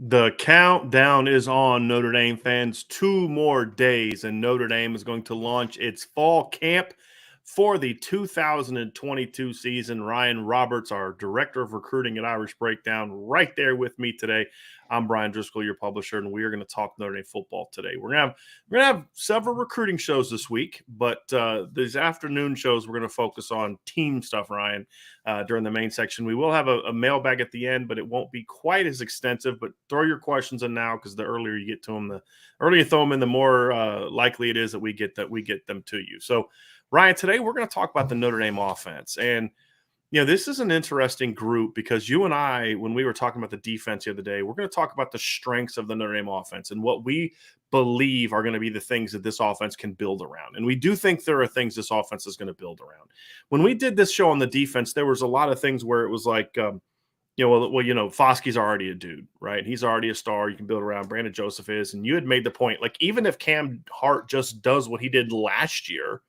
The countdown is on, Notre Dame fans. 2 more days, and Notre Dame is going to launch its fall camp for the 2022 season. Ryan Roberts, our director of recruiting at Irish Breakdown, right there with me today. I'm Brian Driscoll, your publisher, and we are going to talk Notre Dame football today. We're gonna have several recruiting shows this week, but these afternoon shows we're going to focus on team stuff, Ryan, during the main section. We will have a mailbag at the end, but it won't be quite as extensive. But throw your questions in now, because the earlier you get to them, the earlier you throw them in, the more likely it is that we get them to you. So, Ryan, today we're going to talk about the Notre Dame offense. And this is an interesting group, because you and I, when we were talking about the defense the other day, we're going to talk about the strengths of the Notre Dame offense and what we believe are going to be the things that this offense can build around. And we do think there are things this offense is going to build around. When we did this show on the defense, there was a lot of things where it was like, Foskey's already a dude, right? He's already a star. You can build around. Brandon Joseph is. And you had made the point, like, even if Cam Hart just does what he did last year,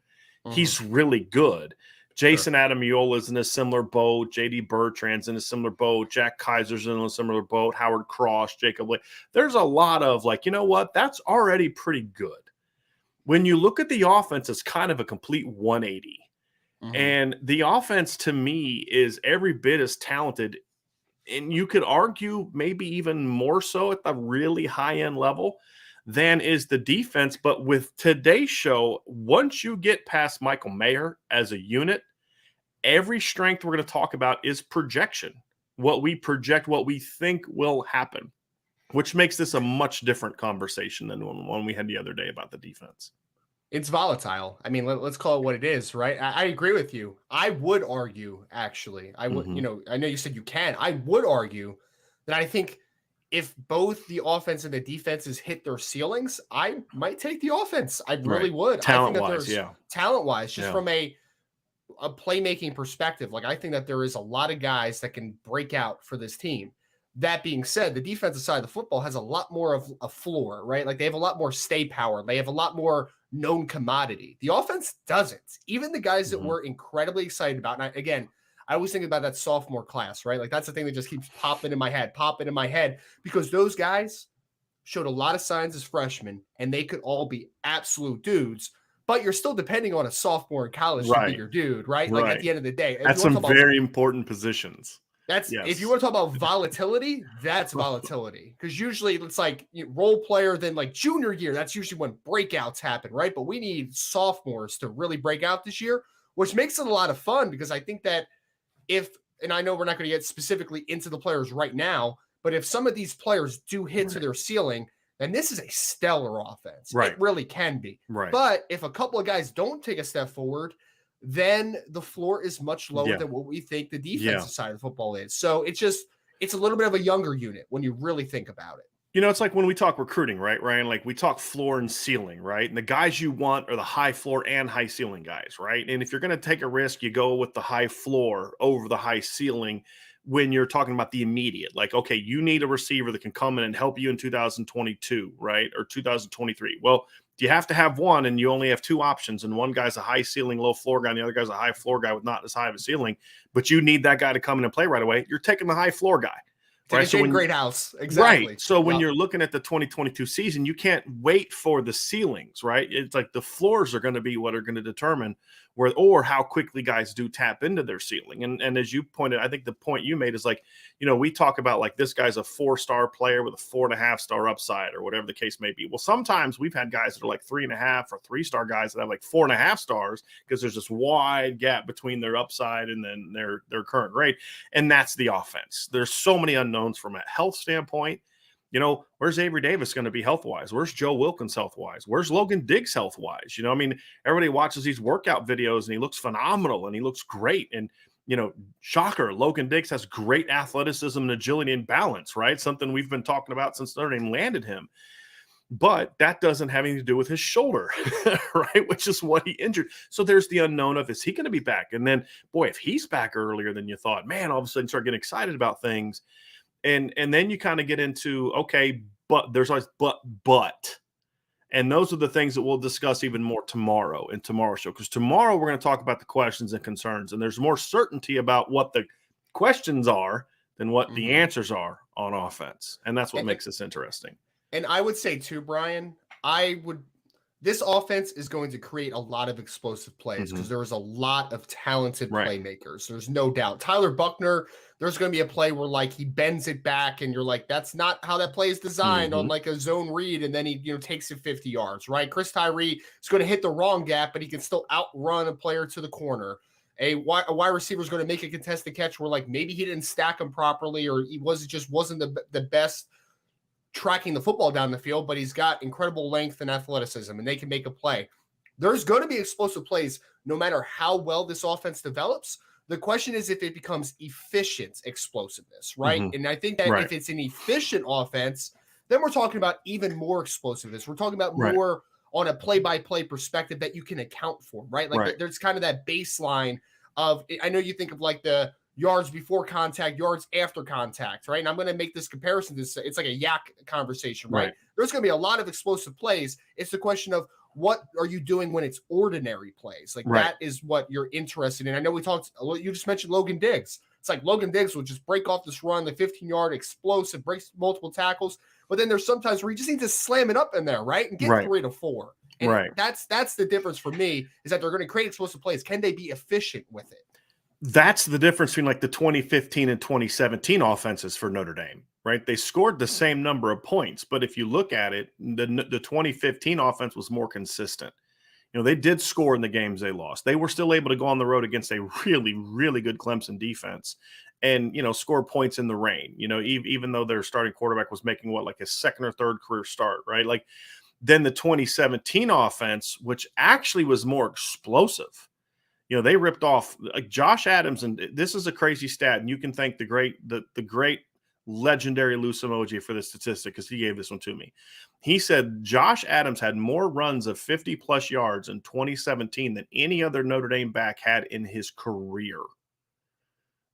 he's really good. Jason Adamiola is in a similar boat. J.D. Bertrand's in a similar boat. Jack Kaiser's in a similar boat. Howard Cross, Jacob Lake. There's a lot of, like, you know what? That's already pretty good. When you look at the offense, it's kind of a complete 180. And the offense, to me, is every bit as talented. And you could argue maybe even more so at the really high-end level than is the defense. But with today's show, once you get past Michael Mayer as a unit, every strength we're going to talk about is projection. What we project, what we think will happen, which makes this a much different conversation than one we had the other day about the defense. It's volatile. I mean, let's call it what it is, right? I agree with you. I would argue, actually, I would, I know you said you can. I would argue that I think if both the offense and the defenses hit their ceilings, I might take the offense. I really would. Talent-wise, talent-wise, just from a playmaking perspective. Like, I think that there is a lot of guys that can break out for this team. That being said, the defensive side of the football has a lot more of a floor, right? Like, they have a lot more stay power. They have a lot more known commodity. The offense doesn't. Even the guys that we're incredibly excited about. And I always think about that sophomore class, right? Like, that's the thing that just keeps popping in my head, because those guys showed a lot of signs as freshmen, and they could all be absolute dudes, but you're still depending on a sophomore in college to be your dude, right? Like, at the end of the day. That's some very important positions. If you want to talk about volatility, that's volatility. Because usually it's like role player, then like junior year, that's usually when breakouts happen, right? But we need sophomores to really break out this year, which makes it a lot of fun, because I think that and I know we're not going to get specifically into the players right now, but if some of these players do hit to their ceiling, then this is a stellar offense. Right. It really can be. Right. But if a couple of guys don't take a step forward, then the floor is much lower than what we think the defensive side of the football is. So it's a little bit of a younger unit when you really think about it. It's like when we talk recruiting, right, Ryan? Like, we talk floor and ceiling, right? And the guys you want are the high floor and high ceiling guys, right? And if you're going to take a risk, you go with the high floor over the high ceiling when you're talking about the immediate. Like, okay, you need a receiver that can come in and help you in 2022, right? Or 2023. Well, you have to have one, and you only have two options. And one guy's a high ceiling, low floor guy, and the other guy's a high floor guy with not as high of a ceiling. But you need that guy to come in and play right away. You're taking the high floor guy. Right. So great house. Exactly. Right. So when you're looking at the 2022 season, you can't wait for the ceilings, right? It's like the floors are going to be what are going to determine or how quickly guys do tap into their ceiling. And as you pointed, I think the point you made is like, we talk about like this guy's a 4-star player with a 4.5-star upside or whatever the case may be. Well, sometimes we've had guys that are like 3.5 or 3-star guys that have like 4.5 stars because there's this wide gap between their upside and then their current grade. And that's the offense. There's so many unknowns from a health standpoint. Where's Avery Davis going to be health-wise? Where's Joe Wilkins health-wise? Where's Logan Diggs health-wise? Everybody watches these workout videos and he looks phenomenal and he looks great. And shocker, Logan Diggs has great athleticism and agility and balance, right? Something we've been talking about since Notre Dame landed him. But that doesn't have anything to do with his shoulder, right? Which is what he injured. So there's the unknown of, is he going to be back? And then, boy, if he's back earlier than you thought, man, all of a sudden start getting excited about things. And then you kind of get into, okay, but there's always but. And those are the things that we'll discuss even more tomorrow in tomorrow's show. Because tomorrow we're going to talk about the questions and concerns. And there's more certainty about what the questions are than what the answers are on offense. And that's what makes this interesting. And I would say too, Brian, this offense is going to create a lot of explosive plays because there is a lot of talented playmakers. There's no doubt. Tyler Buckner, there's going to be a play where like he bends it back and you're like, that's not how that play is designed on like a zone read. And then he, takes it 50 yards, right? Chris Tyree is going to hit the wrong gap, but he can still outrun a player to the corner. A wide receiver is going to make a contested catch where like maybe he didn't stack him properly or he wasn't the best tracking the football down the field, but he's got incredible length and athleticism and they can make a play. There's going to be explosive plays no matter how well this offense develops. The question is if it becomes efficient explosiveness, right? And I think that if it's an efficient offense, then we're talking about even more explosiveness. We're talking about more on a play-by-play perspective that you can account for, right? Like there's kind of that baseline of, I know you think of like the yards before contact, yards after contact, right? And I'm going to make this comparison. It's like a yak conversation, right? There's going to be a lot of explosive plays. It's the question of what are you doing when it's ordinary plays? Like that is what you're interested in. I know you just mentioned Logan Diggs. It's like Logan Diggs will just break off this run, the 15-yard explosive, breaks multiple tackles. But then there's sometimes where you just need to slam it up in there, right? And get 3 to 4. And that's the difference for me is that they're going to create explosive plays. Can they be efficient with it? That's the difference between like the 2015 and 2017 offenses for Notre Dame, right? They scored the same number of points, but if you look at it, the 2015 offense was more consistent. They did score in the games they lost. They were still able to go on the road against a really, really good Clemson defense and, score points in the rain, even though their starting quarterback was making like his second or third career start, right? Like then the 2017 offense, which actually was more explosive. They ripped off like Josh Adams, and this is a crazy stat, and you can thank the great legendary loose emoji for this statistic because he gave this one to me. He said Josh Adams had more runs of 50-plus yards in 2017 than any other Notre Dame back had in his career,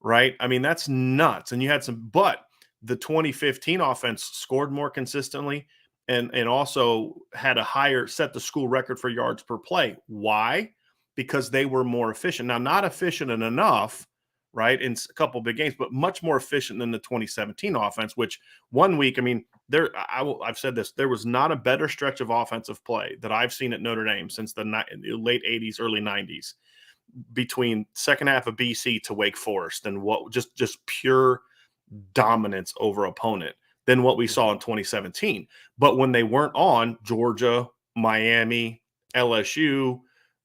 right? I mean, that's nuts. And you had but the 2015 offense scored more consistently and also had set the school record for yards per play. Why? Because they were more efficient. Now, not efficient enough, right, in a couple of big games, but much more efficient than the 2017 offense, which one week, I mean, I've said this, there was not a better stretch of offensive play that I've seen at Notre Dame since the late 80s, early 90s, between second half of BC to Wake Forest and what just pure dominance over opponent than what we saw in 2017. But when they weren't on, Georgia, Miami, LSU,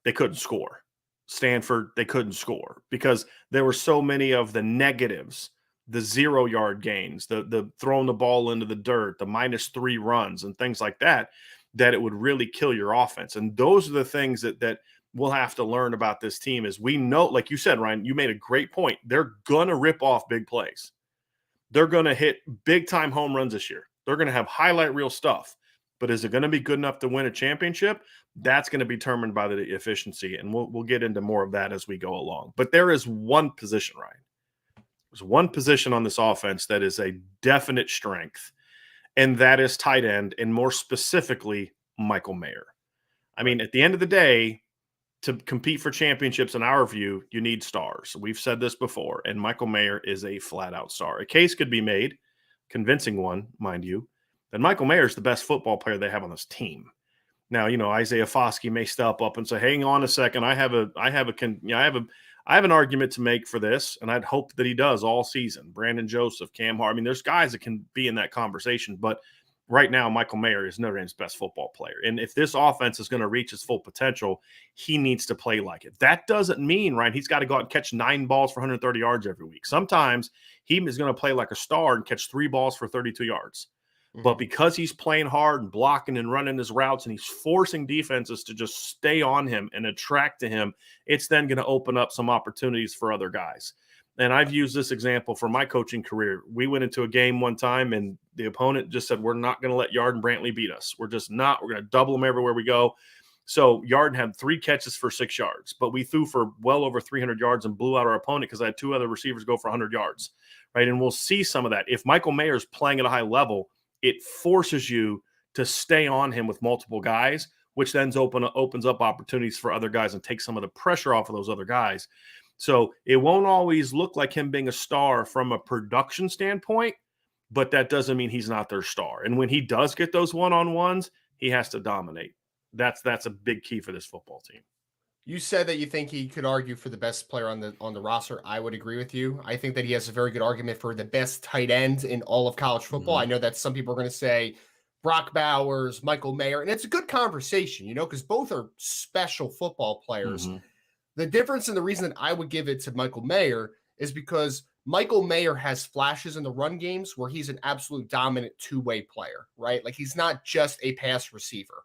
they couldn't score. Stanford, they couldn't score because there were so many of the negatives, the 0-yard gains, the throwing the ball into the dirt, the -3 runs and things like that it would really kill your offense. And those are the things that we'll have to learn about this team is we know, like you said, Ryan, you made a great point. They're going to rip off big plays. They're going to hit big-time home runs this year. They're going to have highlight reel stuff. But is it going to be good enough to win a championship? That's going to be determined by the efficiency, and we'll get into more of that as we go along. But there is one position, Ryan. There's one position on this offense that is a definite strength, and that is tight end, and more specifically, Michael Mayer. I mean, at the end of the day, to compete for championships, in our view, you need stars. We've said this before, and Michael Mayer is a flat-out star. A case could be made, convincing one, mind you, that Michael Mayer is the best football player they have on this team. Now, Isaiah Foskey may step up and say, "Hang on a second, I have an argument to make for this," and I'd hope that he does all season. Brandon Joseph, Cam Hart. I mean, there's guys that can be in that conversation, but right now, Michael Mayer is Notre Dame's best football player. And if this offense is going to reach its full potential, he needs to play like it. That doesn't mean, right, he's got to go out and catch 9 balls for 130 yards every week. Sometimes he is going to play like a star and catch 3 balls for 32 yards. But because he's playing hard and blocking and running his routes and he's forcing defenses to just stay on him and attract to him, it's then going to open up some opportunities for other guys. And I've used this example for my coaching career. We went into a game one time and the opponent just said, we're not going to let Yard and Brantley beat us. We're just not. We're going to double them everywhere we go. So Yard had 3 catches for 6 yards, but we threw for well over 300 yards and blew out our opponent because I had 2 other receivers go for 100 yards, right? And we'll see some of that. If Michael Mayer's playing at a high level, it forces you to stay on him with multiple guys, which then opens up opportunities for other guys and takes some of the pressure off of those other guys. So it won't always look like him being a star from a production standpoint, but that doesn't mean he's not their star. And when he does get those one-on-ones, he has to dominate. That's a big key for this football team. You said that you think he could argue for the best player on the roster. I would agree with you. I think that he has a very good argument for the best tight end in all of college football. I know that some people are going to say Brock Bowers, Michael Mayer, and it's a good conversation, because both are special football players. The difference and the reason that I would give it to Michael Mayer is because Michael Mayer has flashes in the run games where he's an absolute dominant two-way player, right? Like he's not just a pass receiver.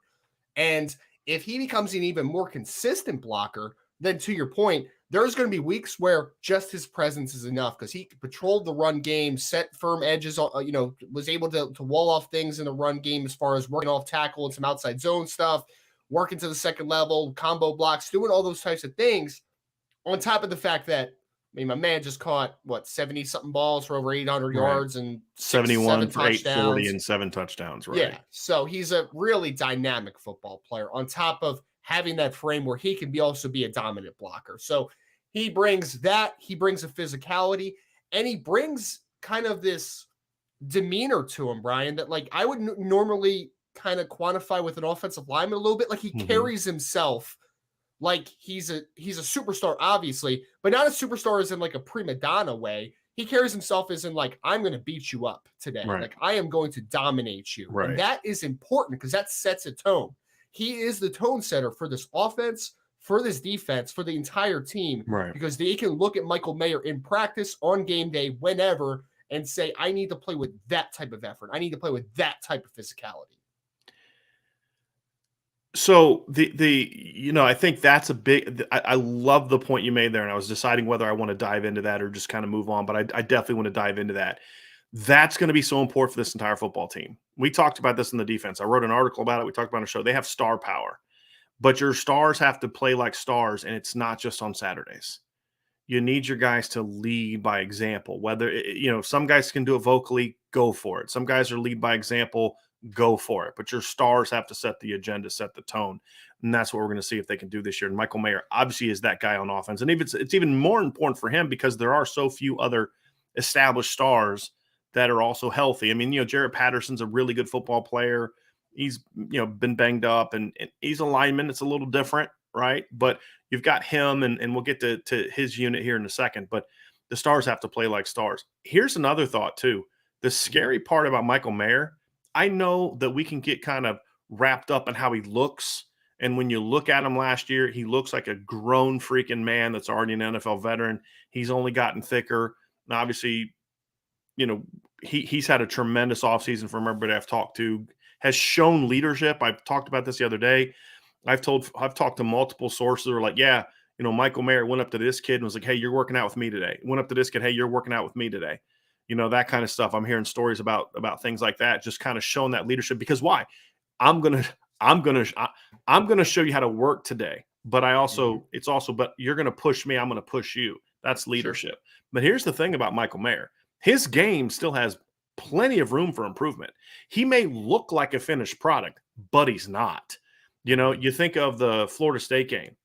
And if he becomes an even more consistent blocker, then to your point, there's going to be weeks where just his presence is enough because he patrolled the run game, set firm edges, was able to wall off things in the run game as far as working off tackle and some outside zone stuff, working to the second level, combo blocks, doing all those types of things. On top of the fact that, my man just caught 70-something balls for over 800 yards and 71 for touchdowns. 840 and 7 touchdowns, right? Yeah. So he's a really dynamic football player on top of having that frame where he can also be a dominant blocker. So he brings that, he brings a physicality, and he brings kind of this demeanor to him, Brian, that I would normally kind of quantify with an offensive lineman a little bit. Like he carries himself like he's a superstar, obviously, but not a superstar as in a prima donna way. He carries himself as in I'm going to beat you up today. Right. I am going to dominate you. Right. And that is important because that sets a tone. He is the tone setter for this offense, for this defense, for the entire team. Right. Because they can look at Michael Mayer in practice, on game day, whenever, and say, I need to play with that type of effort. I need to play with that type of physicality. So I think that's a big, I love the point you made there. And I was deciding whether I want to dive into that or just kind of move on, but I definitely want to dive into that. That's going to be so important for this entire football team. We talked about this in the defense. I wrote an article about it. We talked about it on the show. They have star power, but your stars have to play like stars. And it's not just on Saturdays. You need your guys to lead by example, whether, some guys can do it vocally, go for it. Some guys are lead by example, go for it. But your stars have to set the agenda, set the tone. And that's what we're going to see if they can do this year. And Michael Mayer obviously is that guy on offense. And it's even more important for him because there are so few other established stars that are also healthy. Jarrett Patterson's a really good football player. He's, been banged up and he's a lineman. It's a little different, right? But you've got him and we'll get to his unit here in a second. But the stars have to play like stars. Here's another thought too. The scary part about Michael Mayer, I know that we can get kind of wrapped up in how he looks. And when you look at him last year, he looks like a grown freaking man that's already an NFL veteran. He's only gotten thicker. And obviously, he's had a tremendous offseason from everybody I've talked to, has shown leadership. I've talked about this the other day. I've talked to multiple sources who are like, yeah, Michael Mayer went up to this kid and was like, hey, you're working out with me today. Went up to this kid, hey, you're working out with me today. That kind of stuff. I'm hearing stories about things like that, just kind of showing that leadership. Because why? I'm gonna show you how to work today. But but you're gonna push me. I'm gonna push you. That's leadership. Sure. But here's the thing about Michael Mayer: his game still has plenty of room for improvement. He may look like a finished product, but he's not. You think of the Florida State game.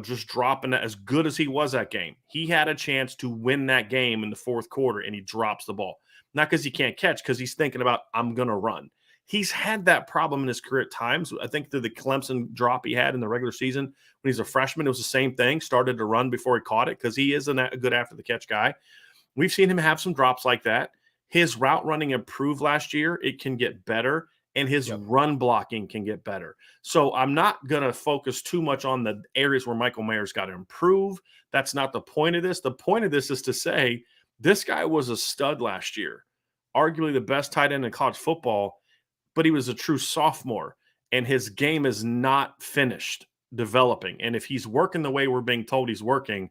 Just dropping that as good as he was that game. He had a chance to win that game in the fourth quarter, and he drops the ball. Not because he can't catch, because he's thinking about, I'm going to run. He's had that problem in his career at times. I think through the Clemson drop he had in the regular season when he's a freshman, it was the same thing. Started to run before he caught it because he is a good after-the-catch guy. We've seen him have some drops like that. His route running improved last year. It can get better. And his run blocking can get better. So I'm not going to focus too much on the areas where Michael Mayer's got to improve. That's not the point of this. The point of this is to say this guy was a stud last year. arguably the best tight end in college football, but he was a true sophomore, and his game is not finished developing. And if he's working the way we're being told he's working,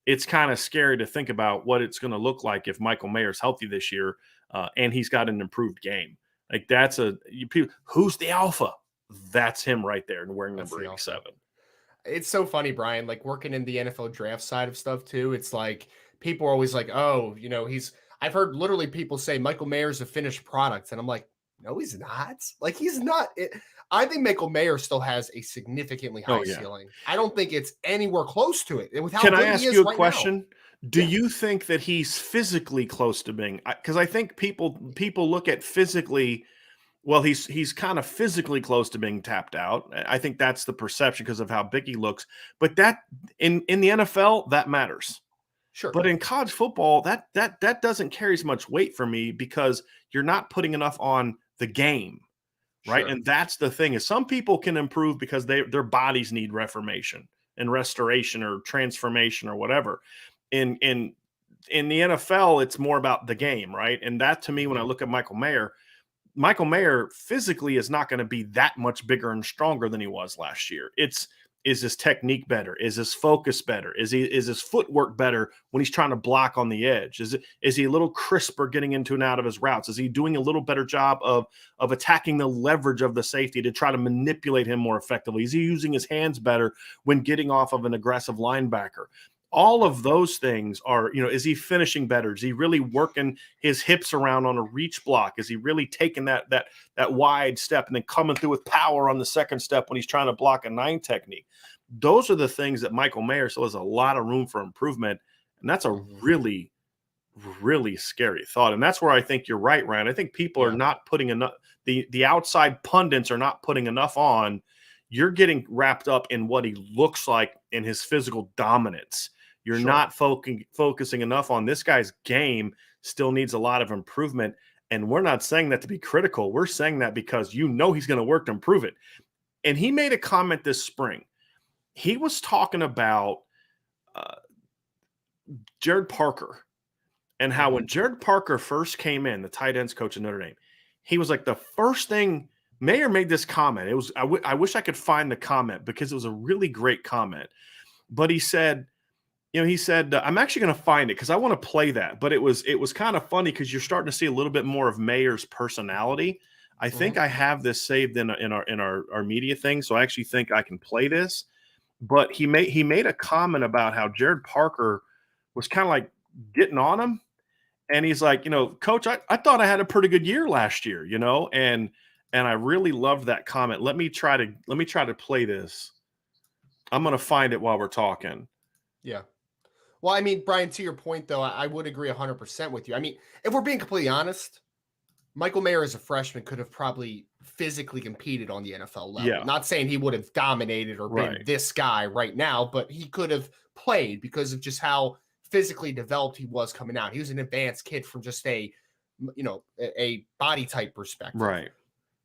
it's kind of scary to think about what it's going to look like if Michael Mayer's healthy this year, and he's got an improved game. Like that's who's the alpha? That's him right there, and wearing number 87. It's so funny, Brian, like working in the NFL draft side of stuff too. It's like people are always like, oh, I've heard literally people say Michael Mayer's a finished product. And I'm like, no, he's not. Like, he's not. I think Michael Mayer still has a significantly high ceiling. I don't think it's anywhere close to it. Can I ask you a question? Do you think that he's physically close to being? Because I think people look at physically. Well, he's kind of physically close to being tapped out. I think that's the perception because of how big he looks. But that in the NFL, that matters. Sure. But in college football, that doesn't carry as much weight for me because you're not putting enough on the game, right? Sure. And that's the thing is some people can improve because their bodies need reformation and restoration or transformation or whatever. In the NFL, it's more about the game, right? And that to me, when I look at Michael Mayer physically is not going to be that much bigger and stronger than he was last year. Is his technique better? Is his focus better? Is his footwork better when he's trying to block on the edge? Is he a little crisper getting into and out of his routes? Is he doing a little better job of attacking the leverage of the safety to try to manipulate him more effectively? Is he using his hands better when getting off of an aggressive linebacker? All of those things are, is he finishing better? Is he really working his hips around on a reach block? Is he really taking that wide step and then coming through with power on the second step when he's trying to block a 9 technique? Those are the things that Michael Mayer still has a lot of room for improvement. And that's a really, really scary thought. And that's where I think you're right, Ryan. I think people are not putting enough, the outside pundits are not putting enough on. You're getting wrapped up in what he looks like in his physical dominance. You're not focusing enough on this guy's game still needs a lot of improvement. And we're not saying that to be critical. We're saying that because he's going to work to improve it. And he made a comment this spring. He was talking about Jared Parker and how when Jared Parker first came in, the tight ends coach of Notre Dame, he was like the first thing Mayer made this comment. It was I wish I could find the comment because it was a really great comment. But he said, I'm actually going to find it because I want to play that. But it was kind of funny because you're starting to see a little bit more of Mayer's personality. I think I have this saved in our media thing, so I actually think I can play this. But he made a comment about how Jared Parker was kind of like getting on him, and he's like, Coach, I thought I had a pretty good year last year, and I really loved that comment. Let me try to play this. I'm going to find it while we're talking. Yeah. Well, I mean, Brian, to your point, though, I would agree 100% with you. I mean, if we're being completely honest, Michael Mayer as a freshman could have probably physically competed on the NFL level. Yeah. Not saying he would have dominated or been this guy right now, but he could have played because of just how physically developed he was coming out. He was an advanced kid from just a body type perspective. Right.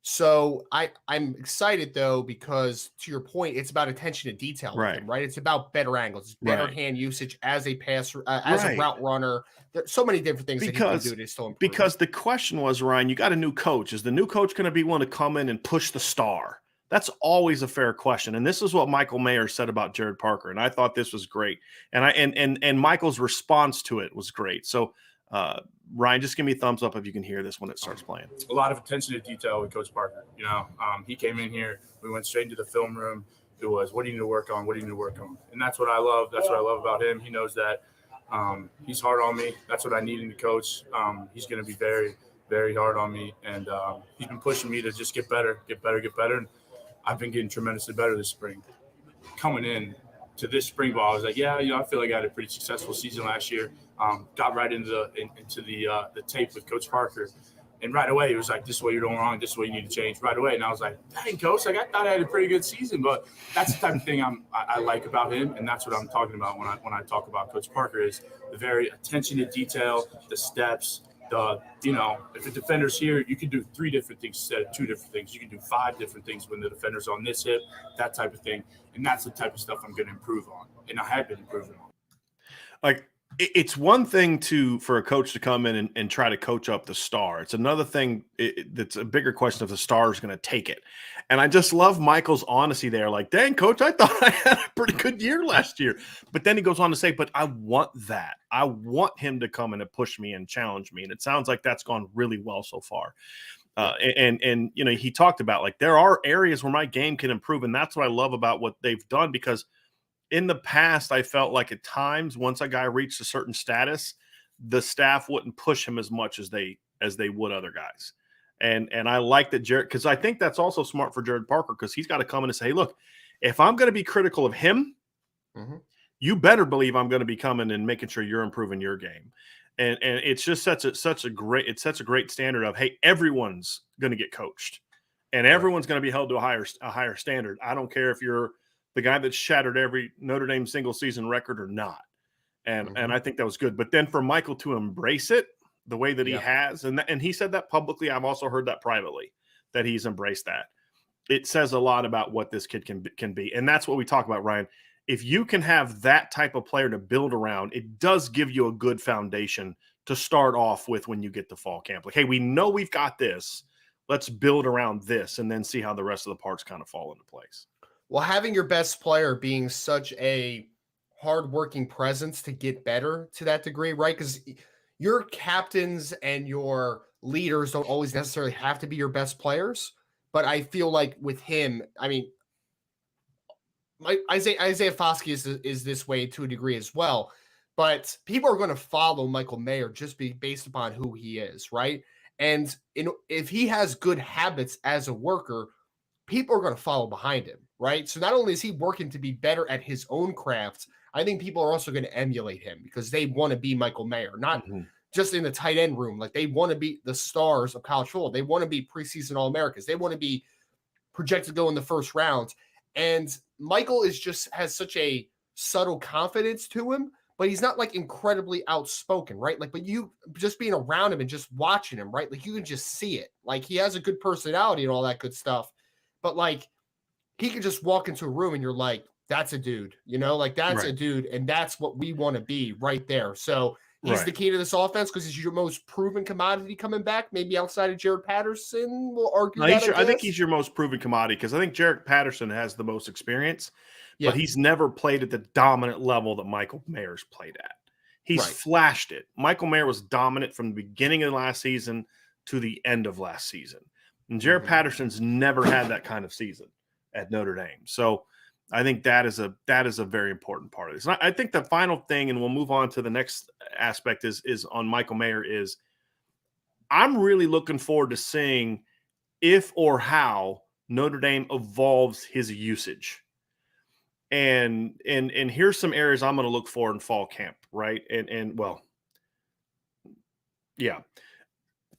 So I'm excited though, because to your point, it's about attention to detail, right? It's about better angles, better hand usage as a passer, as a route runner. There's so many different things that he can do to still improve. Because the question was, Ryan, you got a new coach. Is the new coach going to be one to come in and push the star? That's always a fair question. And this is what Michael Mayer said about Jared Parker. And I thought this was great. And Michael's response to it was great. So Ryan, just give me a thumbs up if you can hear this when it starts playing. A lot of attention to detail with Coach Parker. He came in here. We went straight into the film room. It was, what do you need to work on? What do you need to work on? And that's what I love. That's what I love about him. He knows that he's hard on me. That's what I need in the coach. He's going to be very, very hard on me. And he's been pushing me to just get better. And I've been getting tremendously better this spring. Coming in to this spring ball, I was like, I feel like I had a pretty successful season last year. Got right into the tape with Coach Parker. And right away, he was like, this is what you're doing wrong. This is what you need to change right away. And I was like, dang, Coach, I thought I had a pretty good season. But that's the type of thing I like about him. And that's what I'm talking about when I talk about Coach Parker is the very attention to detail, the steps, if the defender's here, you can do 3 different things instead of 2 different things. You can do 5 different things when the defender's on this hip, that type of thing. And that's the type of stuff I'm going to improve on. And I have been improving on. Like, It's one thing for a coach to come in and try to coach up the star. It's another thing that's a bigger question if the star is going to take it. And I just love Michael's honesty there. Like, dang, coach, I thought I had a pretty good year last year. But then he goes on to say, but I want that. I want him to come in and push me and challenge me. And it sounds like that's gone really well so far. And you know, he talked about like there are areas where my game can improve. And that's what I love about what they've done, because in the past, I felt like at times once a guy reached a certain status, the staff wouldn't push him as much as they would other guys. And I like that Jared, because I think that's also smart for Jared Parker, because he's got to come in and say, hey, look, if I'm going to be critical of him, you better believe I'm going to be coming and making sure you're improving your game. And it's just such a great standard of, hey, everyone's going to get coached and everyone's going to be held to a higher standard. I don't care if you're the guy that shattered every Notre Dame single season record or not. And I think that was good. But then for Michael to embrace it the way that he has, and he said that publicly, I've also heard that privately, that he's embraced that. It says a lot about what this kid can be. And that's what we talk about, Ryan. If you can have that type of player to build around, it does give you a good foundation to start off with when you get to fall camp. Like, hey, we know we've got this. Let's build around this and then see how the rest of the parts kind of fall into place. Well, having your best player being such a hardworking presence to get better to that degree, right? Because your captains and your leaders don't always necessarily have to be your best players. But I feel like with him, I mean, Isaiah Foskey is this way to a degree as well. But people are going to follow Michael Mayer just based upon who he is, right? And if he has good habits as a worker, people are going to follow behind him, right? So not only is he working to be better at his own craft, I think people are also going to emulate him because they want to be Michael Mayer, not just in the tight end room. Like they want to be the stars of college football. They want to be preseason All-Americans. They want to be projected to go in the first round. And Michael has such a subtle confidence to him, but he's not like incredibly outspoken, right? Like, but you just being around him and just watching him, right? Like you can just see it. Like he has a good personality and all that good stuff. But like he could just walk into a room and you're like, that's a dude, you know, like that's a dude. And that's what we want to be right there. So he's the key to this offense because he's your most proven commodity coming back, maybe outside of Jared Patterson. We'll argue that. I think he's your most proven commodity because I think Jared Patterson has the most experience, but he's never played at the dominant level that Michael Mayer's played at. He's flashed it. Michael Mayer was dominant from the beginning of last season to the end of last season. And Jared Patterson's never had that kind of season at Notre Dame. So I think that is a very important part of this. And I think the final thing, and we'll move on to the next aspect, is on Michael Mayer, is I'm really looking forward to seeing if or how Notre Dame evolves his usage. And here's some areas I'm going to look for in fall camp, right?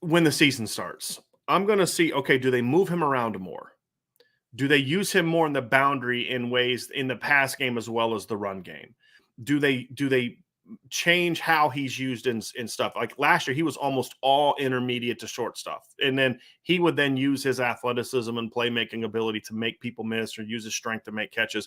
When the season starts, I'm going to see, okay, do they move him around more? Do they use him more in the boundary in ways in the pass game as well as the run game? Do they change how he's used in stuff? Like last year, he was almost all intermediate to short stuff. And then he would then use his athleticism and playmaking ability to make people miss or use his strength to make catches.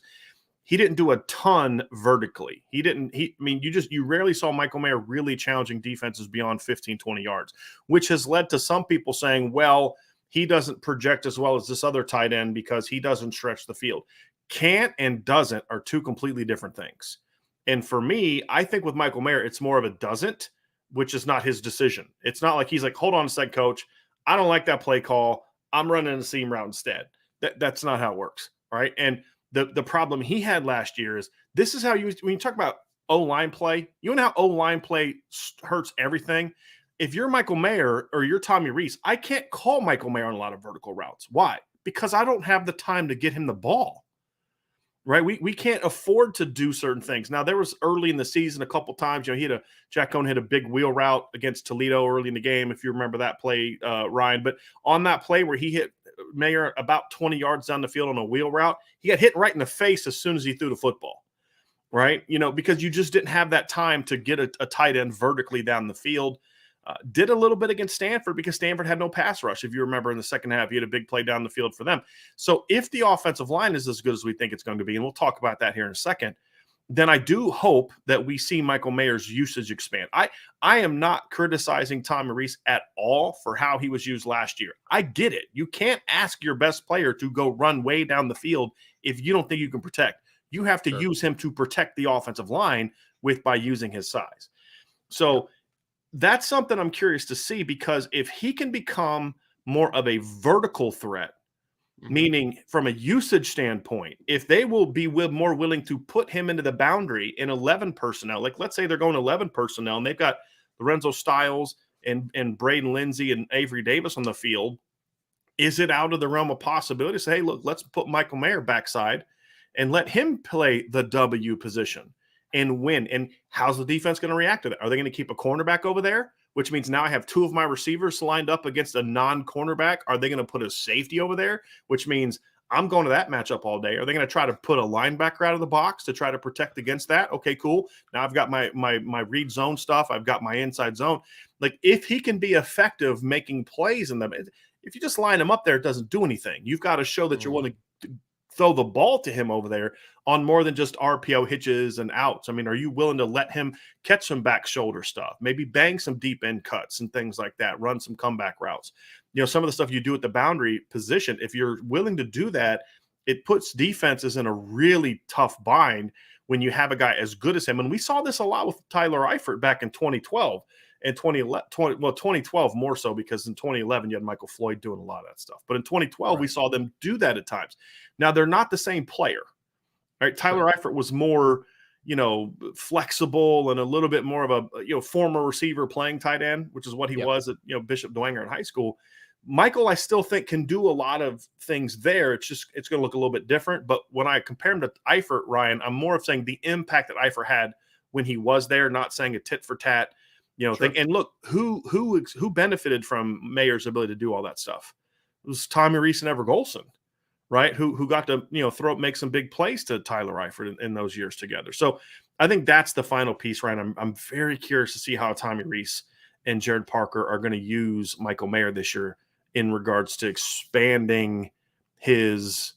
He didn't do a ton vertically. You rarely saw Michael Mayer really challenging defenses beyond 15, 20 yards, which has led to some people saying, well, he doesn't project as well as this other tight end because he doesn't stretch the field. Can't and doesn't are two completely different things. And for me, I think with Michael Mayer, it's more of a doesn't, which is not his decision. It's not like he's like, hold on a sec, coach. I don't like that play call. I'm running a seam route instead. That's not how it works. All right. And the problem he had last year is this is how when you talk about O-line play, you know how O-line play hurts everything. If you're Michael Mayer or you're Tommy Rees, I can't call Michael Mayer on a lot of vertical routes. Why? Because I don't have the time to get him the ball, right? We can't afford to do certain things. Now, there was early in the season a couple times, Jack Cohn hit a big wheel route against Toledo early in the game, if you remember that play, Ryan. But on that play where he hit Mayer about 20 yards down the field on a wheel route, he got hit right in the face as soon as he threw the football, right? Because you just didn't have that time to get a tight end vertically down the field. Did a little bit against Stanford because Stanford had no pass rush. If you remember in the second half, he had a big play down the field for them. So if the offensive line is as good as we think it's going to be, and we'll talk about that here in a second, then I do hope that we see Michael Mayer's usage expand. I am not criticizing Tommy Rees at all for how he was used last year. I get it. You can't ask your best player to go run way down the field if you don't think you can protect. You have to use him to protect the offensive line by using his size. So that's something I'm curious to see, because if he can become more of a vertical threat, meaning from a usage standpoint, if they will be more willing to put him into the boundary in 11 personnel, like let's say they're going 11 personnel and they've got Lorenzo Styles and Braden Lindsay and Avery Davis on the field, is it out of the realm of possibility to say, hey, look, let's put Michael Mayer backside and let him play the W position and win? And how's the defense going to react to that? Are they going to keep a cornerback over there, which means now I have two of my receivers lined up against a non-cornerback? Are they going to put a safety over there, which means I'm going to that matchup all day? Are they going to try to put a linebacker out of the box to try to protect against that? Okay, cool. Now I've got my read zone stuff. I've got my inside zone. Like, if he can be effective making plays in them, if you just line him up there, it doesn't do anything. You've got to show that you're willing to throw the ball to him over there on more than just RPO hitches and outs. I mean, are you willing to let him catch some back shoulder stuff, maybe bang some deep end cuts and things like that, run some comeback routes? You know, some of the stuff you do at the boundary position, if you're willing to do that, it puts defenses in a really tough bind when you have a guy as good as him. And we saw this a lot with Tyler Eifert back in 2012 and 2012 more so, because in 2011 you had Michael Floyd doing a lot of that stuff. But in 2012, we saw them do that at times. Now, they're not the same player. Right? Tyler Eifert was more, flexible and a little bit more of a, former receiver playing tight end, which is what he was at, Bishop Dwenger in high school. Michael, I still think, can do a lot of things there. It's going to look a little bit different. But when I compare him to Eifert, Ryan, I'm more of saying the impact that Eifert had when he was there, not saying a tit for tat, thing. And look, who benefited from Mayer's ability to do all that stuff? It was Tommy Rees and Everett Golson, right? Who got to, make some big plays to Tyler Eifert in those years together. So I think that's the final piece, right? I'm very curious to see how Tommy Rees and Jared Parker are going to use Michael Mayer this year in regards to expanding his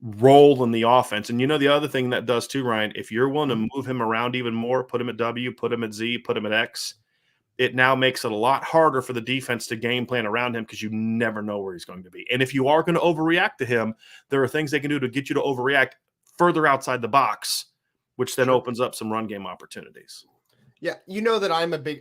role in the offense. And the other thing that does too, Ryan, if you're willing to move him around even more, put him at W, put him at Z, put him at X, it now makes it a lot harder for the defense to game plan around him, because you never know where he's going to be. And if you are going to overreact to him, there are things they can do to get you to overreact further outside the box, which then opens up some run game opportunities. Yeah, that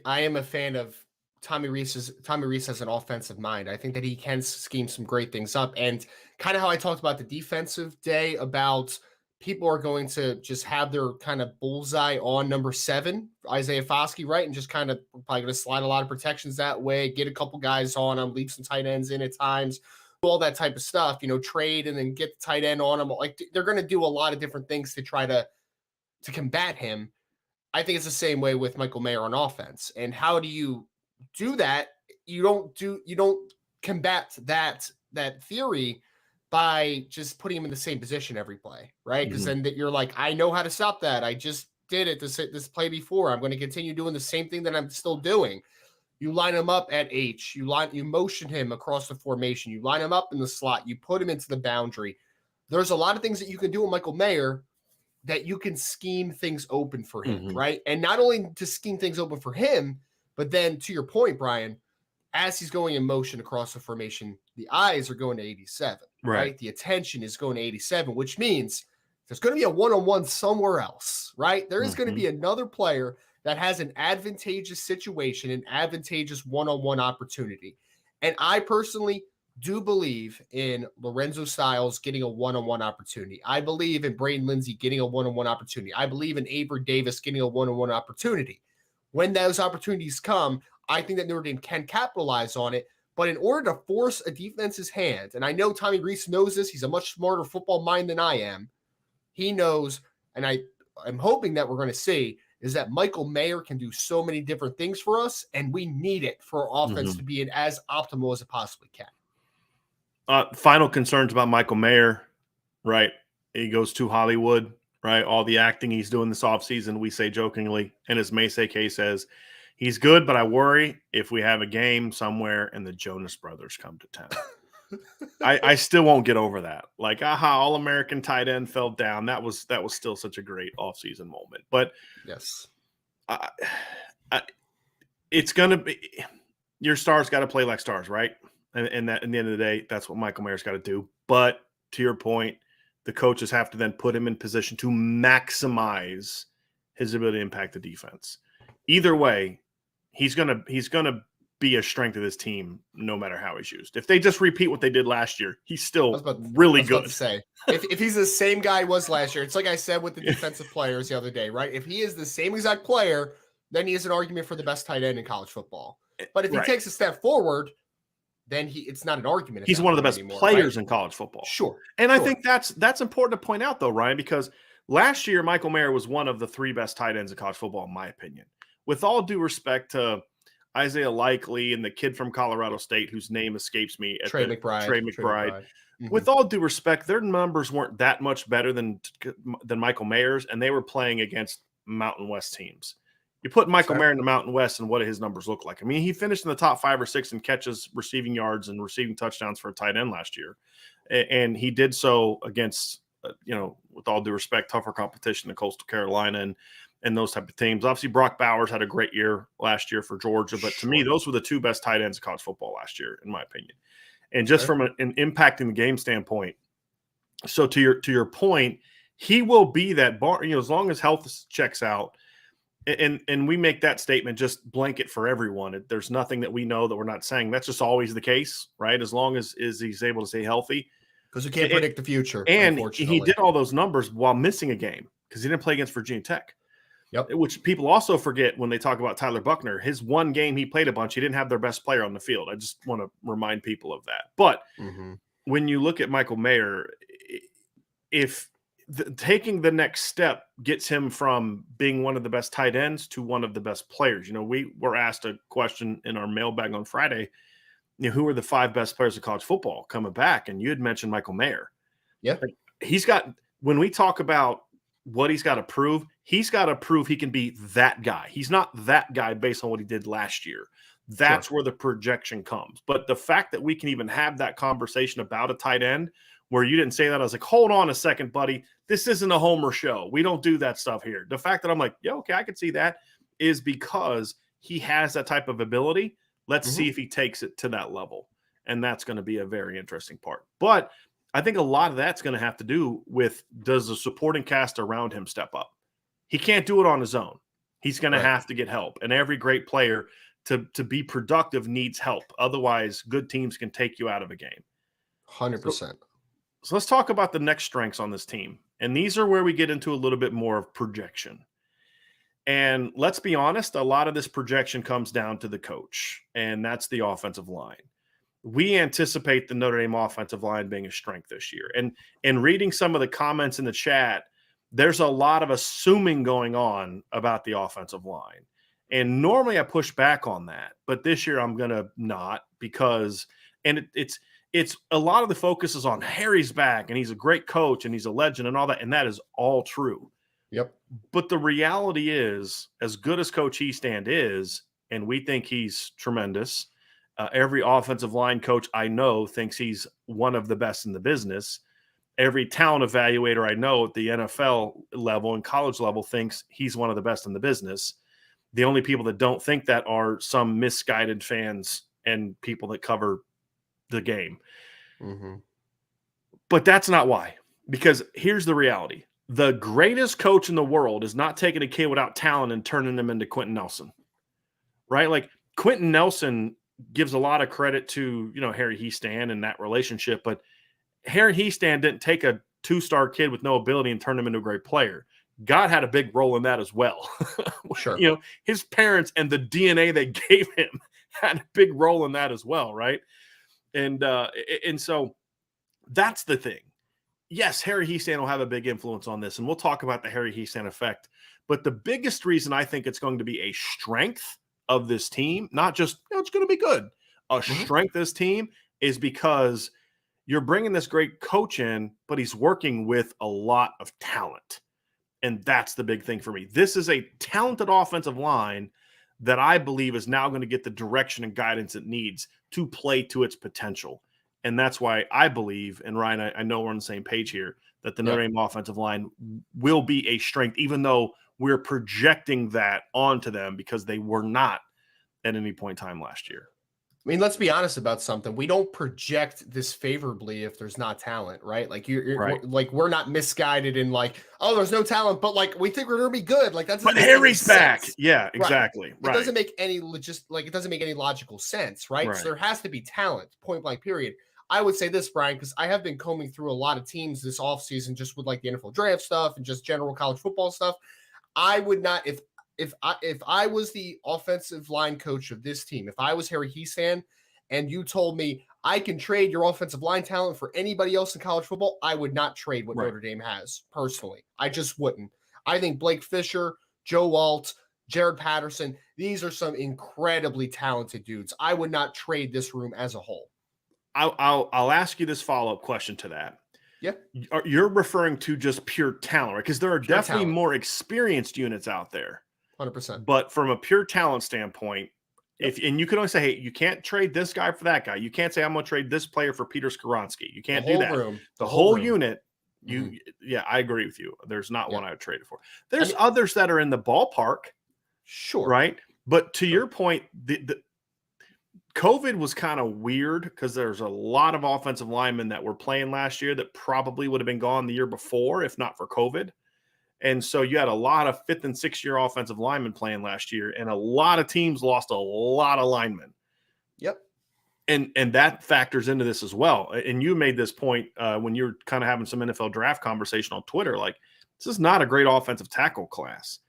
I am a fan of Tommy Rees. Tommy Rees has an offensive mind. I think that he can scheme some great things up. And kind of how I talked about the defensive day, about people are going to just have their kind of bullseye on number 7, Isaiah Foskey, right? And just kind of probably going to slide a lot of protections that way, get a couple guys on him, leave some tight ends in at times, all that type of stuff, trade and then get the tight end on him. Like, they're going to do a lot of different things to try to combat him. I think it's the same way with Michael Mayer on offense. And how do you do that? You don't combat that theory by just putting him in the same position every play, right? Because then you're like, I know how to stop that. I just did it this play before. I'm going to continue doing the same thing that I'm still doing. You line him up at H. You motion him across the formation. You line him up in the slot. You put him into the boundary. There's a lot of things that you can do with Michael Mayer that you can scheme things open for him, right? And not only to scheme things open for him, but then to your point, Brian, as he's going in motion across the formation, the eyes are going to 87, right? The attention is going to 87, which means there's going to be a one-on-one somewhere else, right? There is going to be another player that has an advantageous situation, an advantageous one-on-one opportunity. And I personally do believe in Lorenzo Styles getting a one-on-one opportunity. I believe in Braden Lindsay getting a one-on-one opportunity. I believe in Avery Davis getting a one-on-one opportunity. When those opportunities come, I think that Notre Dame can capitalize on it. But in order to force a defense's hand, and I know Tommy Rees knows this, he's a much smarter football mind than I am. He knows, and I'm hoping that we're going to see, is that Michael Mayer can do so many different things for us, and we need it for our offense to be as optimal as it possibly can. Final concerns about Michael Mayer, right? He goes to Hollywood, right? All the acting he's doing this offseason, we say jokingly, and as Mace K says, he's good, but I worry if we have a game somewhere and the Jonas Brothers come to town. I still won't get over that. Like, All-American tight end fell down. That was still such a great offseason moment. But yes, I, it's going to be – your stars got to play like stars, right? And that, at the end of the day, that's what Michael Mayer's got to do. But to your point, the coaches have to then put him in position to maximize his ability to impact the defense. Either way, he's gonna be a strength of this team no matter how he's used. If they just repeat what they did last year, he's still really good. To say, if he's the same guy he was last year, it's like I said with the defensive players the other day, right? If he is the same exact player, then he is an argument for the best tight end in college football. But if he takes a step forward, then it's not an argument. He's one of the best players in college football. Sure. And I think that's important to point out, though, Ryan, because last year Michael Mayer was one of the 3 best tight ends in college football, in my opinion. With all due respect to Isaiah Likely and the kid from Colorado State whose name escapes me. Trey McBride. Mm-hmm. With all due respect, their numbers weren't that much better than Michael Mayer's, and they were playing against Mountain West teams. You put Michael Mayer in the Mountain West, and what do his numbers look like? I mean, he finished in the top 5 or 6 in catches, receiving yards, and receiving touchdowns for a tight end last year. And he did so against, with all due respect, tougher competition than Coastal Carolina and those type of teams. Obviously, Brock Bowers had a great year last year for Georgia, but to me, those were the 2 best tight ends of college football last year, in my opinion. And just from an impacting the game standpoint. So to your point, he will be that bar, as long as health checks out. And we make that statement just blanket for everyone. There's nothing that we know that we're not saying. That's just always the case, right? As long as he's able to stay healthy. Because we can't predict the future. And he did all those numbers while missing a game because he didn't play against Virginia Tech. Yep. Which people also forget when they talk about Tyler Buckner. His one game he played a bunch, he didn't have their best player on the field. I just want to remind people of that. But when you look at Michael Mayer, if taking the next step gets him from being one of the best tight ends to one of the best players. We were asked a question in our mailbag on Friday, who are the 5 best players of college football coming back? And you had mentioned Michael Mayer. Yeah. When we talk about what he's got to prove he can be that guy. He's not that guy based on what he did last year. That's where the projection comes. But the fact that we can even have that conversation about a tight end where you didn't say that, I was like, hold on a second, buddy. This isn't a Homer show. We don't do that stuff here. The fact that I'm like, yeah, okay, I can see that is because he has that type of ability. Let's see if he takes it to that level. And that's going to be a very interesting part. But I think a lot of that's going to have to do with, does the supporting cast around him step up? He can't do it on his own. He's going to have to get help. And every great player to be productive needs help. Otherwise, good teams can take you out of a game. 100%. So let's talk about the next strengths on this team. And these are where we get into a little bit more of projection. And let's be honest, a lot of this projection comes down to the coach, and that's the offensive line. We anticipate the Notre Dame offensive line being a strength this year. And reading some of the comments in the chat, there's a lot of assuming going on about the offensive line. And normally I push back on that, but this year I'm going to not, because it's a lot of the focus is on Harry's back and he's a great coach and he's a legend and all that. And that is all true. Yep. But the reality is, as good as Coach Heastand is, and we think he's tremendous, every offensive line coach I know thinks he's one of the best in the business. Every talent evaluator I know at the NFL level and college level thinks he's one of the best in the business. The only people that don't think that are some misguided fans and people that cover the game. But that's not why. Because here's the reality. The greatest coach in the world is not taking a kid without talent and turning them into Quentin Nelson. Right? Like, Quentin Nelson gives a lot of credit to, Harry Heastand and that relationship, but Harry Heastand didn't take a 2-star kid with no ability and turn him into a great player. God had a big role in that as well. Sure. His parents and the DNA they gave him had a big role in that as well, right? And so that's the thing. Yes, Harry Heastand will have a big influence on this, and we'll talk about the Harry Heastand effect. But the biggest reason I think it's going to be a strength of this team, not just, it's going to be good. A strength of this team is because you're bringing this great coach in, but he's working with a lot of talent. And that's the big thing for me. This is a talented offensive line that I believe is now going to get the direction and guidance it needs to play to its potential. And that's why I believe, and Ryan, I know we're on the same page here, that the Notre Dame offensive line will be a strength, even though we're projecting that onto them because they were not at any point in time last year. I mean, let's be honest about something. We don't project this favorably if there's not talent, right? Like you're Right. like we're not misguided in like, oh, there's no talent, but like we think we're gonna be good. Like that's But Harry's back. Yeah, exactly. It doesn't make any it doesn't make any logical sense, right? So there has to be talent, point blank, period. I would say this, Brian, because I have been combing through a lot of teams this offseason just with like the NFL draft stuff and just general college football stuff. I would not if I was the offensive line coach of this team, if I was Harry Heasan and you told me I can trade your offensive line talent for anybody else in college football, I would not trade what Notre Dame has personally. I just wouldn't. I think Blake Fisher, Joe Alt, Jared Patterson, these are some incredibly talented dudes. I would not trade this room as a whole. I'll ask you this follow-up question to that. Yeah. You're referring to just pure talent, right? Because there are definitely more experienced units out there. 100%. But from a pure talent standpoint, and you can only say, hey, you can't trade this guy for that guy. You can't say I'm going to trade this player for Peter Skoronski. You can't do that. The whole unit. Yeah, I agree with you. There's not one I would trade it for. There's others that are in the ballpark. Sure. Right. But to your point, the COVID was kind of weird because there's a lot of offensive linemen that were playing last year that probably would have been gone the year before if not for COVID. And so you had a lot of 5th and 6th year offensive linemen playing last year, and a lot of teams lost a lot of linemen. Yep. And that factors into this as well. And you made this point when you were kind of having some NFL draft conversation on Twitter, like this is not a great offensive tackle class.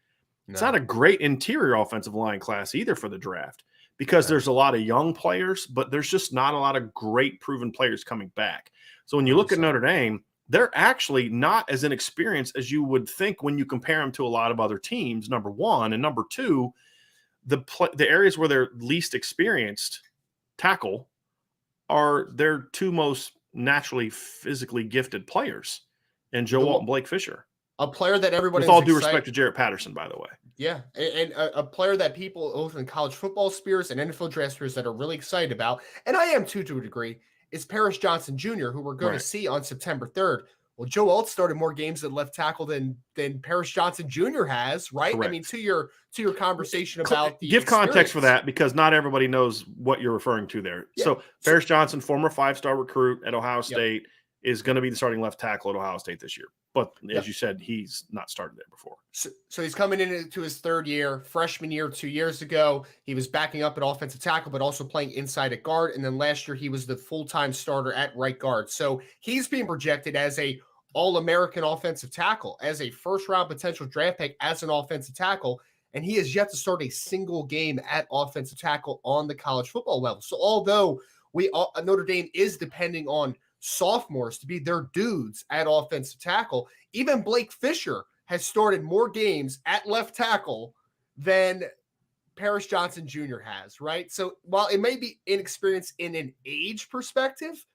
No. It's not a great interior offensive line class either for the draft because there's a lot of young players, but there's just not a lot of great proven players coming back. So when you look at Notre Dame, they're actually not as inexperienced as you would think when you compare them to a lot of other teams, number one. And number two, the areas where they're least experienced tackle are their two most naturally physically gifted players, and Joe Alt and Blake Fisher. A player that everybody with all due respect to Jarrett Patterson, by the way. Yeah, and a player that people both in college football spheres and NFL draft spheres that are really excited about, and I am too to a degree, is Paris Johnson Jr., who we're going to see on September 3rd. Well, Joe Alt started more games at left tackle than Paris Johnson Jr. has, right? Correct. I mean, to your conversation about the give context for that because not everybody knows what you're referring to there. Yeah. So Paris Johnson, former 5-star recruit at Ohio State, is going to be the starting left tackle at Ohio State this year. But as you said, he's not started there before. So he's coming into his 3rd year, freshman year 2 years ago. He was backing up at offensive tackle, but also playing inside at guard. And then last year he was the full-time starter at right guard. So he's being projected as a All-American offensive tackle, as a first-round potential draft pick as an offensive tackle. And he has yet to start a single game at offensive tackle on the college football level. So although Notre Dame is depending on sophomores to be their dudes at offensive tackle, even Blake Fisher has started more games at left tackle than Paris Johnson Jr. has, right? So while it may be inexperienced in an age perspective,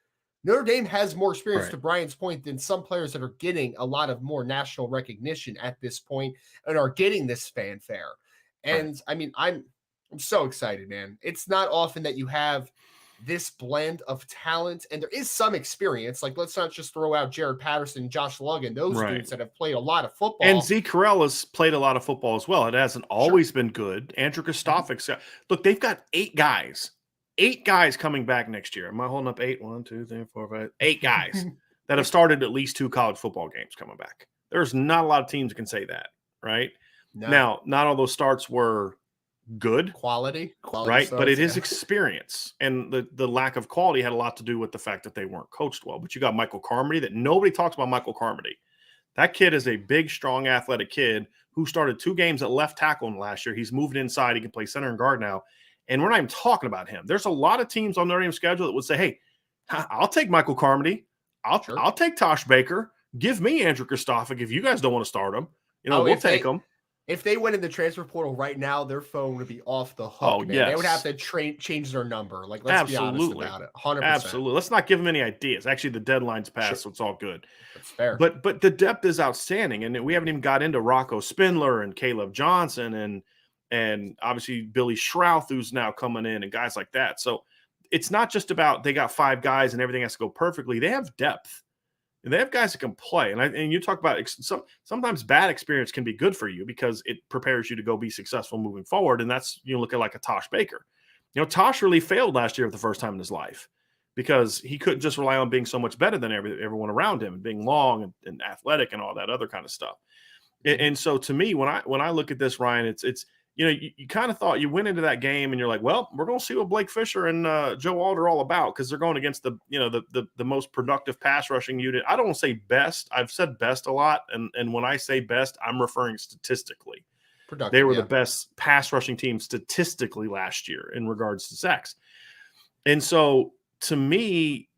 Notre Dame has more experience, to Brian's point, than some players that are getting a lot of more national recognition at this point and are getting this fanfare. And I mean, I'm so excited, man. It's not often that you have this blend of talent, and there is some experience. Like, let's not just throw out Jared Patterson, Josh Logan, those dudes that have played a lot of football. And Zeke Correll has played a lot of football as well. It hasn't always been good. Andrew Kostofik. Look, they've got 8 guys. 8 guys coming back next year. Am I holding up 8? 1, 2, 3, 4, 5. 8 guys that have started at least 2 college football games coming back. There's not a lot of teams that can say that, right? No. Now, not all those starts were good quality right, starts, but it is experience, and the lack of quality had a lot to do with the fact that they weren't coached well. But you got Michael Carmody. That nobody talks about. Michael Carmody, that kid is a big, strong, athletic kid who started 2 games at left tackle last year. He's moved inside. He can play center and guard now, and we're not even talking about him. There's a lot of teams on Notre Dame's schedule that would say, hey, I'll take Michael Carmody. I'll take Tosh Baker. Give me Andrew Kostofik if you guys don't want to start him. We'll take him. If they went in the transfer portal right now, their phone would be off the hook. Man. They would have to change their number. Like, let's be honest about it. 100%. Absolutely. Let's not give them any ideas. Actually, the deadline's passed, so it's all good. That's fair. But the depth is outstanding, and we haven't even got into Rocco Spindler and Caleb Johnson and obviously Billy Schrouth, who's now coming in, and guys like that. So it's not just about they got 5 guys and everything has to go perfectly. They have depth. And they have guys that can play. And you talk about sometimes bad experience can be good for you because it prepares you to go be successful moving forward. And that's, look at like a Tosh Baker. Tosh really failed last year for the first time in his life because he couldn't just rely on being so much better than everyone around him and being long and athletic and all that other kind of stuff. And so to me, when I look at this, Ryan, it's you kind of thought you went into that game and you're like, well, we're going to see what Blake Fisher and Joe Alt are all about because they're going against the most productive pass rushing unit. I don't want to say best. I've said best a lot. And when I say best, I'm referring statistically. They were the best pass rushing team statistically last year in regards to sacks. And so to me,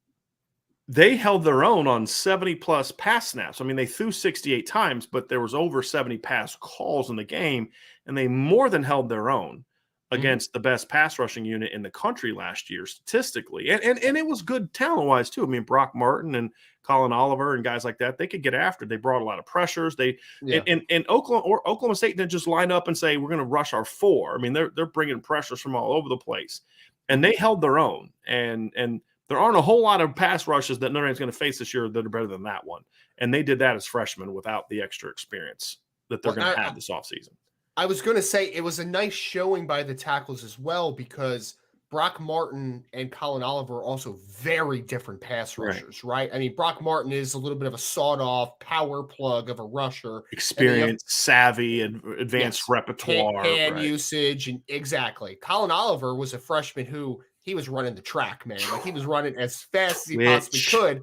they held their own on 70-plus pass snaps. I mean, they threw 68 times, but there was over 70 pass calls in the game, and they more than held their own against the best pass rushing unit in the country last year statistically. And it was good talent-wise, too. I mean, Brock Martin and Colin Oliver and guys like that, they could get after it. They brought a lot of pressures. And Oklahoma State didn't just line up and say, we're going to rush our 4. I mean, they're bringing pressures from all over the place. And they held their own. And there aren't a whole lot of pass rushes that Notre Dame's going to face this year that are better than that one. And they did that as freshmen without the extra experience that they're going to have this offseason. I was going to say it was a nice showing by the tackles as well because Brock Martin and Colin Oliver are also very different pass rushers, right? I mean, Brock Martin is a little bit of a sawed-off power plug of a rusher. Experience, savvy, and advanced repertoire. Hand usage, and exactly. Colin Oliver was a freshman who he was running the track, man. Like he was running as fast as he possibly could.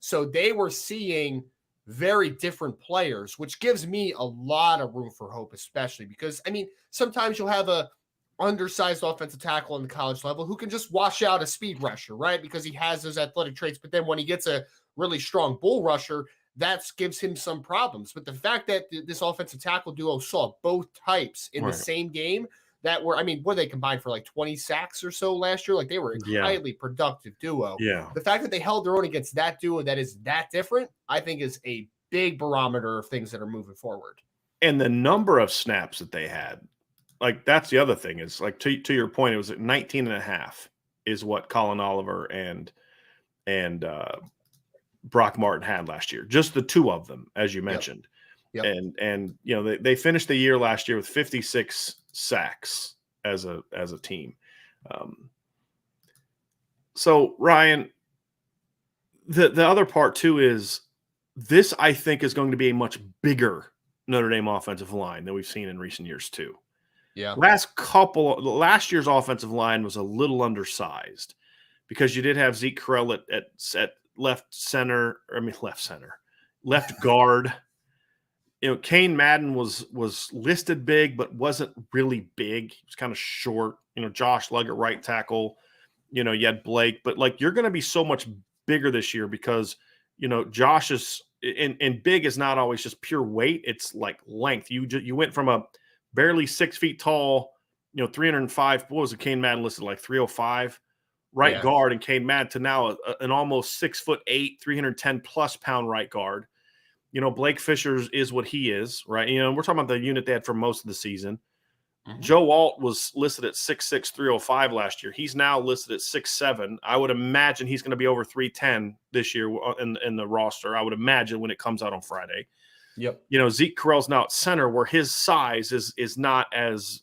So they were seeing very different players, which gives me a lot of room for hope, especially because, I mean, sometimes you'll have a undersized offensive tackle on the college level who can just wash out a speed rusher, right? Because he has those athletic traits. But then when he gets a really strong bull rusher, that gives him some problems. But the fact that this offensive tackle duo saw both types in the same game, that were, I mean, what they combined for like 20 sacks or so last year? Like they were a highly productive duo. Yeah. The fact that they held their own against that duo that is that different, I think is a big barometer of things that are moving forward. And the number of snaps that they had, like that's the other thing is like to your point, it was 19 and a half is what Colin Oliver and Brock Martin had last year. Just the two of them, as you mentioned. Yep. And they finished the year last year with 56 sacks as a team. So Ryan, the other part too is this, I think, is going to be a much bigger Notre Dame offensive line than we've seen in recent years too. Yeah. Last year's offensive line was a little undersized because you did have Zeke Correll at left guard. Kane Madden was listed big, but wasn't really big. He was kind of short. Josh Lugg at right tackle. You had Blake, but like you're going to be so much bigger this year because Josh is and big is not always just pure weight. It's like length. You went from a barely 6 feet tall, 305. What was it? Kane Madden listed like 305 right guard, and Kane Madden to now an almost 6'8", 310 plus pound right guard. Blake Fisher is what he is, right? We're talking about the unit they had for most of the season. Mm-hmm. Joe Alt was listed at 6'6", 305 last year. He's now listed at 6'7". I would imagine he's going to be over 310 this year in the roster. I would imagine when it comes out on Friday. Yep. Zeke Correll's now at center where his size is not as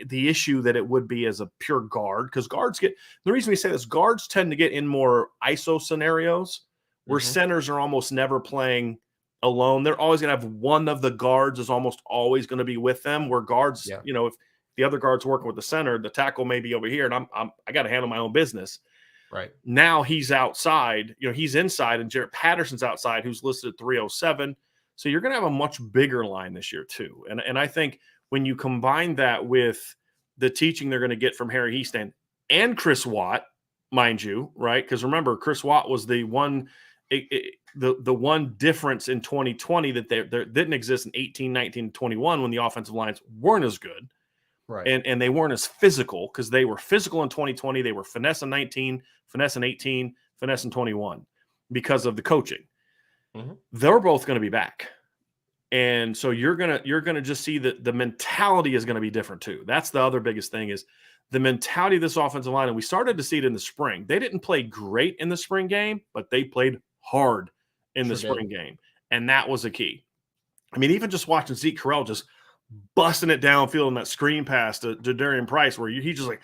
the issue that it would be as a pure guard because the reason we say this, guards tend to get in more ISO scenarios where centers are almost never playing alone. They're always going to have one of the guards is almost always going to be with them where guards, if the other guard's working with the center, the tackle may be over here and I got to handle my own business. Right. Now he's outside, he's inside and Jarrett Patterson's outside who's listed at 307. So you're going to have a much bigger line this year too. And I think when you combine that with the teaching they're going to get from Harry Hiestand and Chris Watt, mind you, right? Because remember, Chris Watt was the one the one difference in 2020 that there didn't exist in 18, 19, 21 when the offensive lines weren't as good. Right. And they weren't as physical because they were physical in 2020. They were finesse in 19, finesse in 18, finesse in 21 because of the coaching. Mm-hmm. They're both going to be back. And so you're gonna just see that the mentality is going to be different too. That's the other biggest thing is the mentality of this offensive line, and we started to see it in the spring. They didn't play great in the spring game, but they played hard in the spring game, and that was a key. I mean, even just watching Zeke Correll just busting it downfield in that screen pass to Darian Price, where he's just like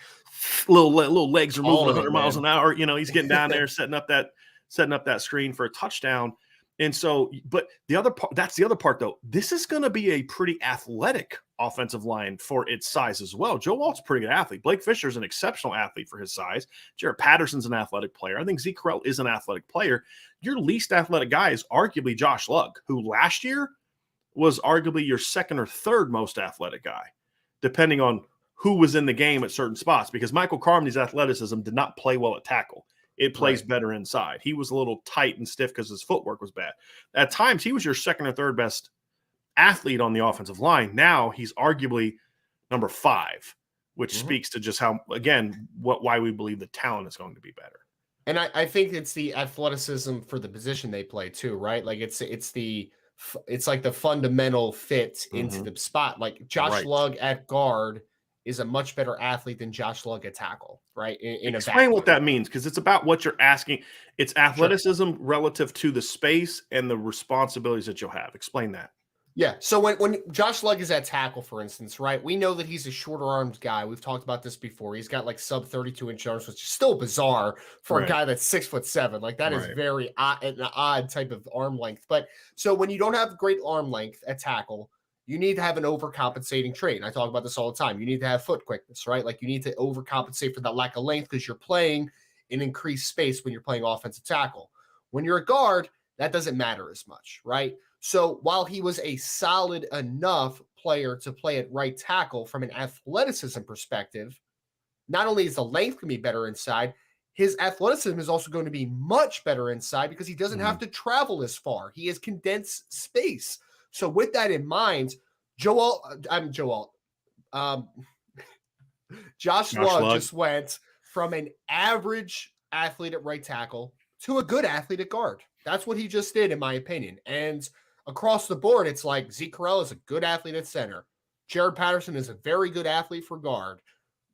little legs are moving 100 miles an hour. You know, he's getting down there, setting up that screen for a touchdown. And so, but the other part, that's the other part though. This is going to be a pretty athletic offensive line for its size as well. Joe Alt's a pretty good athlete. Blake Fisher's an exceptional athlete for his size. Jared Patterson's an athletic player. I think Zeke Correll is an athletic player. Your least athletic guy is arguably Josh Lugg, who last year was arguably your second or third most athletic guy, depending on who was in the game at certain spots, because Michael Carmony's athleticism did not play well at tackle. It plays better inside. He was a little tight and stiff because his footwork was bad. At times, he was your second or third best athlete on the offensive line. Now he's arguably number 5, which speaks to just how, again, why we believe the talent is going to be better. And I think it's the athleticism for the position they play too, right? Like it's like the fundamental fit into the spot. Like Josh Lugg at guard is a much better athlete than Josh Lugg at tackle, right? Explain what that means, because it's about what you're asking. It's athleticism relative to the space and the responsibilities that you'll have. Explain that. Yeah. So when Josh Lugg is at tackle, for instance, right, we know that he's a shorter armed guy. We've talked about this before. He's got like sub 32-inch arms, which is still bizarre for a guy that's 6'7". Like that is very an odd type of arm length. But so when you don't have great arm length at tackle, you need to have an overcompensating trait. And I talk about this all the time. You need to have foot quickness, right? Like you need to overcompensate for that lack of length because you're playing in increased space when you're playing offensive tackle. When you're a guard, that doesn't matter as much, right? So while he was a solid enough player to play at right tackle from an athleticism perspective, not only is the length going to be better inside, his athleticism is also going to be much better inside because he doesn't have to travel as far. He has condensed space. So with that in mind, Josh Lugg just went from an average athlete at right tackle to a good athlete at guard. That's what he just did, in my opinion. And across the board, it's like Zeke Correll is a good athlete at center. Jared Patterson is a very good athlete for guard.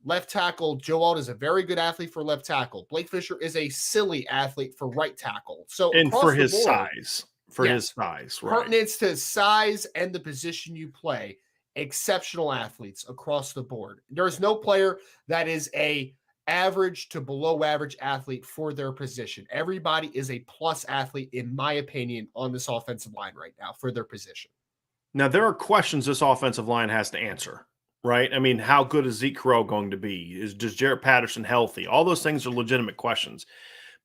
Left tackle, Joe Alt is a very good athlete for left tackle. Blake Fisher is a silly athlete for right tackle. So and for his size. His size, right? Pertinence to size and the position you play. Exceptional athletes across the board. There's no player that is a average to below average athlete for their position. Everybody is a plus athlete, in my opinion, on this offensive line right now for their position. Now, there are questions this offensive line has to answer, right? I mean, how good is Zeke Correll going to be? Does Jared Patterson healthy? All those things are legitimate questions.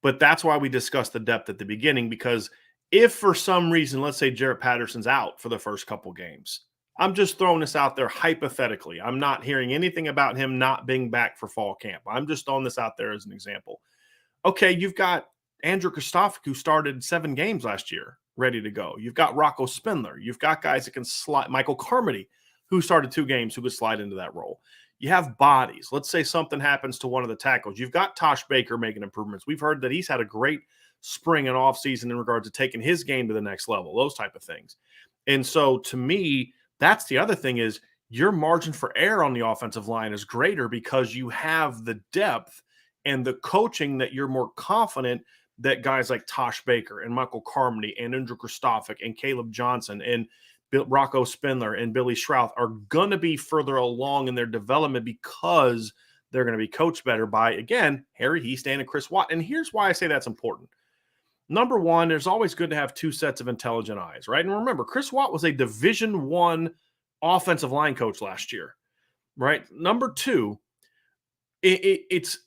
But that's why we discussed the depth at the beginning, because if for some reason, let's say Jared Patterson's out for the first couple games, I'm just throwing this out there hypothetically. I'm not hearing anything about him not being back for fall camp. I'm just throwing this out there as an example. Okay, you've got Andrew Kristofic, who started 7 games last year, ready to go. You've got Rocco Spindler. You've got guys that can slide. Michael Carmody, who started 2 games, who could slide into that role. You have bodies. Let's say something happens to one of the tackles. You've got Tosh Baker making improvements. We've heard that he's had a great spring and offseason in regards to taking his game to the next level, those type of things. And so to me, that's the other thing is your margin for error on the offensive line is greater because you have the depth and the coaching that you're more confident that guys like Tosh Baker and Michael Carmody and Andrew Kristofic and Caleb Johnson and Rocco Spindler and Billy Schrouth are going to be further along in their development because they're going to be coached better by, again, Harry Hiestand and Chris Watt. And here's why I say that's important. Number one, there's always good to have 2 sets of intelligent eyes, right? And remember, Chris Watt was a Division I offensive line coach last year, right? Number 2, it's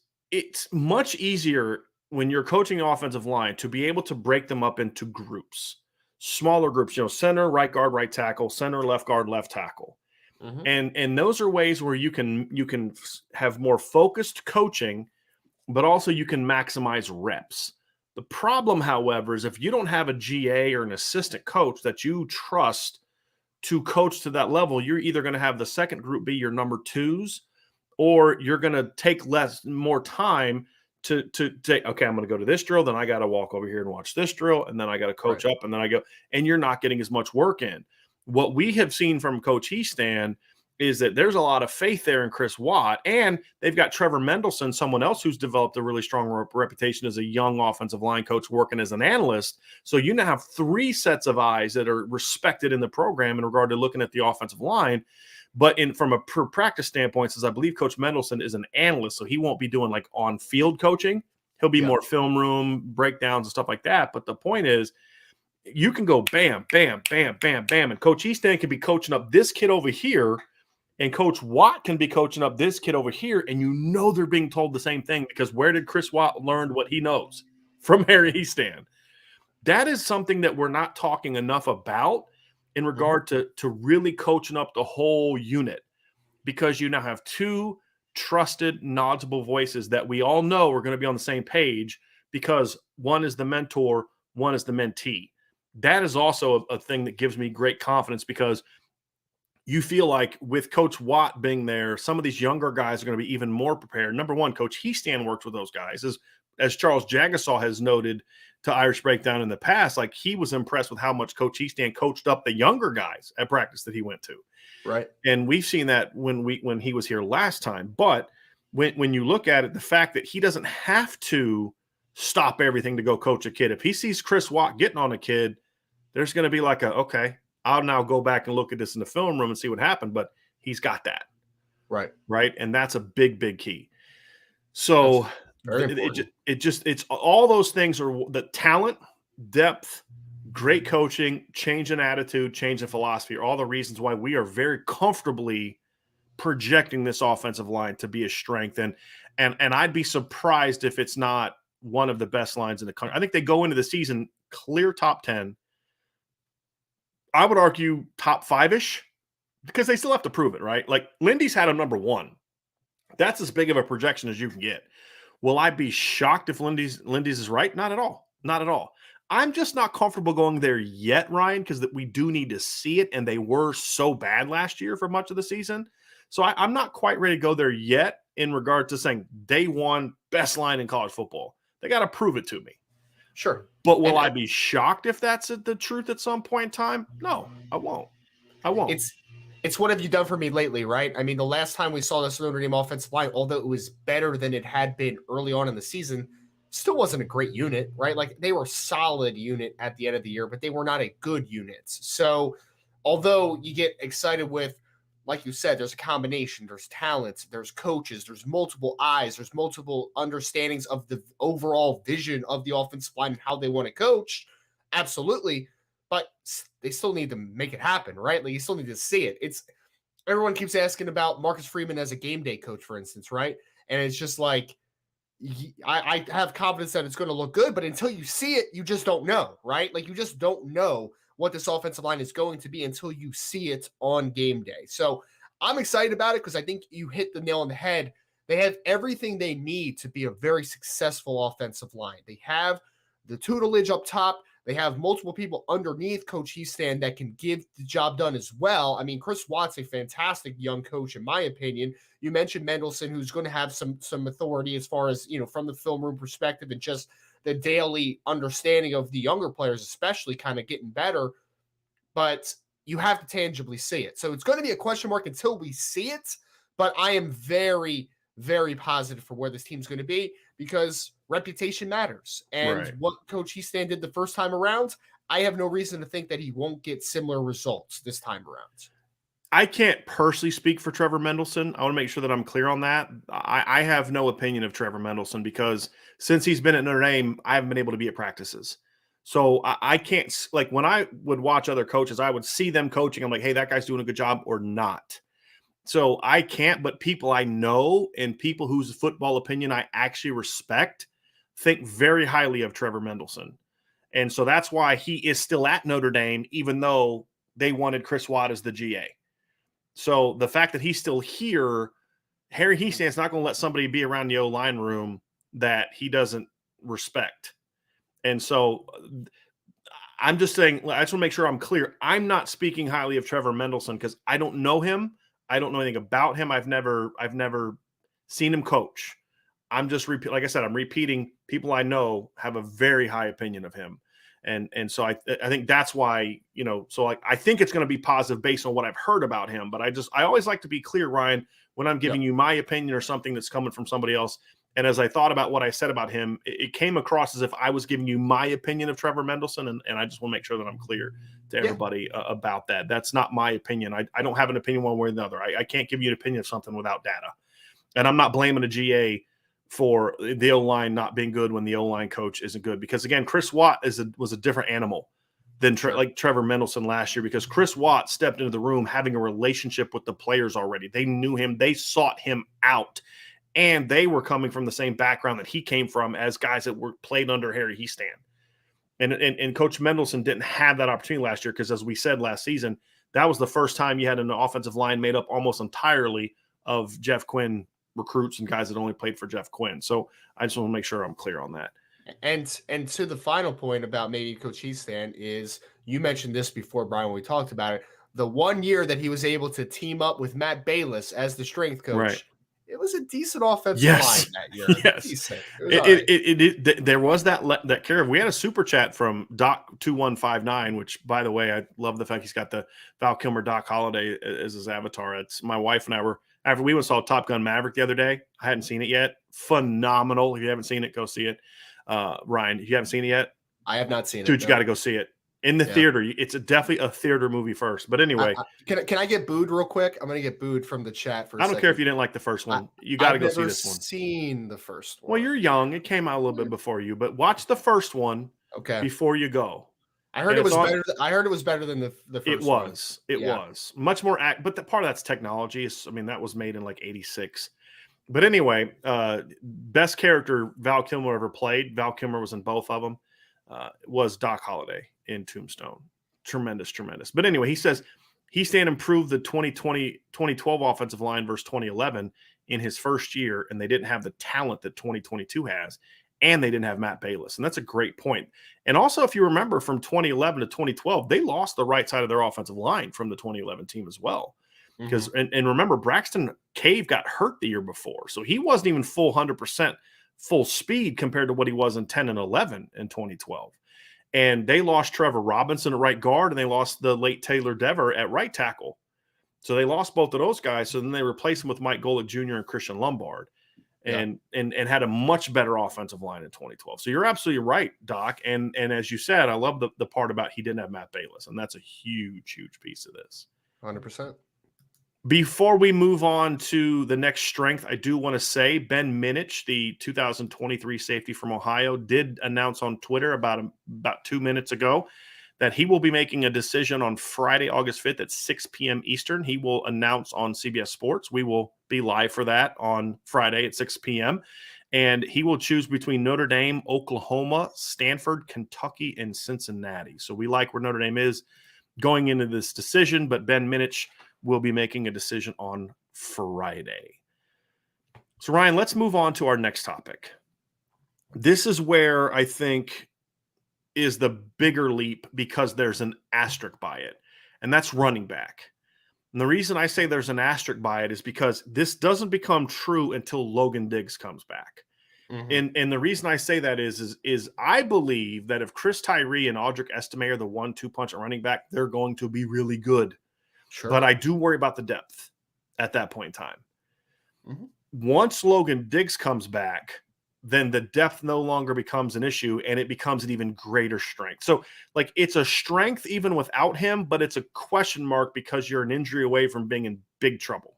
much easier when you're coaching the offensive line to be able to break them up into groups, smaller groups, center, right guard, right tackle, center, left guard, left tackle. And those are ways where you can have more focused coaching, but also you can maximize reps. The problem, however, is if you don't have a GA or an assistant coach that you trust to coach to that level, you're either going to have the second group be your number 2s, or you're going to take more time to say, okay, I'm going to go to this drill, then I got to walk over here and watch this drill, and then I got to coach up, and then and you're not getting as much work in. What we have seen from Coach Hiestand is that there's a lot of faith there in Chris Watt, and they've got Trevor Mendelson, someone else who's developed a really strong reputation as a young offensive line coach working as an analyst. So you now have 3 sets of eyes that are respected in the program in regard to looking at the offensive line. But from a per practice standpoint, since I believe Coach Mendelson is an analyst, so he won't be doing like on-field coaching. He'll be more film room breakdowns and stuff like that. But the point is, you can go bam, bam, bam, bam, bam, and Coach Easton can be coaching up this kid over here, and Coach Watt can be coaching up this kid over here, and you know they're being told the same thing, because where did Chris Watt learn what he knows? From Harry Easton. That is something that we're not talking enough about in regard to really coaching up the whole unit, because you now have 2 trusted, knowledgeable voices that we all know are going to be on the same page, because one is the mentor, one is the mentee. That is also a thing that gives me great confidence, because you feel like with Coach Watt being there, some of these younger guys are going to be even more prepared. Number one, Coach Heastan works with those guys. As Charles Jagasaw has noted to Irish Breakdown in the past, like, he was impressed with how much Coach Heastan coached up the younger guys at practice that he went to. Right. And we've seen that when he was here last time. But when you look at it, the fact that he doesn't have to stop everything to go coach a kid. If he sees Chris Watt getting on a kid, there's going to be like okay, I'll now go back and look at this in the film room and see what happened. But he's got that. Right. Right. And that's a big, big key. So it's all those things are the talent, depth, great coaching, change in attitude, change in philosophy are all the reasons why we are very comfortably projecting this offensive line to be a strength. And I'd be surprised if it's not one of the best lines in the country. I think they go into the season clear top 10. I would argue top 5-ish, because they still have to prove it, right? Like, Lindy's had him number 1. That's as big of a projection as you can get. Will I be shocked if Lindy's is right? Not at all. Not at all. I'm just not comfortable going there yet, Ryan, because we do need to see it, and they were so bad last year for much of the season. So I'm not quite ready to go there yet in regard to saying day one, best line in college football. They got to prove it to me. Sure. But will I be shocked if that's the truth at some point in time? No, I won't. It's what have you done for me lately, right? I mean, the last time we saw this Notre Dame offensive line, although it was better than it had been early on in the season, still wasn't a great unit, right? Like, they were a solid unit at the end of the year, but they were not a good unit. So although you get excited with, like you said, there's a combination, there's talent, there's coaches, there's multiple eyes, there's multiple understandings of the overall vision of the offensive line and how they want to coach. Absolutely. But they still need to make it happen, right? Like, you still need to see it. Everyone keeps asking about Marcus Freeman as a game day coach, for instance, right? And it's just like, I have confidence that it's going to look good, but until you see it, you just don't know, right? Like, you just don't know what this offensive line is going to be until you see it on game day. So I'm excited about it, because I think you hit the nail on the head. They have everything they need to be a very successful offensive line. They have the tutelage up top. They have multiple people underneath Coach Heastan that can get the job done as well. I mean, Chris Watt's a fantastic young coach, in my opinion. You mentioned Mendelson, who's going to have some authority as far as, from the film room perspective and just the daily understanding of the younger players, especially, kind of getting better. But you have to tangibly see it. So it's going to be a question mark until we see it. But I am very, very positive for where this team's going to be, because reputation matters. And what Coach Heastan did the first time around, I have no reason to think that he won't get similar results this time around. I can't personally speak for Trevor Mendelson. I want to make sure that I'm clear on that. I have no opinion of Trevor Mendelson, because since he's been at Notre Dame, I haven't been able to be at practices. So I can't, like, when I would watch other coaches, I would see them coaching. I'm like, hey, that guy's doing a good job or not. So I can't, but people I know and people whose football opinion I actually respect think very highly of Trevor Mendelson. And so that's why he is still at Notre Dame, even though they wanted Chris Watt as the GA. So the fact that he's still here, Harry Heastan's not going to let somebody be around the O-line room that he doesn't respect. And so I'm just saying, I just want to make sure I'm clear. I'm not speaking highly of Trevor Mendelson because I don't know him. I don't know anything about him. I've never seen him coach. I'm just like I said, I'm repeating, people I know have a very high opinion of him. And so I think that's why, so I think it's going to be positive based on what I've heard about him. But I always like to be clear, Ryan, when I'm giving you my opinion or something that's coming from somebody else. And as I thought about what I said about him, it came across as if I was giving you my opinion of Trevor Mendelson. And I just want to make sure that I'm clear to everybody about that. That's not my opinion. I don't have an opinion one way or the other. I can't give you an opinion of something without data. And I'm not blaming a GA for the O-line not being good when the O-line coach isn't good. Because, again, Chris Watt was a different animal than like Trevor Mendelson last year, because Chris Watt stepped into the room having a relationship with the players already. They knew him. They sought him out. And they were coming from the same background that he came from as guys that were played under Harry Hiestand. And Coach Mendelson didn't have that opportunity last year because, as we said last season, that was the first time you had an offensive line made up almost entirely of Jeff Quinn recruits and guys that only played for Jeff Quinn. So I just want to make sure I'm clear on that. And to the final point about maybe Coach Hiestand is, you mentioned this before, Brian, when we talked about it, the 1 year that he was able to team up with Matt Bayless as the strength coach. Right. It was a decent offensive line that year. Yes. Decent. There was that curve. We had a super chat from Doc2159, which, by the way, I love the fact he's got the Val Kilmer Doc Holliday as his avatar. It's my wife and I were, after we went and saw Top Gun Maverick the other day. I hadn't seen it yet. Phenomenal. If you haven't seen it, go see it. Ryan, if you haven't seen it yet, I have not seen it. Dude, you got to go see it. In the theater. It's definitely a theater movie first. But anyway. Can I get booed real quick? I'm going to get booed from the chat for a second. I don't care if you didn't like the first one. You got to go see this one. I've never seen the first one. Well, you're young. It came out a little bit before you. But watch the first one before you go. I heard it was better. I heard it was better than the first one. It was. Much more but the part of that's technology. That was made in like 86. But anyway, best character Val Kilmer ever played. Val Kilmer was in both of them. Was Doc Holliday in Tombstone. Tremendous. But anyway, he says Hiestand improved the 2012 offensive line versus 2011 in his first year, and they didn't have the talent that 2022 has, and they didn't have Matt Bayless. And that's a great point. And also, if you remember, from 2011 to 2012, they lost the right side of their offensive line from the 2011 team as well. Because and remember, Braxton Cave got hurt the year before, so he wasn't even full 100% full speed compared to what he was in 10 and 11 in 2012. And they lost Trevor Robinson at right guard, and they lost the late Taylor Dever at right tackle. So they lost both of those guys. So then they replaced him with Mike Golick Jr. and Christian Lombard, and had a much better offensive line in 2012. So you're absolutely right, Doc. And as you said, I love the part about he didn't have Matt Bayless, and that's a huge piece of this. 100%. Before we move on to the next strength, I do want to say Ben Minich, the 2023 safety from Ohio, did announce on Twitter about 2 minutes ago that he will be making a decision on Friday, August 5th at 6 p.m. Eastern. He will announce on CBS Sports. We will be live for that on Friday at 6 p.m. And he will choose between Notre Dame, Oklahoma, Stanford, Kentucky, and Cincinnati. So we like where Notre Dame is going into this decision, but Ben Minich will be making a decision on Friday. So, Ryan, let's move on to our next topic. This is where I think is the bigger leap because there's an asterisk by it, and that's running back. And the reason I say there's an asterisk by it is because this doesn't become true until Logan Diggs comes back. And the reason I say that is I believe that if Chris Tyree and Audric Estime are the 1-2 punch at running back, they're going to be really good. Sure. But I do worry about the depth at that point in time. Once Logan Diggs comes back, then the depth no longer becomes an issue, and it becomes an even greater strength. So, like, it's a strength even without him, but it's a question mark because you're an injury away from being in big trouble.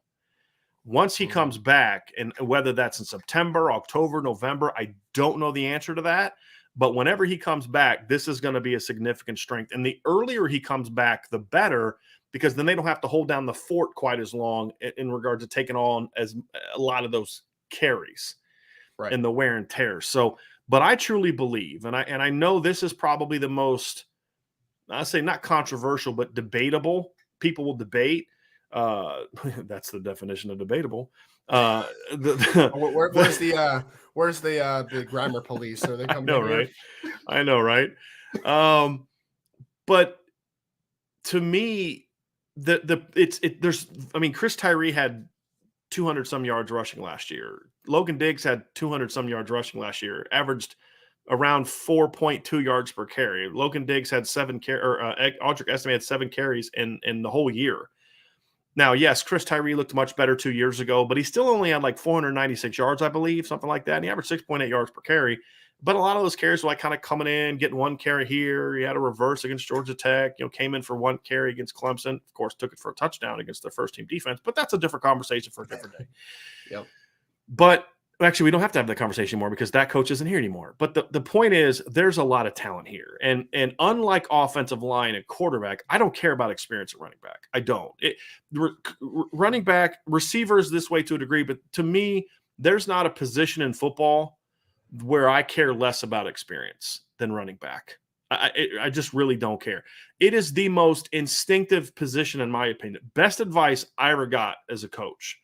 Once he comes back, and whether that's in September, October, November, I don't know the answer to that. But whenever he comes back, this is going to be a significant strength. And the earlier he comes back, the better, because then they don't have to hold down the fort quite as long in regard to taking on as a lot of those carries and the wear and tear. So, but I truly believe, and I know this is probably the most, I say not controversial, but debatable. People will debate. That's the definition of debatable. Where's the grammar police? Are they coming? I know, right? But to me, Chris Tyree had 200 some yards rushing last year. Logan Diggs had 200 some yards rushing last year, averaged around 4.2 yards per carry. Logan Diggs had 7 carries, or Audric Estime had 7 carries in the whole year. Now, yes, Chris Tyree looked much better 2 years ago, but he still only had like 496 yards, I believe, something like that. And he averaged 6.8 yards per carry. But a lot of those carries were like kind of coming in, getting 1 carry here. He had a reverse against Georgia Tech, came in for 1 carry against Clemson. Of course, took it for a touchdown against their first team defense, but that's a different conversation for a different day. Yep. But actually, we don't have to have that conversation anymore because that coach isn't here anymore. But the point is, there's a lot of talent here. And unlike offensive line and quarterback, I don't care about experience at running back. I don't. Running back, receivers this way to a degree, but to me, there's not a position in football where I care less about experience than running back. I just really don't care. It is the most instinctive position, in my opinion. Best advice I ever got as a coach.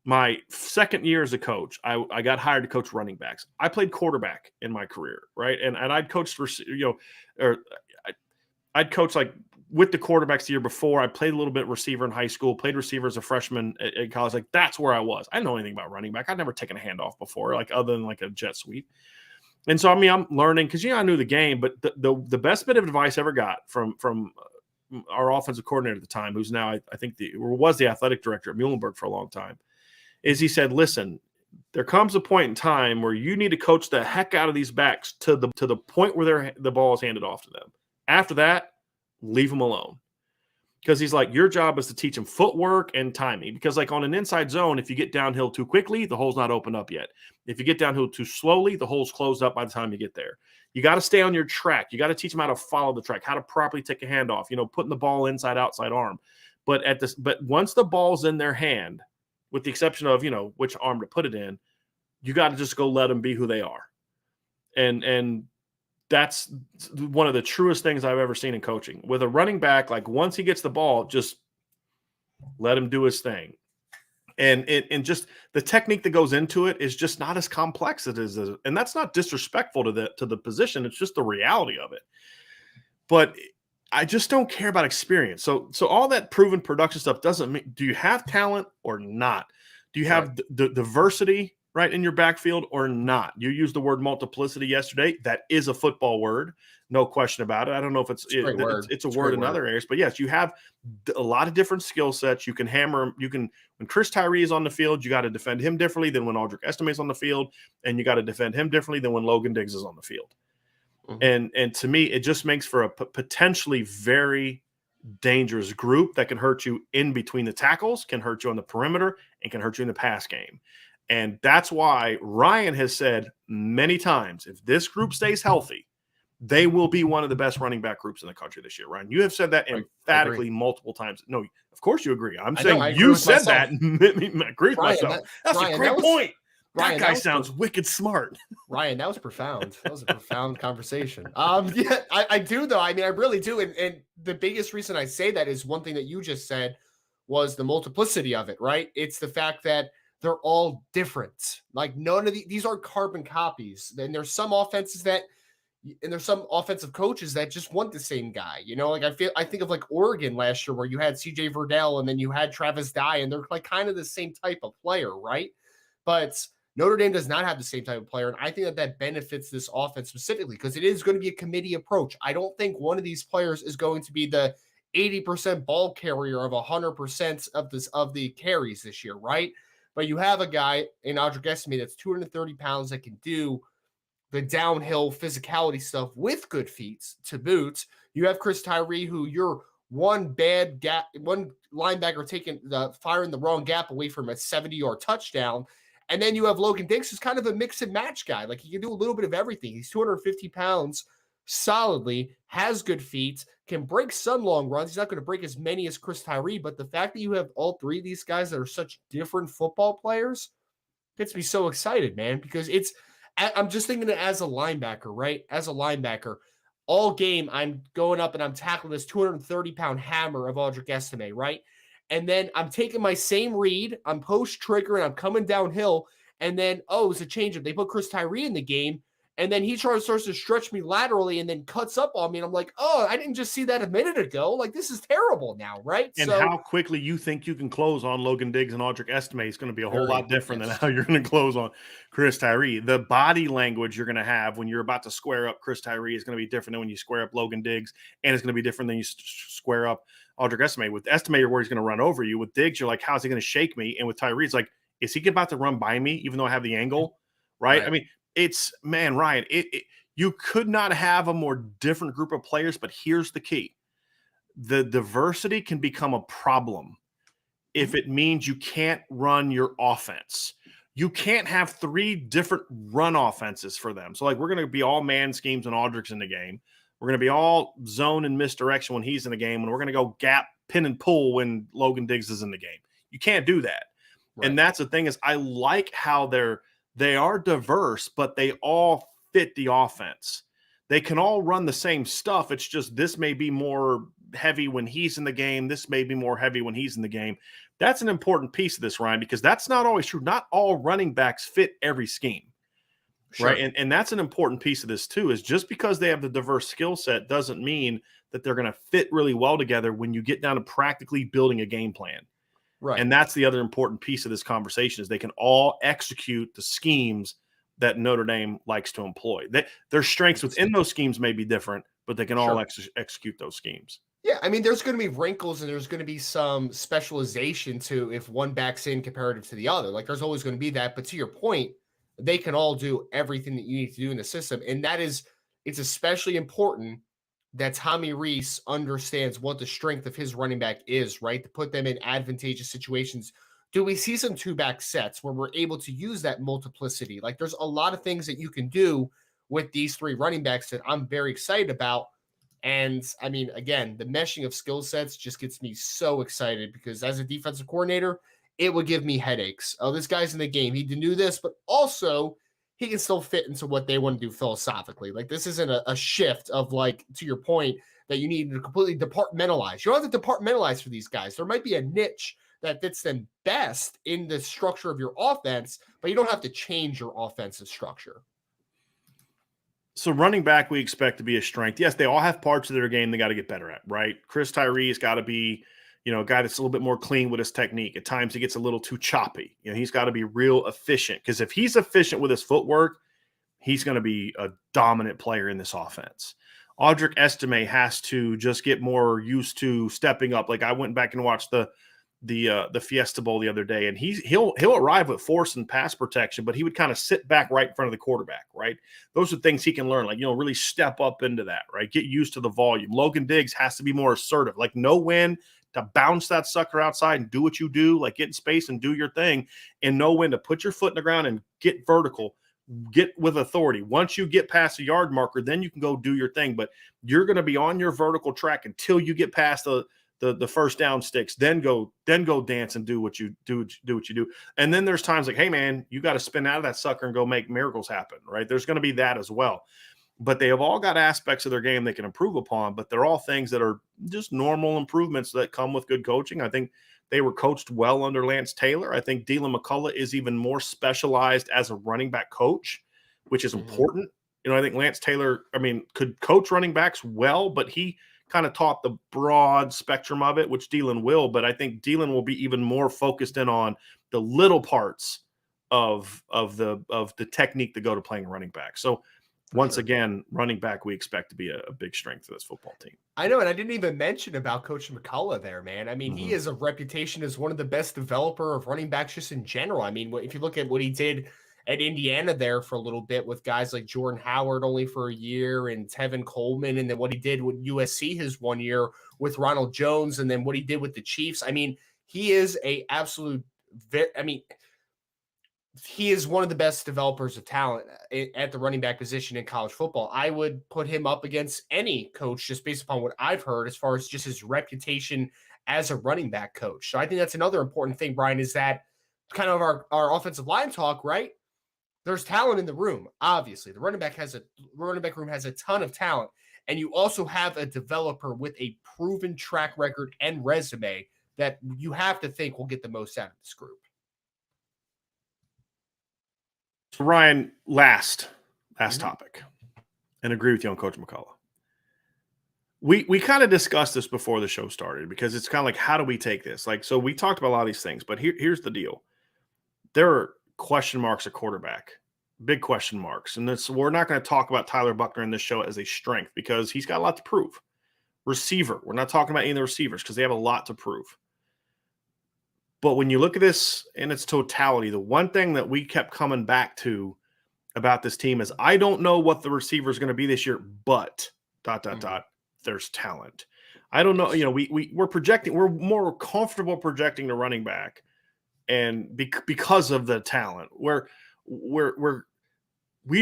My second year as a coach, I got hired to coach running backs. I played quarterback in my career, right? And I'd coached for, I'd coached like with the quarterbacks the year before. I played a little bit receiver in high school, played receiver as a freshman at college. Like that's where I was. I didn't know anything about running back. I'd never taken a handoff before, like other than like a jet sweep. And so, I mean, I'm learning because, I knew the game, but the best bit of advice I ever got from our offensive coordinator at the time, who's now, I think was the athletic director at Muhlenberg for a long time, is he said, listen, there comes a point in time where you need to coach the heck out of these backs to the point where the ball is handed off to them. After that, leave them alone. Because he's like, your job is to teach them footwork and timing. Because like on an inside zone, if you get downhill too quickly, the hole's not opened up yet. If you get downhill too slowly, the hole's closed up by the time you get there. You got to stay on your track. You got to teach them how to follow the track, how to properly take a handoff, putting the ball inside, outside arm. But once the ball's in their hand, with the exception of, which arm to put it in, you got to just go let them be who they are. And that's one of the truest things I've ever seen in coaching. With a running back, like once he gets the ball, just let him do his thing. And just the technique that goes into it is just not as complex as it is. And that's not disrespectful to the position. It's just the reality of it. But I just don't care about experience. So all that proven production stuff doesn't mean, do you have talent or not? Do you have the diversity right in your backfield or not? You used the word multiplicity yesterday. That is a football word. No question about it. I don't know if it's a word in other areas, but yes, you have a lot of different skill sets. You can hammer them. When Chris Tyree is on the field, you got to defend him differently than when Audric Estime is on the field, and you got to defend him differently than when Logan Diggs is on the field. Mm-hmm. And to me, it just makes for a potentially very dangerous group that can hurt you in between the tackles, can hurt you on the perimeter, and can hurt you in the pass game. And that's why Ryan has said many times, if this group stays healthy, they will be one of the best running back groups in the country this year. Ryan, you have said that emphatically multiple times. No, of course you agree. I'm saying you said that. I agree with myself. That's a great point. That guy sounds wicked smart. Ryan, that was profound. That was a profound conversation. Yeah, I do though. I mean, I really do. And the biggest reason I say that is one thing that you just said was the multiplicity of it, right? It's the fact that they're all different. Like none of these are carbon copies. And there's some offenses and there's some offensive coaches that just want the same guy. Like I think of like Oregon last year where you had CJ Verdell and then you had Travis Dye, and they're like kind of the same type of player, right? But Notre Dame does not have the same type of player, and I think that benefits this offense specifically because it is going to be a committee approach. I don't think one of these players is going to be the 80% ball carrier of 100% of the carries this year, right? But you have a guy in Audric Estime that's 230 pounds that can do the downhill physicality stuff with good feet to boot. You have Chris Tyree, who you're one linebacker firing the wrong gap away from a 70-yard touchdown. And then you have Logan Diggs, who's kind of a mix and match guy. Like he can do a little bit of everything. He's 250 pounds solidly, has good feet, can break some long runs. He's not going to break as many as Chris Tyree, but the fact that you have all three of these guys that are such different football players gets me so excited, man, because I'm just thinking that as a linebacker, right? As a linebacker, all game, I'm going up and I'm tackling this 230-pound hammer of Audric Estime, right? And then I'm taking my same read, I'm post trigger, and I'm coming downhill. And then, it's a change up. They put Chris Tyree in the game, And then he starts to stretch me laterally and then cuts up on me. And I'm like, oh, I didn't just see that a minute ago. Like, this is terrible now, right? And so how quickly you think you can close on Logan Diggs and Audric Estime is going to be a whole lot different than yes. how you're going to close on Chris Tyree. The body language you're going to have when you're about to square up Chris Tyree is going to be different than when you square up Logan Diggs, and it's going to be different than you square up Audric Estime. With Estime, you're worried he's going to run over you. With Diggs, you're like, how's he going to shake me? And with Tyree, it's like, is he about to run by me even though I have the angle? Right? I mean, it's, man, Ryan, you could not have a more different group of players, but here's the key. The diversity can become a problem if it means you can't run your offense. You can't have 3 different run offenses for them. So, like, we're going to be all man schemes when Audric's in the game. We're going to be all zone and misdirection when he's in the game. And we're going to go gap, pin, and pull when Logan Diggs is in the game. You can't do that. Right. And that's the thing is I like how they are diverse, but they all fit the offense. They can all run the same stuff. It's just this may be more heavy when he's in the game. This may be more heavy when he's in the game. That's an important piece of this, Ryan, because that's not always true. Not all running backs fit every scheme, right? And that's an important piece of this too, is just because they have the diverse skill set doesn't mean that they're going to fit really well together when you get down to practically building a game plan. Right. And that's the other important piece of this conversation is they can all execute the schemes that Notre Dame likes to employ. Their strengths within those schemes may be different, but they can all execute those schemes. Yeah, I mean, there's going to be wrinkles and there's going to be some specialization to if one backs in comparative to the other. Like, there's always going to be that. But to your point, they can all do everything that you need to do in the system. And it's especially important that Tommy Rees understands what the strength of his running back is, right? To put them in advantageous situations. Do we see some 2-back sets where we're able to use that multiplicity? Like, there's a lot of things that you can do with these 3 running backs that I'm very excited about. And I mean, again, the meshing of skill sets just gets me so excited because as a defensive coordinator, it would give me headaches. Oh, this guy's in the game. He can do this, but also he can still fit into what they want to do philosophically. Like, this isn't a shift of, like, to your point, that you need to completely departmentalize. You don't have to departmentalize for these guys. There might be a niche that fits them best in the structure of your offense, but you don't have to change your offensive structure. So running back, we expect to be a strength. Yes, they all have parts of their game they got to get better at, right? Chris Tyree's got to be, a guy that's a little bit more clean with his technique. At times he gets a little too choppy. He's got to be real efficient because if he's efficient with his footwork, he's going to be a dominant player in this offense. Audric Estime has to just get more used to stepping up. Like, I went back and watched the Fiesta Bowl the other day, and he'll arrive with force and pass protection, but he would kind of sit back right in front of the quarterback, right? Those are things he can learn, like, really step up into that, right? Get used to the volume. Logan Diggs has to be more assertive, like know when to bounce that sucker outside and do what you do, like get in space and do your thing, and know when to put your foot in the ground and get vertical, get with authority. Once you get past the yard marker, then you can go do your thing, but you're going to be on your vertical track until you get past the first down sticks, then go dance and do what you do. And then there's times like, hey man, you got to spin out of that sucker and go make miracles happen, right? There's going to be that as well. But they have all got aspects of their game they can improve upon, but they're all things that are just normal improvements that come with good coaching. I think they were coached well under Lance Taylor. I think Dylan McCullough is even more specialized as a running back coach, which is important. I think Lance Taylor, could coach running backs well, but he kind of taught the broad spectrum of it, which Dylan will, but I think Dylan will be even more focused in on the little parts of the technique to go to playing running back. So once again, running back, we expect to be a big strength for this football team. I know, and I didn't even mention about Coach McCullough there, man. I mean, he has a reputation as one of the best developer of running backs just in general. I mean, if you look at what he did at Indiana there for a little bit with guys like Jordan Howard only for a year and Tevin Coleman, and then what he did with USC his 1 year with Ronald Jones, and then what he did with the Chiefs. I mean, he is a absolute he is one of the best developers of talent at the running back position in college football. I would put him up against any coach just based upon what I've heard as far as just his reputation as a running back coach. So I think that's another important thing, Brian, is that kind of our offensive line talk, right? There's talent in the room. Obviously, the running back room has a ton of talent, and you also have a developer with a proven track record and resume that you have to think will get the most out of this group. So Ryan, last, last topic, and agree with you on Coach McCullough. We kind of discussed this before the show started because it's kind of like, how do we take this? Like, so we talked about a lot of these things, but here's the deal. There are question marks at quarterback, big question marks. And we're not going to talk about Tyler Buchner in this show as a strength because he's got a lot to prove. Receiver, we're not talking about any of the receivers because they have a lot to prove. But when you look at this in its totality, the one thing that we kept coming back to about this team is I don't know what the receiver is going to be this year, but ... there's talent. I don't know. You know, we're projecting. We're more comfortable projecting the running back, and because of the talent, we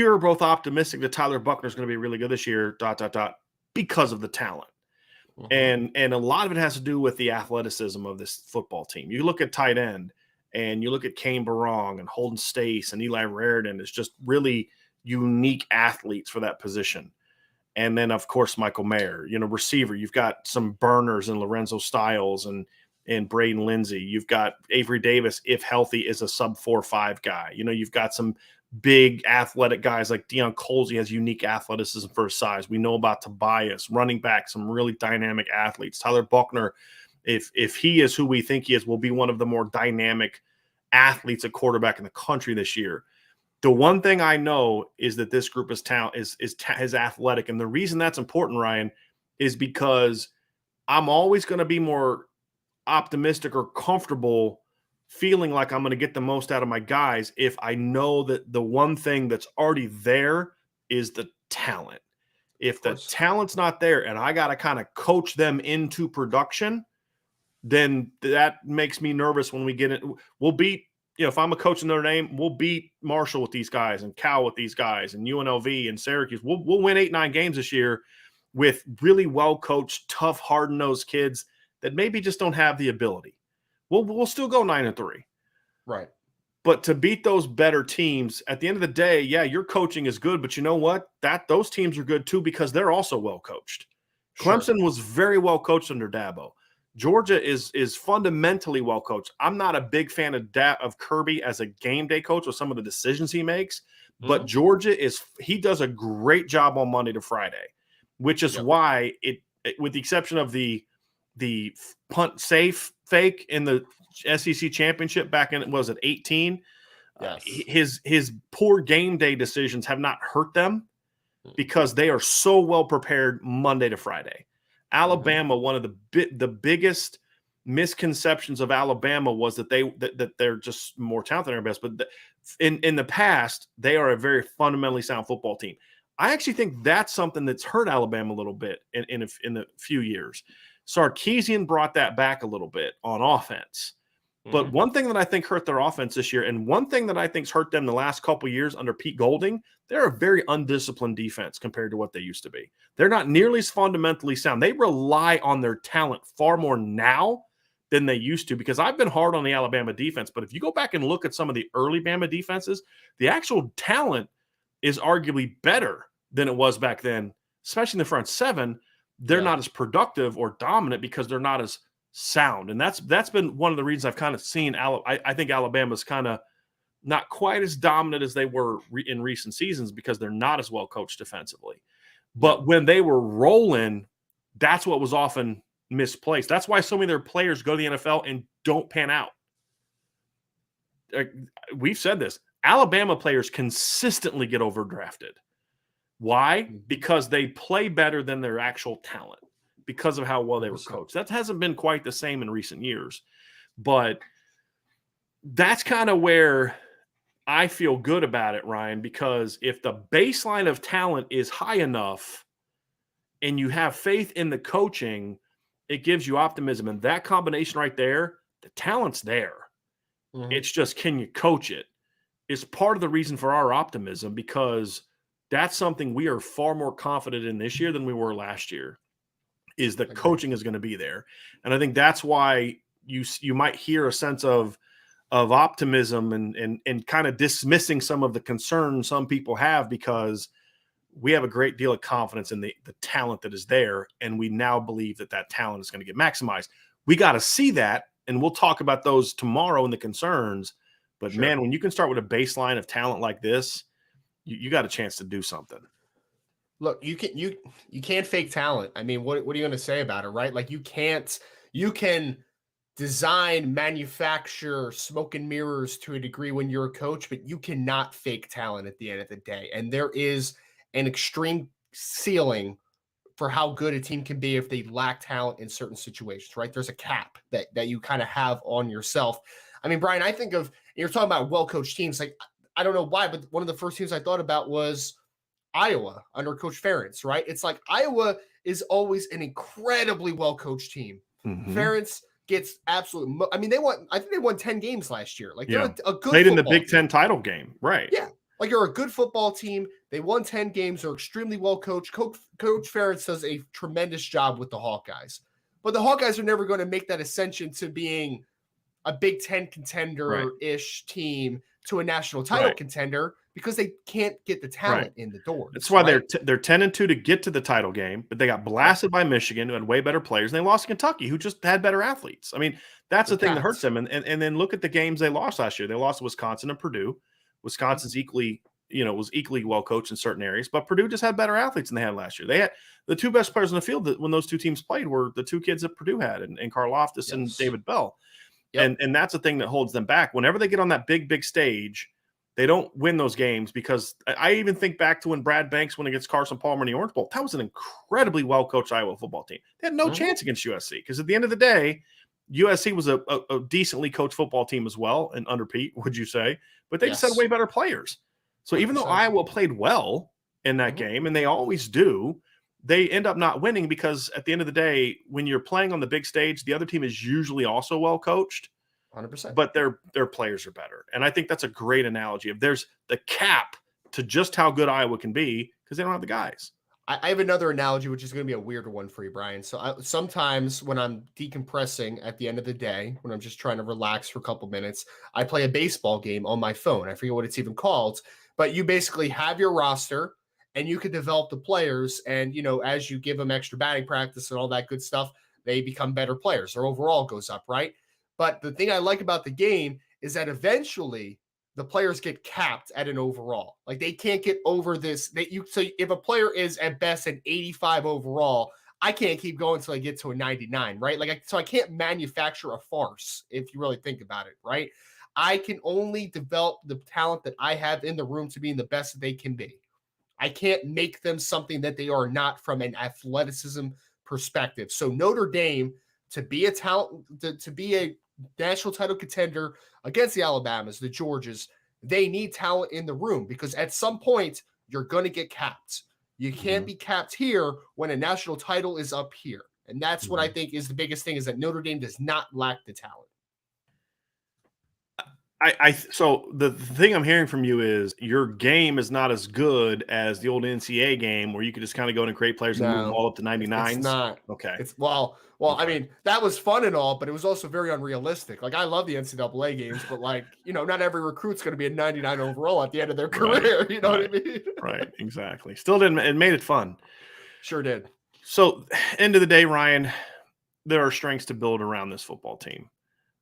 are both optimistic that Tyler Buchner is going to be really good this year. ... because of the talent. And a lot of it has to do with the athleticism of this football team. You look at tight end and you look at Kane Barong and Holden Stace and Eli Raridan. It's just really unique athletes for that position. And then, of course, Michael Mayer. You know, receiver, you've got some burners in Lorenzo Styles and Braden Lindsey. You've got Avery Davis, if healthy, is a sub 4.5 guy. You know, you've got some big athletic guys like Deion Colsey has unique athleticism for his size. We know about Tobias, running back, some really dynamic athletes. Tyler Buchner, if he is who we think he is, will be one of the more dynamic athletes at quarterback in the country this year. The one thing I know is that this group is athletic. And the reason that's important, Ryan, is because I'm always going to be more optimistic or comfortable feeling like I'm going to get the most out of my guys if I know that the one thing that's already there is the talent. If the talent's not there and I got to kind of coach them into production, then that makes me nervous when we get it. We'll beat, you know, if I'm a coach in Notre Dame, we'll beat Marshall with these guys and Cal with these guys and UNLV and Syracuse. We'll win 8-9 games this year with really well-coached, tough, hard-nosed kids that maybe just don't have the ability. We'll still go 9-3. Right. But to beat those better teams, at the end of the day, yeah, your coaching is good, but you know what? Those teams are good too because they're also well-coached. Clemson was very well-coached under Dabo. Georgia is fundamentally well-coached. I'm not a big fan of Kirby as a game day coach with some of the decisions he makes, but Georgia he does a great job on Monday to Friday, which is why with the exception of the punt safe fake in the SEC championship back in, was it 18? Yes. His poor game day decisions have not hurt them because they are so well prepared Monday to Friday. Alabama, one of the biggest misconceptions of Alabama was that they're just more talented than everybody else. But in the past, they are a very fundamentally sound football team. I actually think that's something that's hurt Alabama a little bit in a few years. Sarkisian brought that back a little bit on offense. But one thing that I think hurt their offense this year, and one thing that I think's hurt them the last couple of years under Pete Golding, they're a very undisciplined defense compared to what they used to be. They're not nearly as fundamentally sound. They rely on their talent far more now than they used to, because I've been hard on the Alabama defense. But if you go back and look at some of the early Bama defenses, the actual talent is arguably better than it was back then, especially in the front seven. They're not as productive or dominant because they're not as sound. And that's been one of the reasons I've kind of seen. I think Alabama's kind of not quite as dominant as they were in recent seasons because they're not as well coached defensively. But when they were rolling, that's what was often misplaced. That's why so many of their players go to the NFL and don't pan out. We've said this. Alabama players consistently get overdrafted. Why? Because they play better than their actual talent because of how well they were coached. That hasn't been quite the same in recent years. But that's kind of where I feel good about it, Ryan, because if the baseline of talent is high enough and you have faith in the coaching, it gives you optimism. And that combination right there, the talent's there. It's just, can you coach it? It's part of the reason for our optimism, because that's something we are far more confident in this year than we were last year, is the coaching is going to be there. And I think that's why you might hear a sense of optimism and kind of dismissing some of the concerns some people have, because we have a great deal of confidence in the talent that is there. And we now believe that talent is going to get maximized. We got to see that. And we'll talk about those tomorrow in the concerns. But man, when you can start with a baseline of talent like this, you got a chance to do something. Look, you can't fake talent. I mean, what are you going to say about it, right? Like you can design, manufacture smoke and mirrors to a degree when you're a coach, but you cannot fake talent at the end of the day. And there is an extreme ceiling for how good a team can be if they lack talent in certain situations, right? There's a cap that you kind of have on yourself. I mean, Brian, I think of, you're talking about well-coached teams. Like, I don't know why, but one of the first teams I thought about was Iowa under Coach Ferentz, right? It's like Iowa is always an incredibly well-coached team. Mm-hmm. Ferentz gets absolute. I mean, I think they won 10 games last year. Like they're a good played in the Big team. Ten title game, right? Yeah, like you're a good football team. They won 10 games. They're extremely well coached. Coach Ferentz does a tremendous job with the Hawkeyes, but the Hawkeyes are never going to make that ascension to being a Big Ten contender-ish team to a national title contender because they can't get the talent in the door. That's why they're 10-2 to get to the title game, but they got blasted by Michigan, who had way better players, and they lost to Kentucky, who just had better athletes. I mean, that's the thing that hurts them. And then look at the games they lost last year. They lost to Wisconsin and Purdue. Wisconsin's was equally well coached in certain areas, but Purdue just had better athletes than they had last year. They had the two best players on the field when those two teams played were the two kids that Purdue had, and Karlaftis and David Bell. Yep. And that's the thing that holds them back. Whenever they get on that big stage, they don't win those games because I even think back to when Brad Banks went against Carson Palmer in the Orange Bowl. That was an incredibly well-coached Iowa football team. They had no chance against USC because at the end of the day, USC was a decently coached football team as well, and under Pete, would you say? But they just had way better players. So 100%. Even though Iowa played well in that game, and they always do, they end up not winning because at the end of the day, when you're playing on the big stage, the other team is usually also well coached. 100%. But their players are better. And I think that's a great analogy of there's the cap to just how good Iowa can be because they don't have the guys. I have another analogy, which is going to be a weird one for you, Brian. So sometimes when I'm decompressing at the end of the day, when I'm just trying to relax for a couple minutes, I play a baseball game on my phone. I forget what it's even called, but you basically have your roster and you can develop the players. And, as you give them extra batting practice and all that good stuff, they become better players. Their overall goes up, right? But the thing I like about the game is that eventually the players get capped at an overall. Like they can't get over this. So if a player is at best an 85 overall, I can't keep going until I get to a 99, right? So I can't manufacture a farce if you really think about it, right? I can only develop the talent that I have in the room to being the best that they can be. I can't make them something that they are not from an athleticism perspective. So Notre Dame, to be a talent, to be a national title contender against the Alabamas, the Georgias, they need talent in the room because at some point you're going to get capped. You can't be capped here when a national title is up here. And that's what I think is the biggest thing is that Notre Dame does not lack the talent. So the thing I'm hearing from you is your game is not as good as the old NCAA game where you could just kind of go in and create players and move them all up to 99s. It's not. Okay. Okay. I mean, that was fun and all, but it was also very unrealistic. Like I love the NCAA games, but not every recruit's going to be a 99 overall at the end of their career. You know what I mean? Right. Exactly. Still it made it fun. Sure did. So end of the day, Ryan, there are strengths to build around this football team.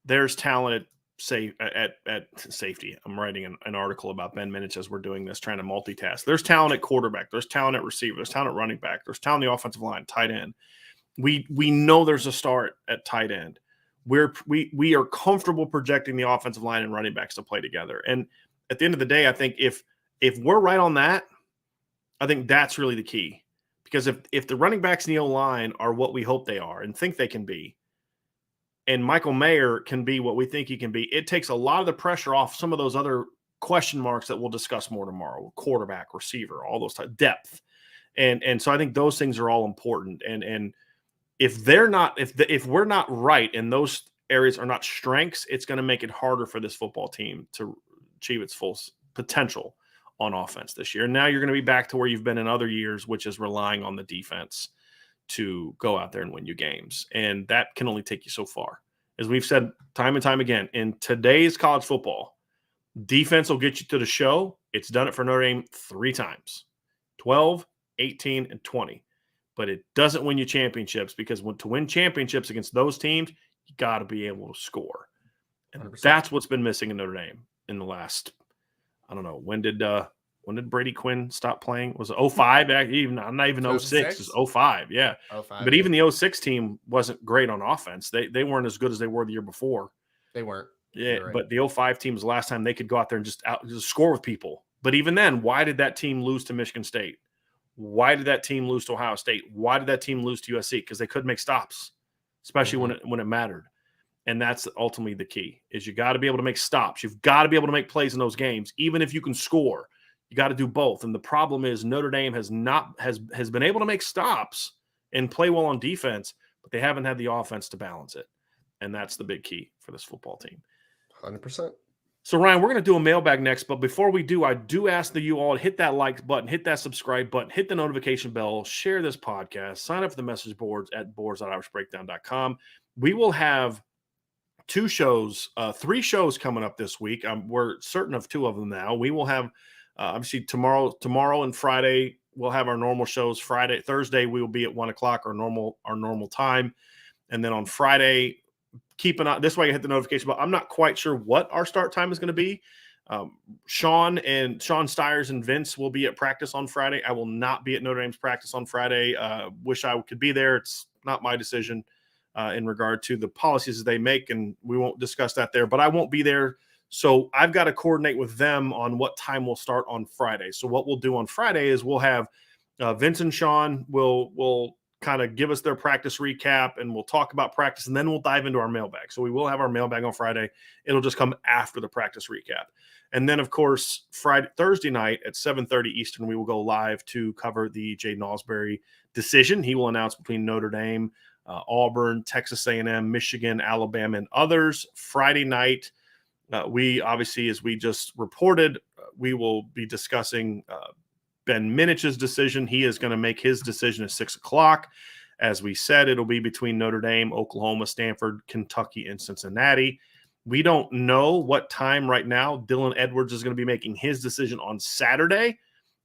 There's talent at safety. I'm writing an article about Ben Minich as we're doing this, trying to multitask. There's talent at quarterback. There's talent at receiver. There's talent at running back. There's talent in the offensive line, tight end. We know there's a start at tight end. We are comfortable projecting the offensive line and running backs to play together. And at the end of the day, I think if we're right on that, I think that's really the key. Because if the running backs in the O-line are what we hope they are and think they can be, and Michael Mayer can be what we think he can be, it takes a lot of the pressure off some of those other question marks that we'll discuss more tomorrow: quarterback, receiver, all those types, depth. And so I think those things are all important. And if we're not right and those areas are not strengths, it's going to make it harder for this football team to achieve its full potential on offense this year. And now you're going to be back to where you've been in other years, which is relying on the defense to go out there and win you games. And that can only take you so far. As we've said time and time again, in today's college football, defense will get you to the show. It's done it for Notre Dame 3 times, 12, 18, and 20. But it doesn't win you championships because to win championships against those teams, you got to be able to score. And 100%. That's what's been missing in Notre Dame in the last, I don't know, when did when did Brady Quinn stop playing? Was it 05? Even not even 06, it's 05. Yeah. 05, but even the 06 team wasn't great on offense. They weren't as good as they were the year before. They weren't. Yeah, right. But the 05 team was the last time they could go out there and just score with people. But even then, why did that team lose to Michigan State? Why did that team lose to Ohio State? Why did that team lose to USC? Because they couldn't make stops, especially when it mattered. And that's ultimately the key, is you got to be able to make stops. You've got to be able to make plays in those games, even if you can score. You got to do both. And the problem is Notre Dame has been able to make stops and play well on defense, but they haven't had the offense to balance it. And that's the big key for this football team. 100%. So, Ryan, we're going to do a mailbag next. But before we do, I do ask that you all hit that like button, hit that subscribe button, hit the notification bell, share this podcast, sign up for the message boards at boards.irishbreakdown.com. We will have 3 shows coming up this week. We're certain of 2 of them now. We will have, obviously, tomorrow and Friday, we'll have our normal shows. Thursday, we will be at 1 o'clock, our normal time. And then on Friday, keep an eye. This way you hit the notification bell. I'm not quite sure what our start time is going to be. Sean Stiers and Vince will be at practice on Friday. I will not be at Notre Dame's practice on Friday. Wish I could be there. It's not my decision in regard to the policies they make, and we won't discuss that there. But I won't be there, so I've got to coordinate with them on what time we'll start on Friday. So what we'll do on Friday is we'll have Vince and Sean will kind of give us their practice recap, and we'll talk about practice, and then we'll dive into our mailbag. So we will have our mailbag on Friday. It'll just come after the practice recap. And then, of course, Thursday night at 7:30 Eastern, we will go live to cover the Jaden Ausberry decision. He will announce between Notre Dame, Auburn, Texas A&M, Michigan, Alabama, and others. Friday night, we obviously, as we just reported, we will be discussing Ben Minich's decision. He is going to make his decision at 6 o'clock. As we said, it'll be between Notre Dame, Oklahoma, Stanford, Kentucky, and Cincinnati. We don't know what time right now. Dylan Edwards is going to be making his decision on Saturday,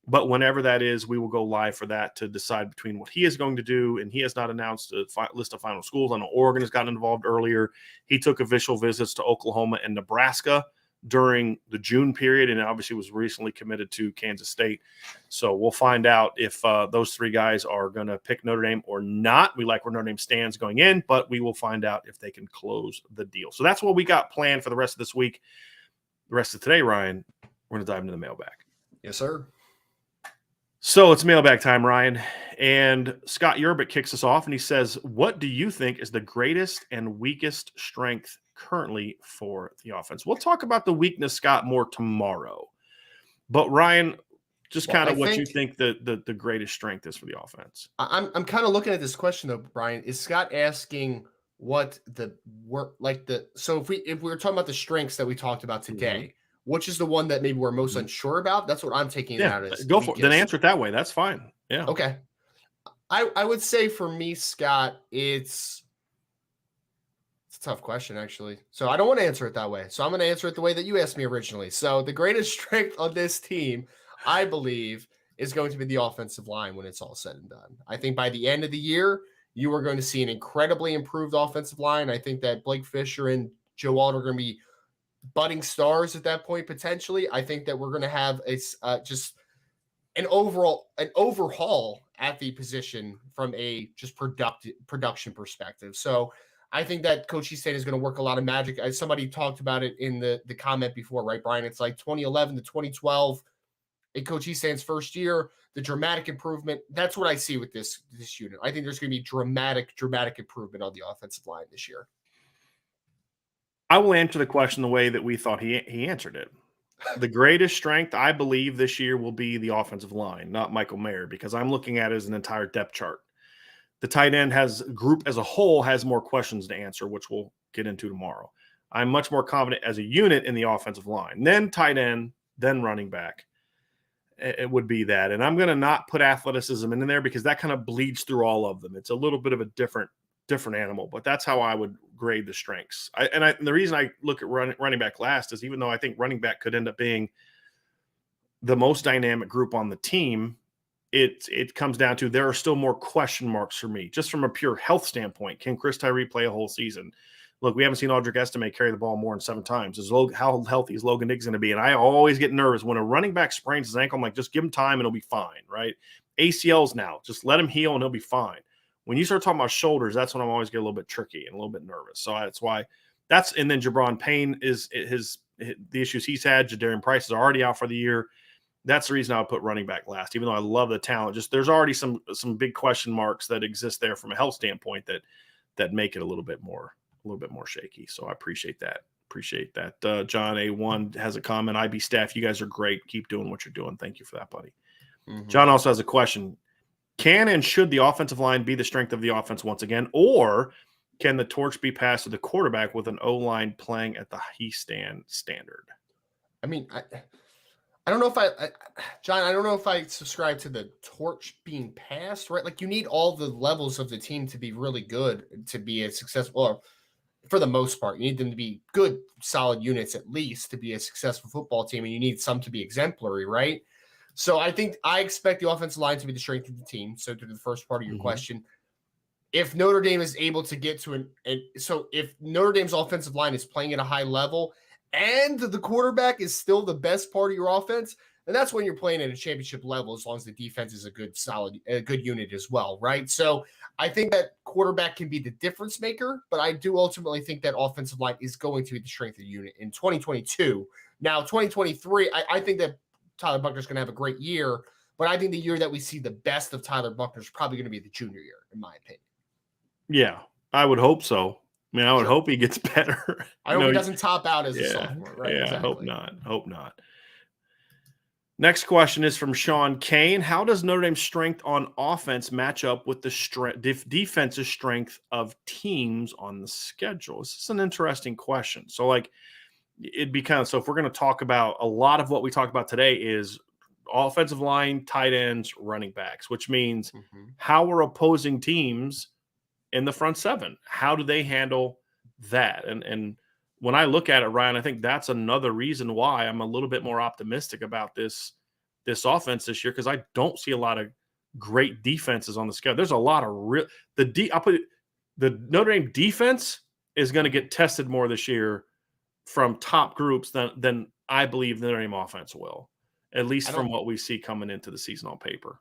but whenever that is, we will go live for that to decide between what he is going to do. And he has not announced a list of final schools. I know Oregon has gotten involved earlier. He took official visits to Oklahoma and Nebraska during the June period, and obviously was recently committed to Kansas State. So we'll find out if those 3 guys are going to pick Notre Dame or not. We like where Notre Dame stands going in, but we will find out if they can close the deal. So that's what we got planned for the rest of this week. The rest of today, Ryan, we're going to dive into the mailbag. Yes, sir. So it's mailbag time, Ryan. And Scott Yerbit kicks us off, and he says, what do you think is the greatest and weakest strength currently for the offense? We'll talk about the weakness, Scott, more tomorrow. But Ryan, just kind of what you think the greatest strength is for the offense. I'm kind of looking at this question though, Brian. Is Scott asking what the work so if we were talking about the strengths that we talked about today, which is the one that maybe we're most unsure about? That's what I'm taking it out as. Go for it. Then answer it that way. That's fine. Yeah. Okay. I would say for me, Scott, it's a tough question, actually. So I don't want to answer it that way. So I'm going to answer it the way that you asked me originally. So the greatest strength on this team, I believe, is going to be the offensive line when it's all said and done. I think by the end of the year, you are going to see an incredibly improved offensive line. I think that Blake Fisher and Joe Alt are going to be budding stars at that point, potentially. I think that we're going to have just an overhaul at the position from a just production perspective. So I think that Coach Easton is going to work a lot of magic. Somebody talked about it in the comment before, right, Brian? It's like 2011 to 2012 in Coach Easton's first year, the dramatic improvement. That's what I see with this unit. I think there's going to be dramatic improvement on the offensive line this year. I will answer the question the way that we thought he answered it. The greatest strength, I believe, this year will be the offensive line, not Michael Mayer, because I'm looking at it as an entire depth chart. The tight end group as a whole has more questions to answer, which we'll get into tomorrow. I'm much more confident as a unit in the offensive line. Then tight end, then running back. It would be that. And I'm going to not put athleticism in there because that kind of bleeds through all of them. It's a little bit of a different animal, but that's how I would grade the strengths. And the reason I look at running back last is even though I think running back could end up being the most dynamic group on the team, it comes down to there are still more question marks for me, just from a pure health standpoint. Can Chris Tyree play a whole season? look, we haven't seen Audric Estime carry the ball more than 7 times. How healthy is Logan Diggs going to be? And I always get nervous when a running back sprains his ankle. I'm like, just give him time and he'll be fine, right? ACLs now, just let him heal and he'll be fine. When you start talking about shoulders, that's when I'm always get a little bit tricky and a little bit nervous. So that's why and then Jabron Payne is the issues he's had. Jadarian Price is already out for the year. That's the reason I would put running back last, even though I love the talent. Just there's already some big question marks that exist there from a health standpoint that make it a little bit more shaky. So I appreciate that. John A1 has a comment. IB staff, you guys are great. Keep doing what you're doing. Thank you for that, buddy. Mm-hmm. John also has a question. Can and should the offensive line be the strength of the offense once again, or can the torch be passed to the quarterback with an O-line playing at the standard? I mean, I don't know if John, I don't know if I subscribe to the torch being passed, right? Like you need all the levels of the team to be really good to be a successful, or for the most part, you need them to be good, solid units at least to be a successful football team. And you need some to be exemplary, right? So I expect the offensive line to be the strength of the team. So to the first part of your question, if Notre Dame is able to get to so if Notre Dame's offensive line is playing at a high level and the quarterback is still the best part of your offense, then that's when you're playing at a championship level, as long as the defense is a good unit as well, right? So I think that quarterback can be the difference maker, but I do ultimately think that offensive line is going to be the strength of the unit in 2022. Now, 2023, I think that Tyler Buchner's going to have a great year, but I think the year that we see the best of Tyler Buchner is probably going to be the junior year, in my opinion. Yeah, I would hope so. I mean, I would hope he gets better. I hope he doesn't top out as a sophomore, right? Yeah, exactly. Hope not. Next question is from Sean Kane. How does Notre Dame's strength on offense match up with the defensive strength of teams on the schedule? This is an interesting question. So, it'd be so if we're going to talk about a lot of what we talked about today is offensive line, tight ends, running backs, which means how are opposing teams in the front seven? How do they handle that? And when I look at it, Ryan, I think that's another reason why I'm a little bit more optimistic about this offense this year, because I don't see a lot of great defenses on the schedule. There's a lot of the Notre Dame defense is going to get tested more this year from top groups than I believe the Notre Dame offense will, at least from what we see coming into the season on paper.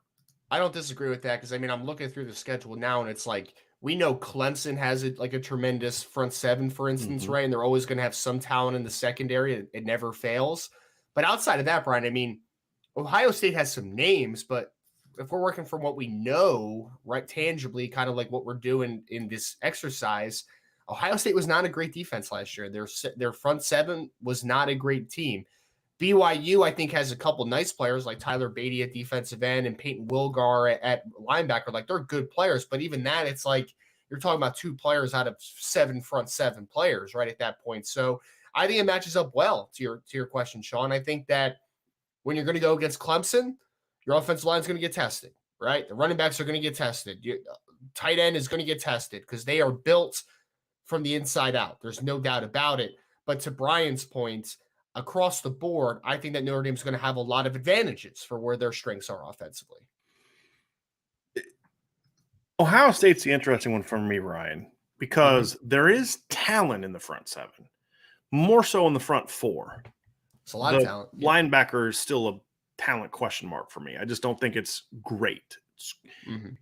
I don't disagree with that, because I mean, I'm looking through the schedule now and it's like, we know Clemson has a tremendous front seven, for instance, right? And they're always going to have some talent in the secondary. It never fails. But outside of that, Brian, I mean, Ohio State has some names, but if we're working from what we know, right, tangibly, kind of like what we're doing in this exercise, Ohio State was not a great defense last year. Their front seven was not a great team. BYU, I think, has a couple nice players like Tyler Beatty at defensive end and Peyton Wilgar at linebacker. Like, they're good players, but even that, it's like you're talking about 2 players out of 7 front 7 players, right, at that point. So I think it matches up well to your question, Sean. I think that when you're going to go against Clemson, your offensive line is going to get tested, right? The running backs are going to get tested. Tight end is going to get tested because they are built from the inside out. There's no doubt about it. But to Brian's point, across the board, I think that Notre Dame is going to have a lot of advantages for where their strengths are offensively. Ohio State's the interesting one for me, Ryan, because there is talent in the front 7, more so in the front 4. It's a lot of talent. Linebacker is still a talent question mark for me. I just don't think it's great.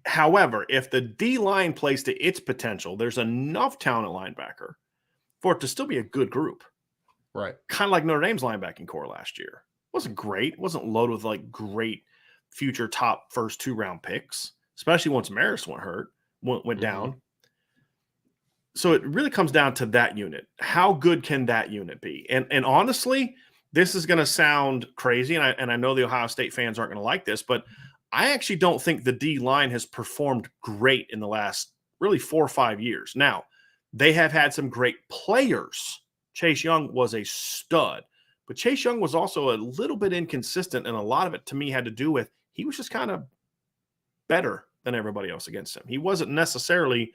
However, if the D-line plays to its potential, there's enough talent at linebacker for it to still be a good group. Right. Kind of like Notre Dame's linebacking core last year. Wasn't great. Wasn't loaded with great future top first 2-round picks, especially once Maris went down. So it really comes down to that unit. How good can that unit be? And honestly, this is going to sound crazy, and I know the Ohio State fans aren't going to like this, but I actually don't think the D-line has performed great in the last really 4 or 5 years. Now, they have had some great players. Chase Young was a stud, but Chase Young was also a little bit inconsistent, and a lot of it to me had to do with he was just kind of better than everybody else against him. He wasn't necessarily,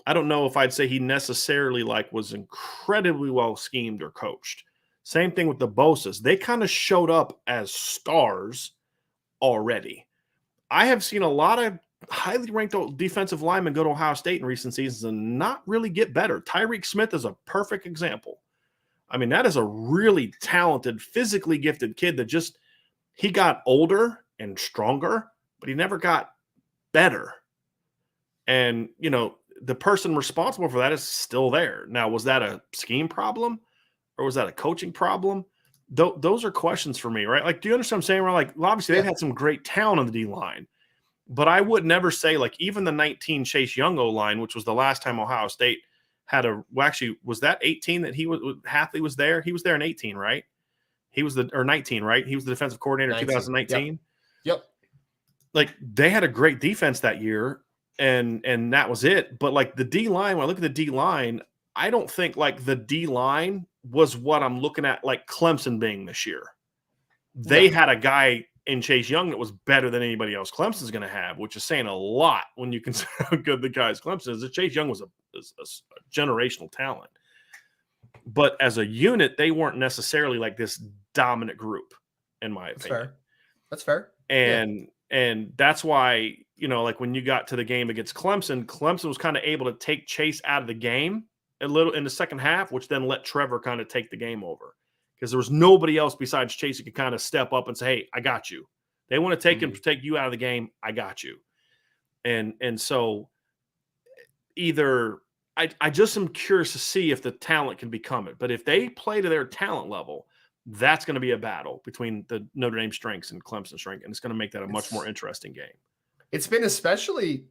I don't know if I'd say he necessarily was incredibly well schemed or coached. Same thing with the Bosas. They kind of showed up as stars already. I have seen a lot of highly ranked defensive linemen go to Ohio State in recent seasons and not really get better. Tyreek Smith is a perfect example. I mean, that is a really talented, physically gifted kid that just he got older and stronger, but he never got better. And, the person responsible for that is still there. Now, was that a scheme problem or was that a coaching problem? Those are questions for me, right? Like, do you understand what I'm saying? Like, obviously, they've had some great talent on the D line, but I would never say, like, even the 19 Chase Young O-line, which was the last time Ohio State had actually, was that 18 that Hafley was there? He was there in 18, right? He was 19, right? He was the defensive coordinator in 2019. Yep. Like, they had a great defense that year, and that was it. But, like, the D-line, when I look at the D-line, I don't think, like, the D-line was what I'm looking at, like, Clemson being this year. They had a guy in Chase Young that was better than anybody else Clemson's going to have, which is saying a lot when you consider how good the guy's Clemson is. Chase Young was a generational talent. But as a unit, they weren't necessarily like this dominant group, in my opinion. That's fair. And that's why, like when you got to the game against Clemson was kind of able to take Chase out of the game a little in the second half, which then let Trevor kind of take the game over. Because there was nobody else besides Chase who could kind of step up and say, hey, I got you. They want to take you out of the game. I got you. And so either I just am curious to see if the talent can become it. But if they play to their talent level, that's going to be a battle between the Notre Dame strengths and Clemson strength. And it's going to make that a much more interesting game. It's been especially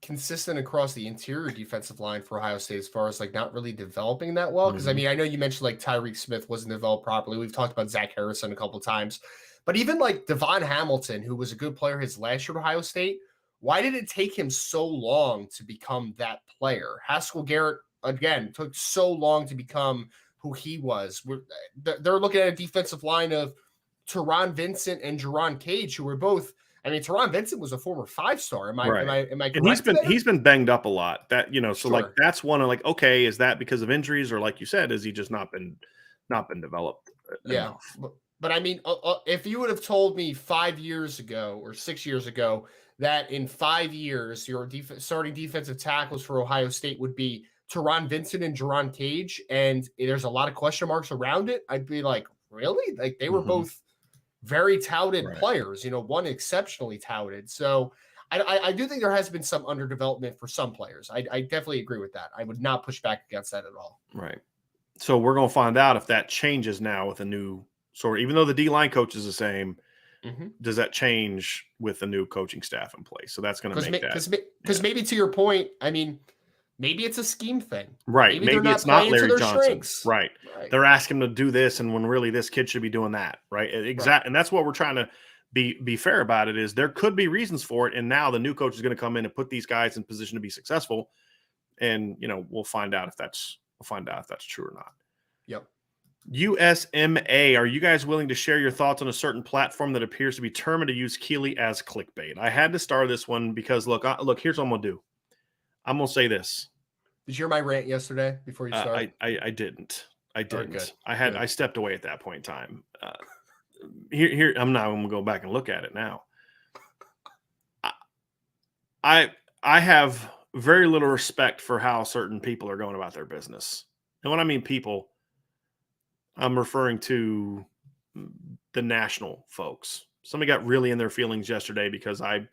consistent across the interior defensive line for Ohio State as far as like not really developing that well. Because I mean, I know you mentioned like Tyreek Smith wasn't developed properly. We've talked about Zach Harrison a couple of times, but even like Devon Hamilton, who was a good player his last year at Ohio State, why did it take him so long to become that player? Haskell Garrett, again, took so long to become who he was. They're looking at a defensive line of Teron Vincent and Jerron Cage, who were both. I mean, Teron Vincent was a former 5-star. Am I correct? And he's been banged up a lot. That so like that's one of like, okay, is that because of injuries or like you said, is he just not been developed? Yeah, but I mean, if you would have told me 5 years ago or 6 years ago that in 5 years your starting defensive tackles for Ohio State would be Teron Vincent and Jerron Cage, and there's a lot of question marks around it, I'd be like, really? Like they were both very touted players, one exceptionally touted. So I do think there has been some underdevelopment for some players. I definitely agree with that. I would not push back against that at all. Right. So we're going to find out if that changes now with a new sort. Even though the D-line coach is the same, does that change with the new coaching staff in place? So that's going to make that. Because maybe to your point, I mean, maybe it's a scheme thing. Right. Maybe it's not Larry Johnson. Strengths. Right. They're asking him to do this, and when really this kid should be doing that. Right. Exactly. And that's what we're trying to be fair about it, is there could be reasons for it. And now the new coach is going to come in and put these guys in position to be successful. And, we'll find out if that's true or not. Yep. USMA, are you guys willing to share your thoughts on a certain platform that appears to be determined to use Keeley as clickbait? I had to start this one because look, here's what I'm going to do. I'm going to say this. Did you hear my rant yesterday before you started? I didn't. Good. I stepped away at that point in time. Here, I'm not going to go back and look at it now. I have very little respect for how certain people are going about their business. And when I mean people, I'm referring to the national folks. Somebody got really in their feelings yesterday because I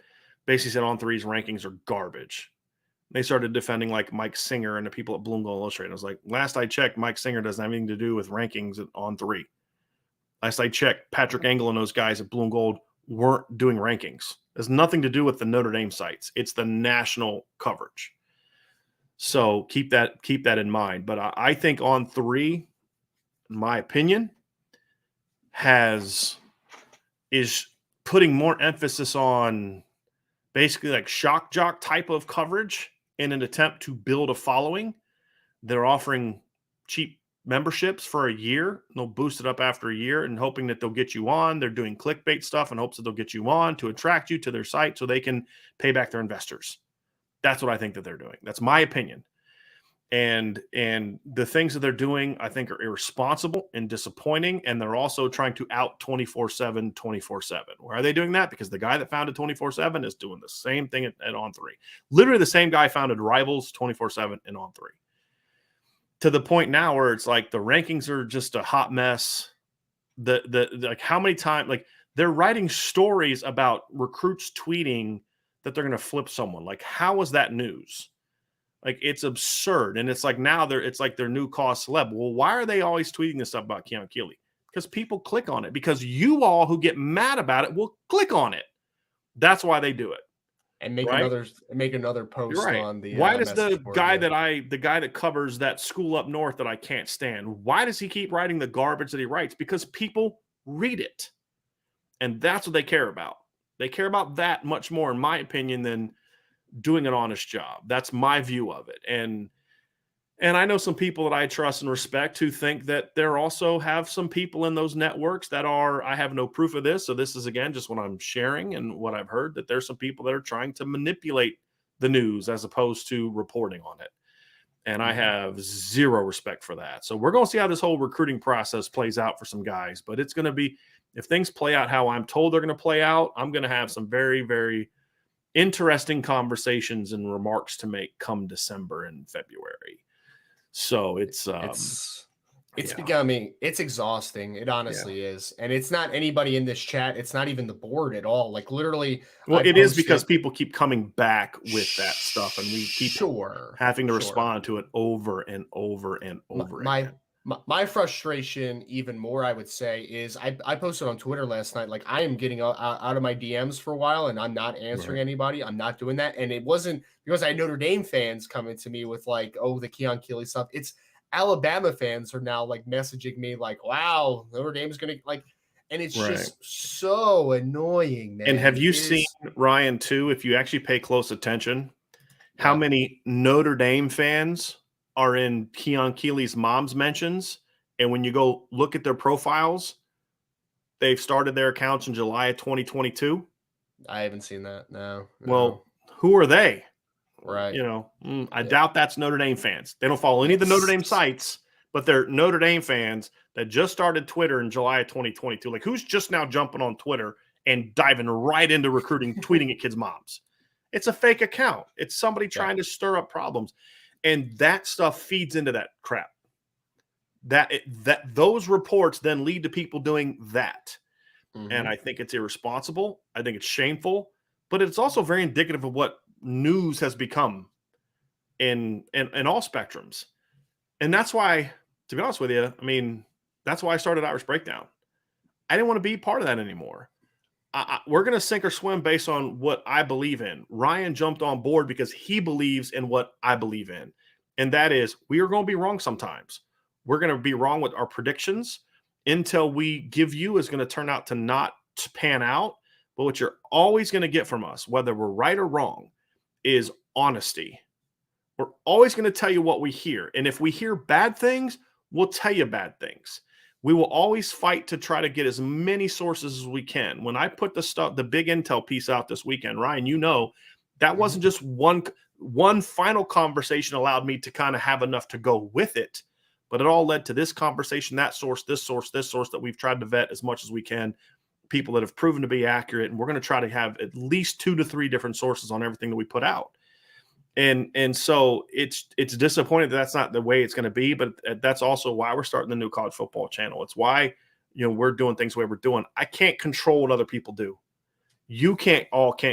basically said On3's rankings are garbage. They started defending like Mike Singer and the people at Bloom Gold Illustrated. I was like, last I checked, Mike Singer doesn't have anything to do with rankings at On3. Last I checked, Patrick Engel and those guys at Bloom Gold weren't doing rankings. It has nothing to do with the Notre Dame sites. It's the national coverage. So keep that in mind. But I think On3, in my opinion, is putting more emphasis on basically like shock jock type of coverage in an attempt to build a following. They're offering cheap memberships for a year. They'll boost it up after a year and hoping that they'll get you on. They're doing clickbait stuff in hopes that they'll get you on to attract you to their site so they can pay back their investors. That's what I think that they're doing. That's my opinion. And the things that they're doing, I think, are irresponsible and disappointing. And they're also trying to out 24/7, 24/7. Why are they doing that? Because the guy that founded 24/7 is doing the same thing at On3. Literally the same guy founded Rivals 24/7 and On3. To the point now where it's like the rankings are just a hot mess. Like how many times, like they're writing stories about recruits tweeting that they're going to flip someone. Like, how is that news? Like, it's absurd. And it's like now it's like their new cause celeb. Well, why are they always tweeting this stuff about Keon Keeley? Because people click on it. Because you all who get mad about it will click on it. That's why they do it. And make right? another post on the why does the board, guy the guy that covers that school up north that I can't stand, why does he keep writing the garbage that he writes? Because people read it. And that's what they care about. They care about that much more, in my opinion, than doing an honest job. That's my view of it. And I know some people that I trust and respect who think that there also have some people in those networks that are, I have no proof of this. So this is, again, just what I'm sharing and what I've heard, that there's some people that are trying to manipulate the news as opposed to reporting on it. And I have zero respect for that. So we're going to see how this whole recruiting process plays out for some guys. But it's going to be, if things play out how I'm told they're going to play out, I'm going to have some very, very interesting conversations and remarks to make come December and February. So it's becoming, it's exhausting. It honestly is. And it's not anybody in this chat. It's not even the board at all. Like literally. Well, it is because people keep coming back with that stuff and we keep having to respond to it over and over and over again. My frustration even more, I would say, is I posted on Twitter last night, like I am getting out of my DMs for a while and I'm not answering anybody. I'm not doing that. And it wasn't because I had Notre Dame fans coming to me with like, oh, the Keon Keeley stuff. It's Alabama fans are now like messaging me like, wow, Notre Dame's going to like, and it's just so annoying, man. And have you seen, Ryan, too, if you actually pay close attention, how many Notre Dame fans are in Keon Keeley's mom's mentions, and when you go look at their profiles, they've started their accounts in July of 2022. I haven't seen that. No. Well, who are they? Right. You know, I doubt that's Notre Dame fans. They don't follow any of the Notre Dame sites, but they're Notre Dame fans that just started Twitter in July of 2022. Like, who's just now jumping on Twitter and diving right into recruiting, tweeting at kids' moms? It's a fake account. It's somebody trying to stir up problems. And that stuff feeds into that crap. That those reports then lead to people doing that. And I think it's irresponsible. I think it's shameful, but it's also very indicative of what news has become in all spectrums. And that's why, to be honest with you, I mean, that's why I started Irish Breakdown. I didn't want to be part of that anymore. We're going to sink or swim based on what I believe in. Ryan jumped on board because he believes in what I believe in. And that is, we are going to be wrong sometimes. We're going to be wrong with our predictions. Intel we give you is going to turn out to not pan out. But what you're always going to get from us, whether we're right or wrong, is honesty. We're always going to tell you what we hear. And if we hear bad things, we'll tell you bad things. We will always fight to try to get as many sources as we can. When I put the big intel piece out this weekend, Ryan, you know, that wasn't just one final conversation allowed me to kind of have enough to go with it, but it all led to this conversation, that source, this source that we've tried to vet as much as we can, people that have proven to be accurate. And we're going to try to have at least 2 to 3 different sources on everything that we put out. And so it's disappointing that that's not the way it's going to be, but that's also why we're starting the new college football channel. It's why, you know, we're doing things the way we're doing. I can't control what other people do. You can't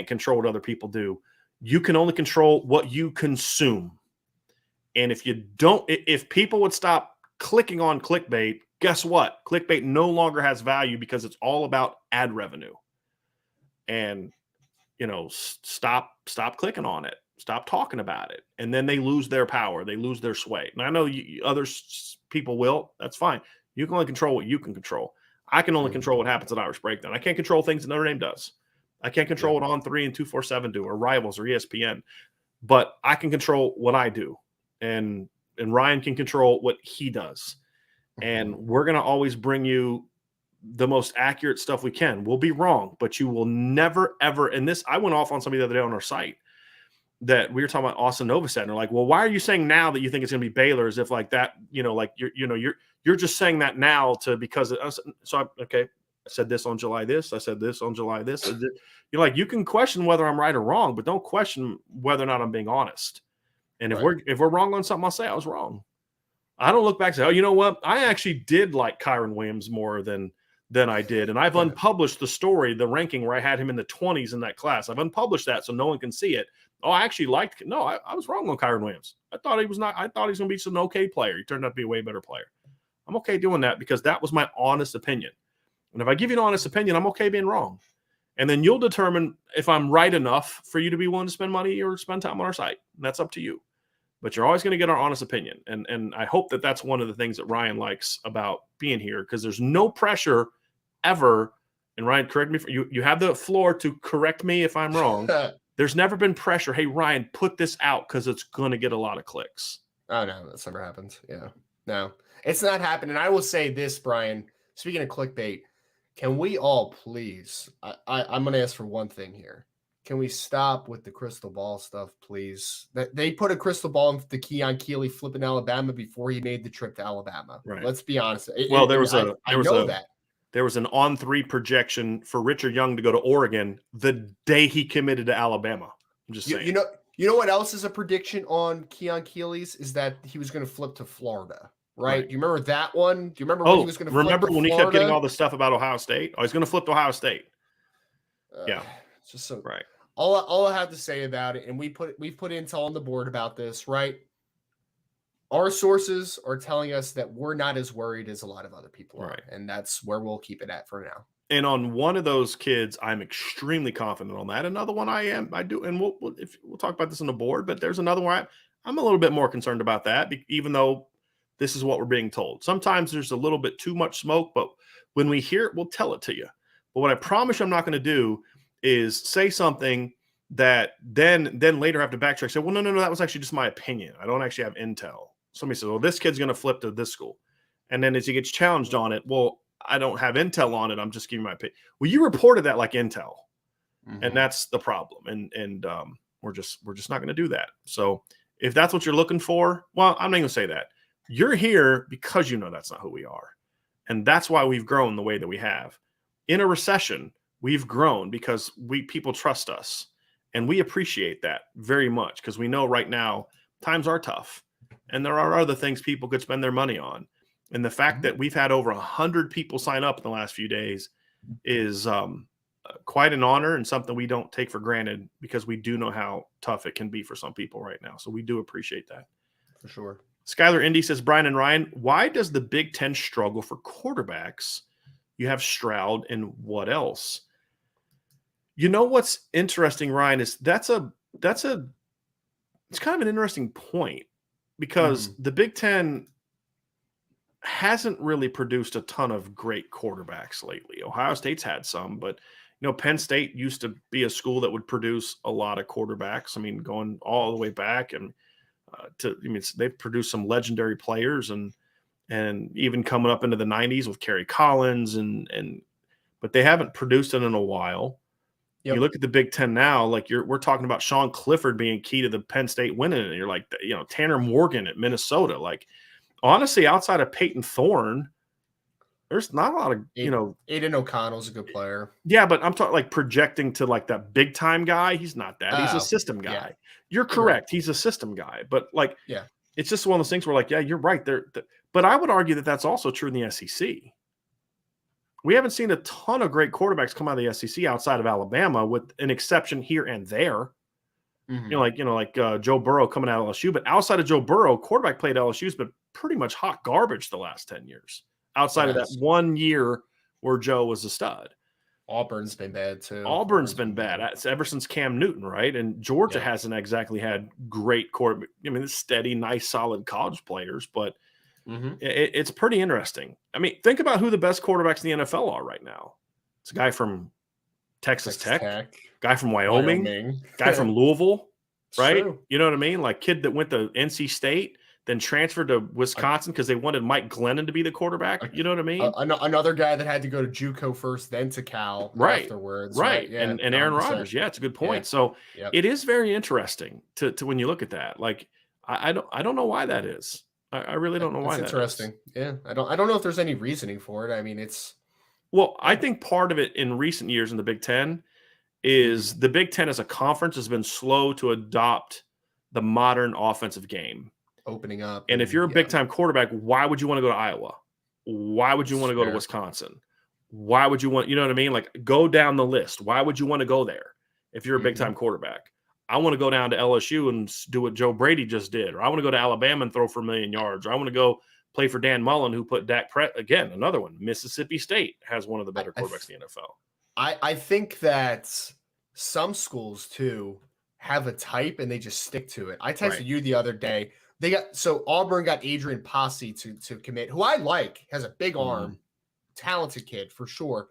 control what other people do. You can only control what you consume. And if people would stop clicking on clickbait, guess what? Clickbait no longer has value because it's all about ad revenue. And, you know, stop clicking on it. Stop talking about it. And then they lose their power. They lose their sway. And I know other people will. That's fine. You can only control what you can control. I can only control what happens at Irish Breakdown. I can't control things that Notre Dame does. I can't control what On3 and 247 do, or Rivals or ESPN. But I can control what I do. And Ryan can control what he does. And we're going to always bring you the most accurate stuff we can. We'll be wrong, but you will never, ever, and this, I went off on somebody the other day on our site. that we were talking about Austin Novosad, and they're like, well, why are you saying now that you think it's going to be Baylor, as if like that, like you're just saying that now because okay. I said this on July this. I said this on July this. You're like, you can question whether I'm right or wrong, but don't question whether or not I'm being honest. And if we're wrong on something, I'll say I was wrong. I don't look back and say, oh, you know what? I actually did like Kyron Williams more than I did. And I've unpublished the story, the ranking where I had him in the 20s in that class. I've unpublished that so no one can see it. Oh, I actually liked – no, I was wrong on Kyron Williams. I thought he was going to be an okay player. He turned out to be a way better player. I'm okay doing that because that was my honest opinion. And if I give you an honest opinion, I'm okay being wrong. And then you'll determine if I'm right enough for you to be willing to spend money or spend time on our site. And that's up to you. But you're always going to get our honest opinion. And I hope that that's one of the things that Ryan likes about being here, because there's no pressure ever. And Ryan, correct me. You have the floor to correct me if I'm wrong. There's never been pressure. Hey, Ryan, put this out because it's going to get a lot of clicks. Oh, no, that's never happened. Yeah. No, it's not happening. And I will say this, Brian, speaking of clickbait, can we all please, I'm going to ask for one thing here. Can we stop with the crystal ball stuff, please? They put a crystal ball in the Keon Keeley flipping Alabama before he made the trip to Alabama. Right. Let's be honest. There was an on-3 projection for Richard Young to go to Oregon the day he committed to Alabama. I'm just saying. You know what else is a prediction on Keon Keeley's is that he was going to flip to Florida. Right? Do you remember that one? Do you remember when he was going to flip to Florida? Remember when he kept getting all the stuff about Ohio State? Oh, he's going to flip to Ohio State. Yeah. It's just so right. All I have to say about it, and we've put intel on the board about this, right? Our sources are telling us that we're not as worried as a lot of other people are, and that's where we'll keep it at for now. And on one of those kids, I'm extremely confident on that. Another one I do, and we'll talk about this on the board, but there's another one I'm a little bit more concerned about that, even though this is what we're being told. Sometimes there's a little bit too much smoke, but when we hear it, we'll tell it to you. But what I promise I'm not going to do is say something that then later have to backtrack. Say, well, no, that was actually just my opinion. I don't actually have intel. Somebody says, well, this kid's going to flip to this school. And then as he gets challenged on it, well, I don't have intel on it. I'm just giving my opinion. Well, you reported that like intel. Mm-hmm. And that's the problem. And we're just not going to do that. So if that's what you're looking for, well, I'm not going to say that. You're here because you know that's not who we are. And that's why we've grown the way that we have. In a recession, we've grown because people trust us. And we appreciate that very much because we know right now times are tough. And there are other things people could spend their money on. And the fact that we've had over 100 people sign up in the last few days is quite an honor and something we don't take for granted because we do know how tough it can be for some people right now. So we do appreciate that. For sure. Skylar Indy says, Brian and Ryan, why does the Big Ten struggle for quarterbacks? You have Stroud and what else? You know what's interesting, Ryan, is it's kind of an interesting point because the Big Ten hasn't really produced a ton of great quarterbacks lately. Ohio State's had some, but Penn State used to be a school that would produce a lot of quarterbacks. I mean, going all the way back and they've produced some legendary players and even coming up into the 90s with Kerry Collins but they haven't produced it in a while. Yep. You look at the Big Ten now, like we're talking about Sean Clifford being key to the Penn State winning, and you're like, Tanner Morgan at Minnesota. Like, honestly, outside of Peyton Thorne, there's not a lot of, Aiden O'Connell's a good player. Yeah, but I'm talking like projecting to like that big time guy. He's not that. He's a system guy. Yeah. You're correct. Right. He's a system guy. But it's just one of those things where like, yeah, you're right there. But I would argue that that's also true in the SEC. We haven't seen a ton of great quarterbacks come out of the SEC outside of Alabama, with an exception here and there. Mm-hmm. Like Joe Burrow coming out of LSU, but outside of Joe Burrow, quarterback played LSU's been pretty much hot garbage the last 10 years. Outside of that 1 year where Joe was a stud. Auburn's been bad too. Auburn's been bad ever since Cam Newton, right? And Georgia hasn't exactly had great quarterback. I mean, it's steady, nice, solid college players, but it's pretty interesting. I mean, think about who the best quarterbacks in the NFL are right now. It's a guy from Texas Tech, guy from Wyoming. Guy from Louisville, right? True. You know what I mean? Like kid that went to NC State. then transferred to Wisconsin because they wanted Mike Glennon to be the quarterback. You know what I mean? Another guy that had to go to JUCO first, then to Cal afterwards. Right. Yeah, And Aaron Rodgers. Yeah, it's a good point. Yeah. So Yep. it is very interesting to when you look at that. Like, I don't know why that is. I really don't know why That's that interesting. is. Yeah. I don't know if there's any reasoning for it. I mean, I think part of it in recent years in the Big Ten is the Big Ten as a conference has been slow to adopt the modern offensive game. Opening up. And if you're a big time quarterback, why would you want to go to Iowa? Why would you want to go to Wisconsin? Why would you want, you know what I mean? Like, go down the list. Why would you want to go there if you're a big time quarterback? I want to go down to LSU and do what Joe Brady just did, or I want to go to Alabama and throw for 1 million yards, or I want to go play for Dan Mullen, who put Dak Prescott, again, another one. Mississippi State has one of the better quarterbacks in the NFL. I think that some schools too have a type and they just stick to it. I texted you the other day. Auburn got Adrian Posse to commit, who I like, has a big arm, talented kid for sure.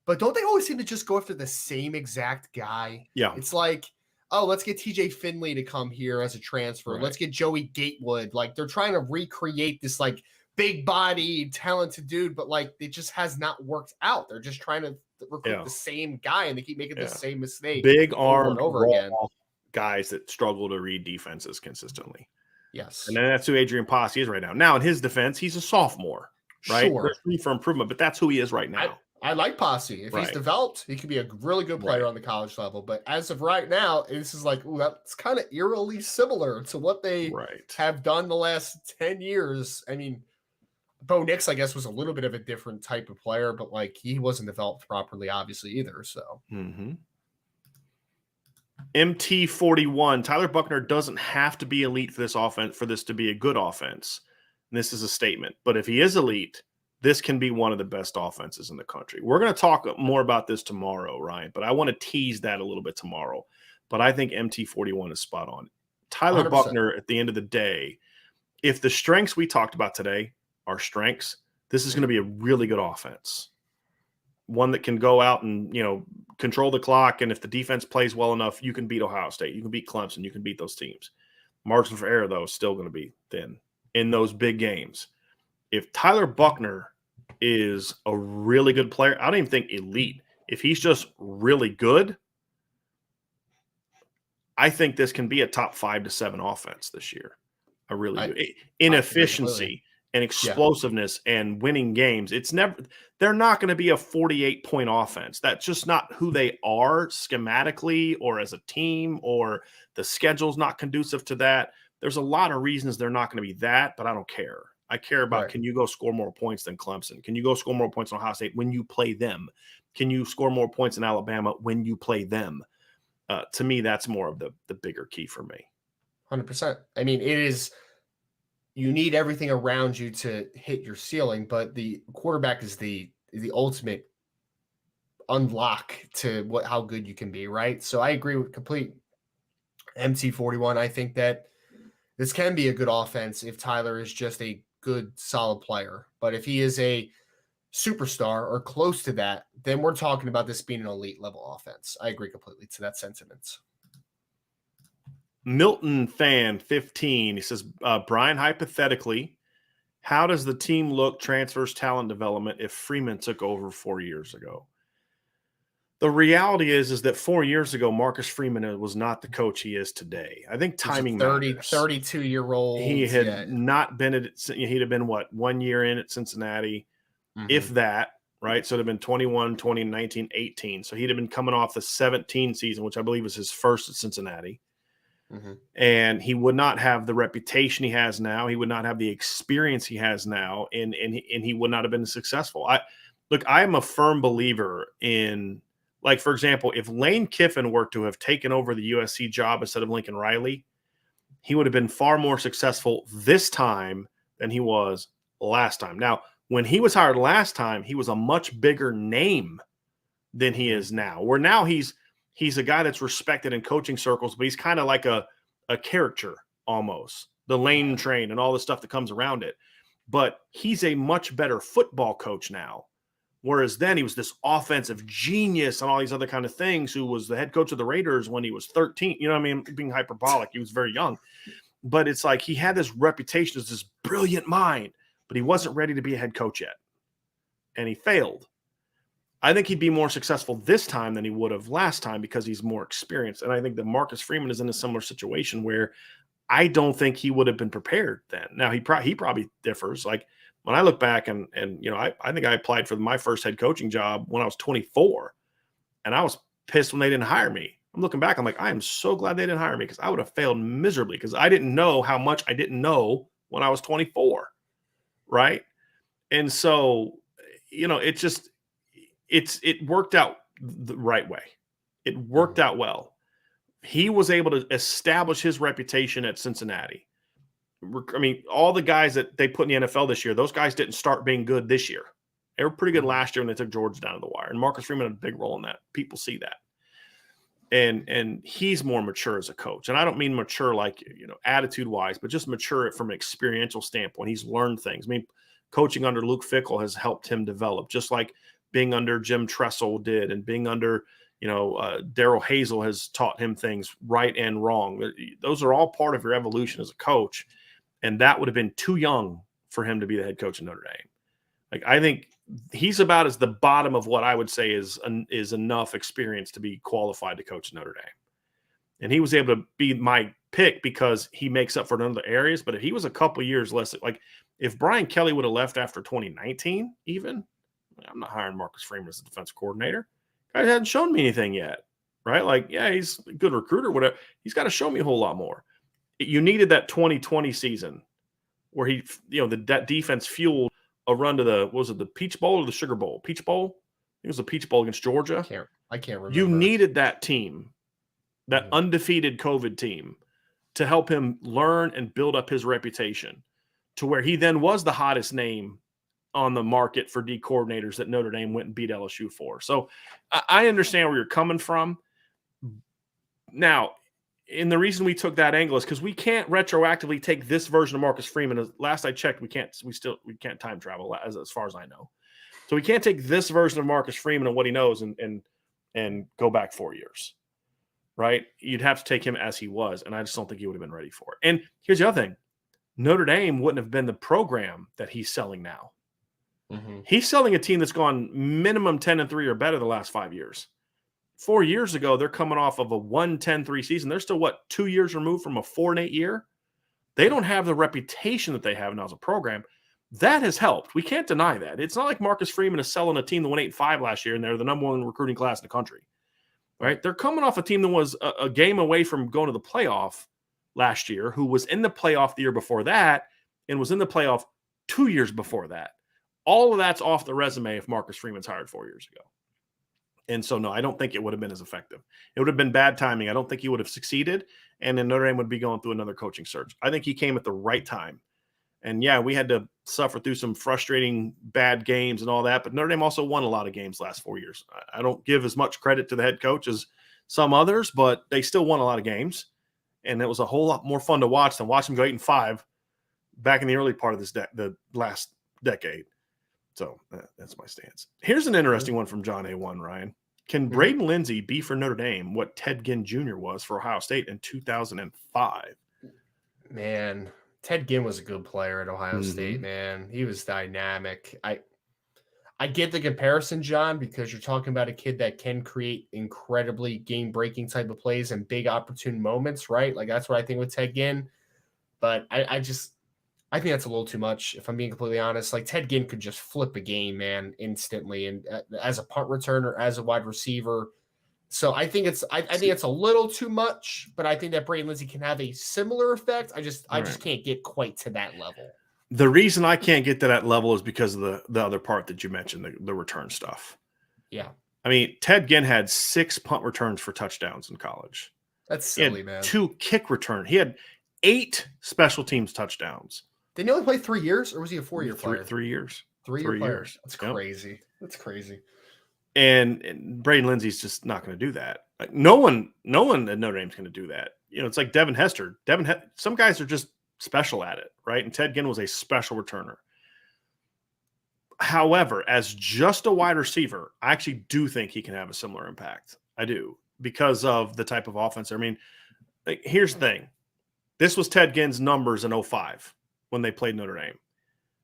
But don't they always seem to just go after the same exact guy? Yeah. It's like, oh, let's get TJ Finley to come here as a transfer. Let's get Joey Gatewood. Like, they're trying to recreate this like big body, talented dude, but like it just has not worked out. They're just trying to recruit the same guy and they keep making the same mistake. Big arm over again. Guys that struggle to read defenses consistently. Yes. And then that's who Adrian Posse is right now. Now, in his defense, he's a sophomore, right? Sure. There's room for improvement, but that's who he is right now. I like Posse. If he's developed, he could be a really good player on the college level. But as of right now, this is like, ooh, that's kind of eerily similar to what they have done the last 10 years. I mean, Bo Nix, I guess, was a little bit of a different type of player, but like he wasn't developed properly, obviously, either. So. MT41, Tyler Buchner doesn't have to be elite for this offense, for this to be a good offense. And this is a statement. But if he is elite, this can be one of the best offenses in the country. We're going to talk more about this tomorrow, Ryan, but I want to tease that a little bit tomorrow. But I think MT41 is spot on. Tyler 100%. Buchner, at the end of the day, if the strengths we talked about today are strengths, this is going to be a really good offense. One that can go out and, control the clock. And if the defense plays well enough, you can beat Ohio State. You can beat Clemson. You can beat those teams. Margin for error, though, is still going to be thin in those big games. If Tyler Buchner is a really good player, I don't even think elite. If he's just really good, I think this can be a top 5 to 7 offense this year. I really do. In efficiency and explosiveness and winning games, they're not going to be a 48-point offense. That's just not who they are schematically or as a team, or the schedule's not conducive to that. There's a lot of reasons they're not going to be that, but I don't care. I care about, can you go score more points than Clemson? Can you go score more points than Ohio State when you play them? Can you score more points in Alabama when you play them? To me, that's more of the bigger key for me. 100%. I mean, it is, you need everything around you to hit your ceiling, but the quarterback is the ultimate unlock to how good you can be, right? So I agree with complete MT41. I think that this can be a good offense if Tyler is just a good, solid player. But if he is a superstar or close to that, then we're talking about this being an elite level offense. I agree completely to that sentiment. Milton Fan 15, he says, Brian, hypothetically, how does the team look transfers talent development if Freeman took over 4 years ago? The reality is that 4 years ago, Marcus Freeman was not the coach he is today. I think timing matters. 32-year-old. He had not been at, he'd have been 1 year in at Cincinnati, if that, right? So it'd have been 21, 20, 19, 18. So he'd have been coming off the 17 season, which I believe was his first at Cincinnati. And he would not have the reputation he has now. He would not have the experience he has now, and he would not have been successful. I am a firm believer in, like, for example, if Lane Kiffin were to have taken over the USC job instead of Lincoln Riley, he would have been far more successful this time than he was last time. Now, when he was hired last time, he was a much bigger name than he is now. Where now he's a guy that's respected in coaching circles, but he's kind of like a character almost, the Lane train and all the stuff that comes around it. But he's a much better football coach now. Whereas then he was this offensive genius and all these other kind of things, who was the head coach of the Raiders when he was 13. You know what I mean? Being hyperbolic. He was very young. but it's like he had this reputation as this brilliant mind, but he wasn't ready to be a head coach yet. And he failed. I think he'd be more successful this time than he would have last time because he's more experienced. And I think that Marcus Freeman is in a similar situation where I don't think he would have been prepared then. Now, he probably differs. Like when I look back and I think I applied for my first head coaching job when I was 24, and I was pissed when they didn't hire me. I'm looking back, I'm like, I am so glad they didn't hire me because I would have failed miserably because I didn't know how much I didn't know when I was 24, right? And so, it worked out the right way. It worked out well. He was able to establish his reputation at Cincinnati. I mean, all the guys that they put in the NFL this year, those guys didn't start being good this year. They were pretty good last year when they took Georgia down to the wire. And Marcus Freeman had a big role in that. People see that. And he's more mature as a coach. And I don't mean mature like, attitude-wise, but just mature from an experiential standpoint. He's learned things. I mean, coaching under Luke Fickell has helped him develop, just like being under Jim Tressel did, and being under, Daryl Hazel has taught him things right and wrong. Those are all part of your evolution as a coach. And that would have been too young for him to be the head coach of Notre Dame. Like, I think he's about as the bottom of what I would say is enough experience to be qualified to coach Notre Dame. And he was able to be my pick because he makes up for it in other areas. But if he was a couple years less, like if Brian Kelly would have left after 2019, even, I'm not hiring Marcus Freeman as the defensive coordinator. Guy hadn't shown me anything yet, right? Like, yeah, he's a good recruiter, whatever. He's got to show me a whole lot more. You needed that 2020 season where he, that defense fueled a run to the Peach Bowl or the Sugar Bowl? Peach Bowl? I think it was the Peach Bowl against Georgia. I can't remember. You needed that team, that undefeated COVID team, to help him learn and build up his reputation to where he then was the hottest name on the market for D coordinators that Notre Dame went and beat LSU for. So I understand where you're coming from. Now, and the reason we took that angle is because we can't retroactively take this version of Marcus Freeman. Last I checked, we can't time travel as far as I know. So we can't take this version of Marcus Freeman and what he knows and go back 4 years, right? You'd have to take him as he was, and I just don't think he would have been ready for it. And here's the other thing. Notre Dame wouldn't have been the program that he's selling now. He's selling a team that's gone minimum 10-3 or better the last 5 years. 4 years ago, they're coming off of a 1-10-3 season. They're still, 2 years removed from a 4-8 year? They don't have the reputation that they have now as a program. That has helped. We can't deny that. It's not like Marcus Freeman is selling a team that went 8-5 last year, and they're the number one recruiting class in the country. Right? They're coming off a team that was a game away from going to the playoff last year, who was in the playoff the year before that, and was in the playoff 2 years before that. All of that's off the resume if Marcus Freeman's hired 4 years ago. And so, no, I don't think it would have been as effective. It would have been bad timing. I don't think he would have succeeded, and then Notre Dame would be going through another coaching search. I think he came at the right time. And, yeah, we had to suffer through some frustrating bad games and all that, but Notre Dame also won a lot of games last 4 years. I don't give as much credit to the head coach as some others, but they still won a lot of games, and it was a whole lot more fun to watch than watch them go 8-5 back in the early part of the last decade. So that's my stance. Here's an interesting one from John A1, Ryan. Can Braden Lindsey be for Notre Dame what Ted Ginn Jr. was for Ohio State in 2005? Man, Ted Ginn was a good player at Ohio State, man. He was dynamic. I get the comparison, John, because you're talking about a kid that can create incredibly game-breaking type of plays and big opportune moments, right? Like, that's what I think with Ted Ginn. But I think that's a little too much, if I'm being completely honest. Like, Ted Ginn could just flip a game, man, instantly, and as a punt returner, as a wide receiver. So I think it's a little too much, but I think that Braden Lindsey can have a similar effect. I just can't get quite to that level. The reason I can't get to that level is because of the other part that you mentioned, the return stuff. Yeah. I mean, Ted Ginn had 6 punt returns for touchdowns in college. That's silly, man. 2 kick return. He had 8 special teams touchdowns. Didn't he only play 3 years, or was he a 4-year player? 3 years. 3-year player. That's crazy. Yep. That's crazy. And Braden Lindsey's just not going to do that. Like, no one at Notre Dame's going to do that. It's like Devin Hester. Some guys are just special at it, right? And Ted Ginn was a special returner. However, as just a wide receiver, I actually do think he can have a similar impact. I do, because of the type of offense. I mean, here's the thing. This was Ted Ginn's numbers in 2005 when they played Notre Dame.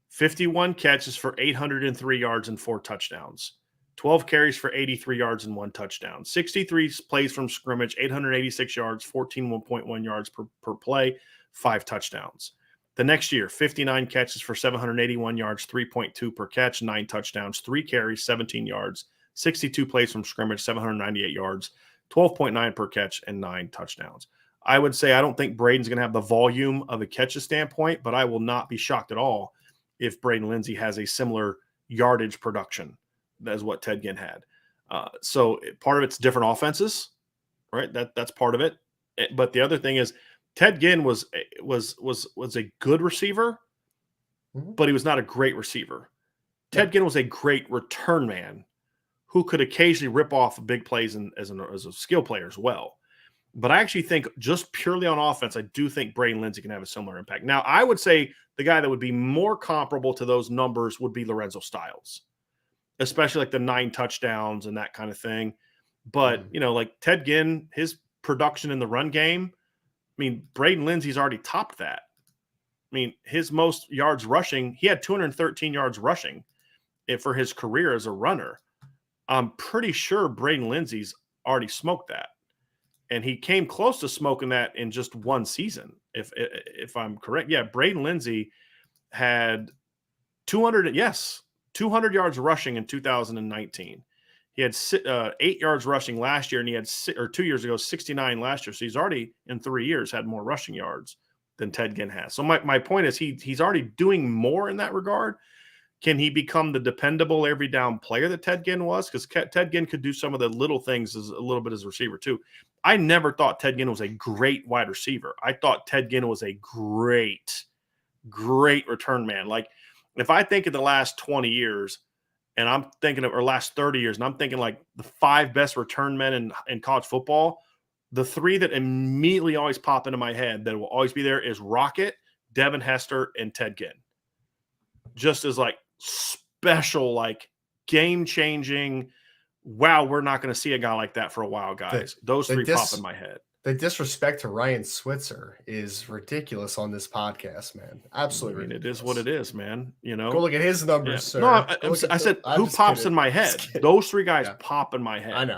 51 catches for 803 yards and 4 touchdowns. 12 carries for 83 yards and 1 touchdown. 63 plays from scrimmage, 886 yards, 14.1 yards per play, 5 touchdowns. The next year, 59 catches for 781 yards, 3.2 per catch, 9 touchdowns, 3 carries, 17 yards, 62 plays from scrimmage, 798 yards, 12.9 per catch, and 9 touchdowns. I would say I don't think Braden's going to have the volume of a catches standpoint, but I will not be shocked at all if Braden Lindsey has a similar yardage production as what Ted Ginn had. So part of it's different offenses, right? That's part of it. But the other thing is Ted Ginn was a good receiver, but he was not a great receiver. Ted Ginn was a great return man who could occasionally rip off big plays as a skill player as well. But I actually think just purely on offense, I do think Braden Lindsey can have a similar impact. Now, I would say the guy that would be more comparable to those numbers would be Lorenzo Styles, especially like the 9 touchdowns and that kind of thing. But, like Ted Ginn, his production in the run game, I mean, Braden Lindsey's already topped that. I mean, his most yards rushing, he had 213 yards rushing for his career as a runner. I'm pretty sure Braden Lindsey's already smoked that. And he came close to smoking that in just one season, if I'm correct. Yeah, Braden Lindsey had 200 yards rushing in 2019. He had 8 yards rushing last year, and he had 2 years ago 69 last year. So he's already in 3 years had more rushing yards than Ted Ginn has. So my point is he's already doing more in that regard. Can he become the dependable every down player that Ted Ginn was? Because Ted Ginn could do some of the little things a little bit as a receiver too. I never thought Ted Ginn was a great wide receiver. I thought Ted Ginn was a great return man. Like if I think of the last 20 years and I'm thinking of, or last 30 years, and I'm thinking like the 5 best return men in college football, the 3 that immediately always pop into my head that will always be there is Rocket, Devin Hester, and Ted Ginn. Just as like special, like game-changing, wow, we're not going to see a guy like that for a while, guys. Those 3 pop in my head. The disrespect to Ryan Switzer is ridiculous on this podcast, man. Absolutely. I mean, it is what it is, man. Go look at his numbers, sir. No, I said who pops in my head? Those 3 guys pop in my head. I know.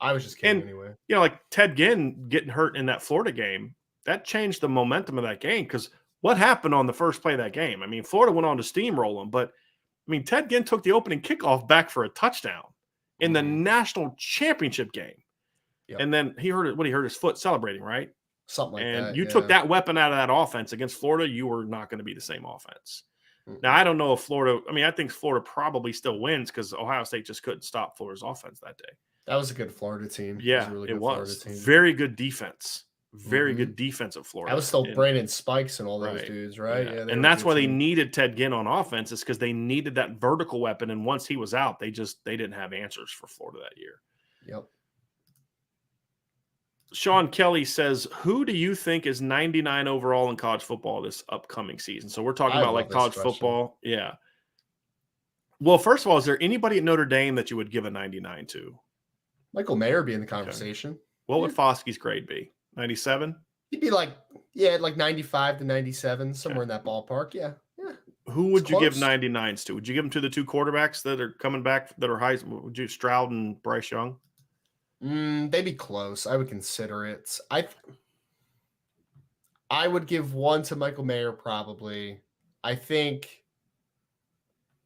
I was just kidding anyway. Like Ted Ginn getting hurt in that Florida game, that changed the momentum of that game because what happened on the first play of that game? I mean, Florida went on to steamroll them, but I mean, Ted Ginn took the opening kickoff back for a touchdown in the national championship game. Yep. And then he hurt his foot celebrating, right? Something like that. And you took that weapon out of that offense against Florida, you were not going to be the same offense. Now, I don't know if I think Florida probably still wins because Ohio State just couldn't stop Florida's offense that day. That was a good Florida team. Yeah, it was. Very good defense. Very good defense of Florida. That was still Brandon Spikes and all those dudes, right? Yeah, and that's why they needed Ted Ginn on offense, is because they needed that vertical weapon. And once he was out, they didn't have answers for Florida that year. Yep. Sean Kelly says, who do you think is 99 overall in college football this upcoming season? So we're talking about like college football. Yeah. Well, first of all, is there anybody at Notre Dame that you would give a 99 to? Michael Mayer be in the conversation. Okay. What would Foskey's grade be? 97? He'd be like 95 to 97, somewhere in that ballpark. Yeah. Who would you give 99s to? Would you give them to the 2 quarterbacks that are coming back that are high? Would you Stroud and Bryce Young? They'd be close. I would consider it. I would give 1 to Michael Mayer probably. I think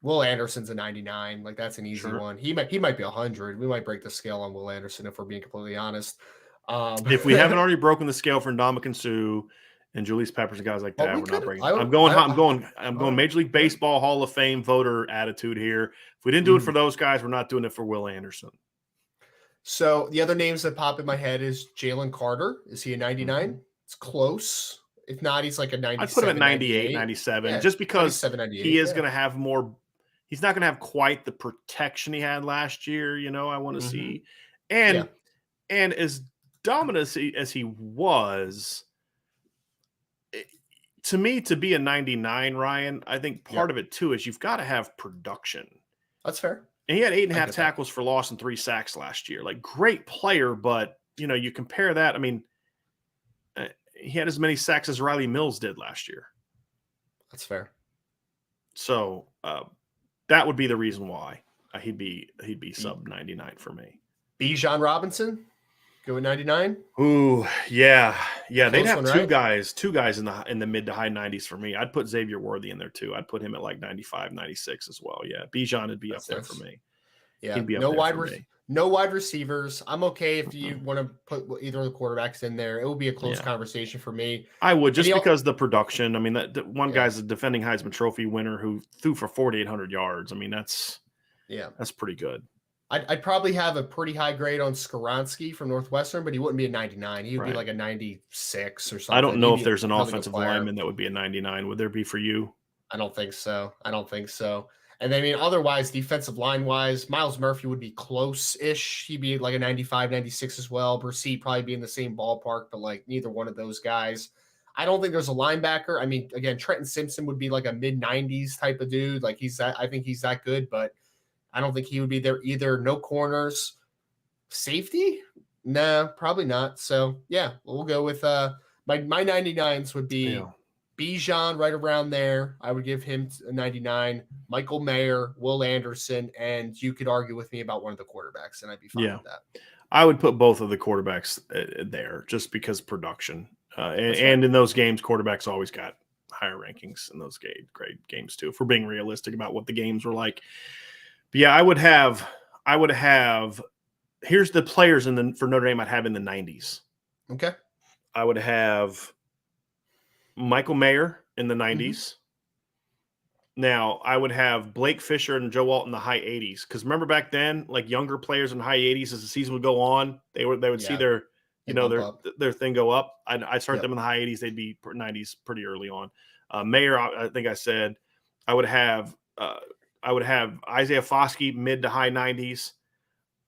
Will Anderson's a 99. Like that's an easy one. He might be 100. We might break the scale on Will Anderson if we're being completely honest. If we haven't already broken the scale for Ndamukong Suh and Julius Peppers and guys like that, we're not breaking. I'm going Major League Baseball Hall of Fame voter attitude here. If we didn't do it for those guys, we're not doing it for Will Anderson. So the other names that pop in my head is Jalen Carter. Is he a 99? It's close. If not, he's like a 97. I'd put him at 98, 97, just because he is going to have more. He's not going to have quite the protection he had last year. I want to see. And as dominant as he was, to me, to be a 99, Ryan, I think part of it too is you've got to have production. That's fair. And he had 8.5 tackles for loss and 3 sacks last year. Like great player, but you compare that. I mean, he had as many sacks as Riley Mills did last year. That's fair. So that would be the reason why he'd be sub 99 for me. Bijan Robinson, go with 99. Ooh, yeah. They'd have one, two right? guys in the mid to high 90s for me. I'd put Xavier Worthy in there too. I'd put him at like 95, 96 as well. Yeah, Bijan would be That's up there nice. for me. Yeah, He'd be up no there wide for me. no wide receivers. I'm okay if you want to put either of the quarterbacks in there. It will be a close conversation for me. I would, just because the production. I mean, that one guy's a defending Heisman Trophy winner who threw for 4,800 yards. I mean, that's pretty good. I'd probably have a pretty high grade on Skoronski from Northwestern, but he wouldn't be a 99. He would be like a 96 or something. I don't know if there's an offensive lineman that would be a 99. Would there be for you? I don't think so. And then, I mean, otherwise, defensive line-wise, Miles Murphy would be close-ish. He'd be like a 95, 96 as well. Brissett probably be in the same ballpark, but like neither one of those guys. I don't think there's a linebacker. I mean, again, Trenton Simpson would be like a mid-90s type of dude. Like I think he's that good, but I don't think he would be there either. No corners. Safety? Nah, probably not. So, yeah, we'll go with my 99s would be Bijan right around there. I would give him a 99. Michael Mayer, Will Anderson, and you could argue with me about one of the quarterbacks, and I'd be fine with that. I would put both of the quarterbacks there just because production. And in those games, quarterbacks always got higher rankings in those great games too, if we're being realistic about what the games were like. But yeah, I would have here's the players for Notre Dame I'd have in the 90s. Okay. I would have Michael Mayer in the 90s. Mm-hmm. Now, I would have Blake Fisher and Joe Alt in the high 80s. Because remember back then, like younger players in the high 80s, as the season would go on, they would see their thing go up. I'd start them in the high 80s. They'd be 90s pretty early on. Mayer, I think I said, I would have Isaiah Foskey mid to high 90s.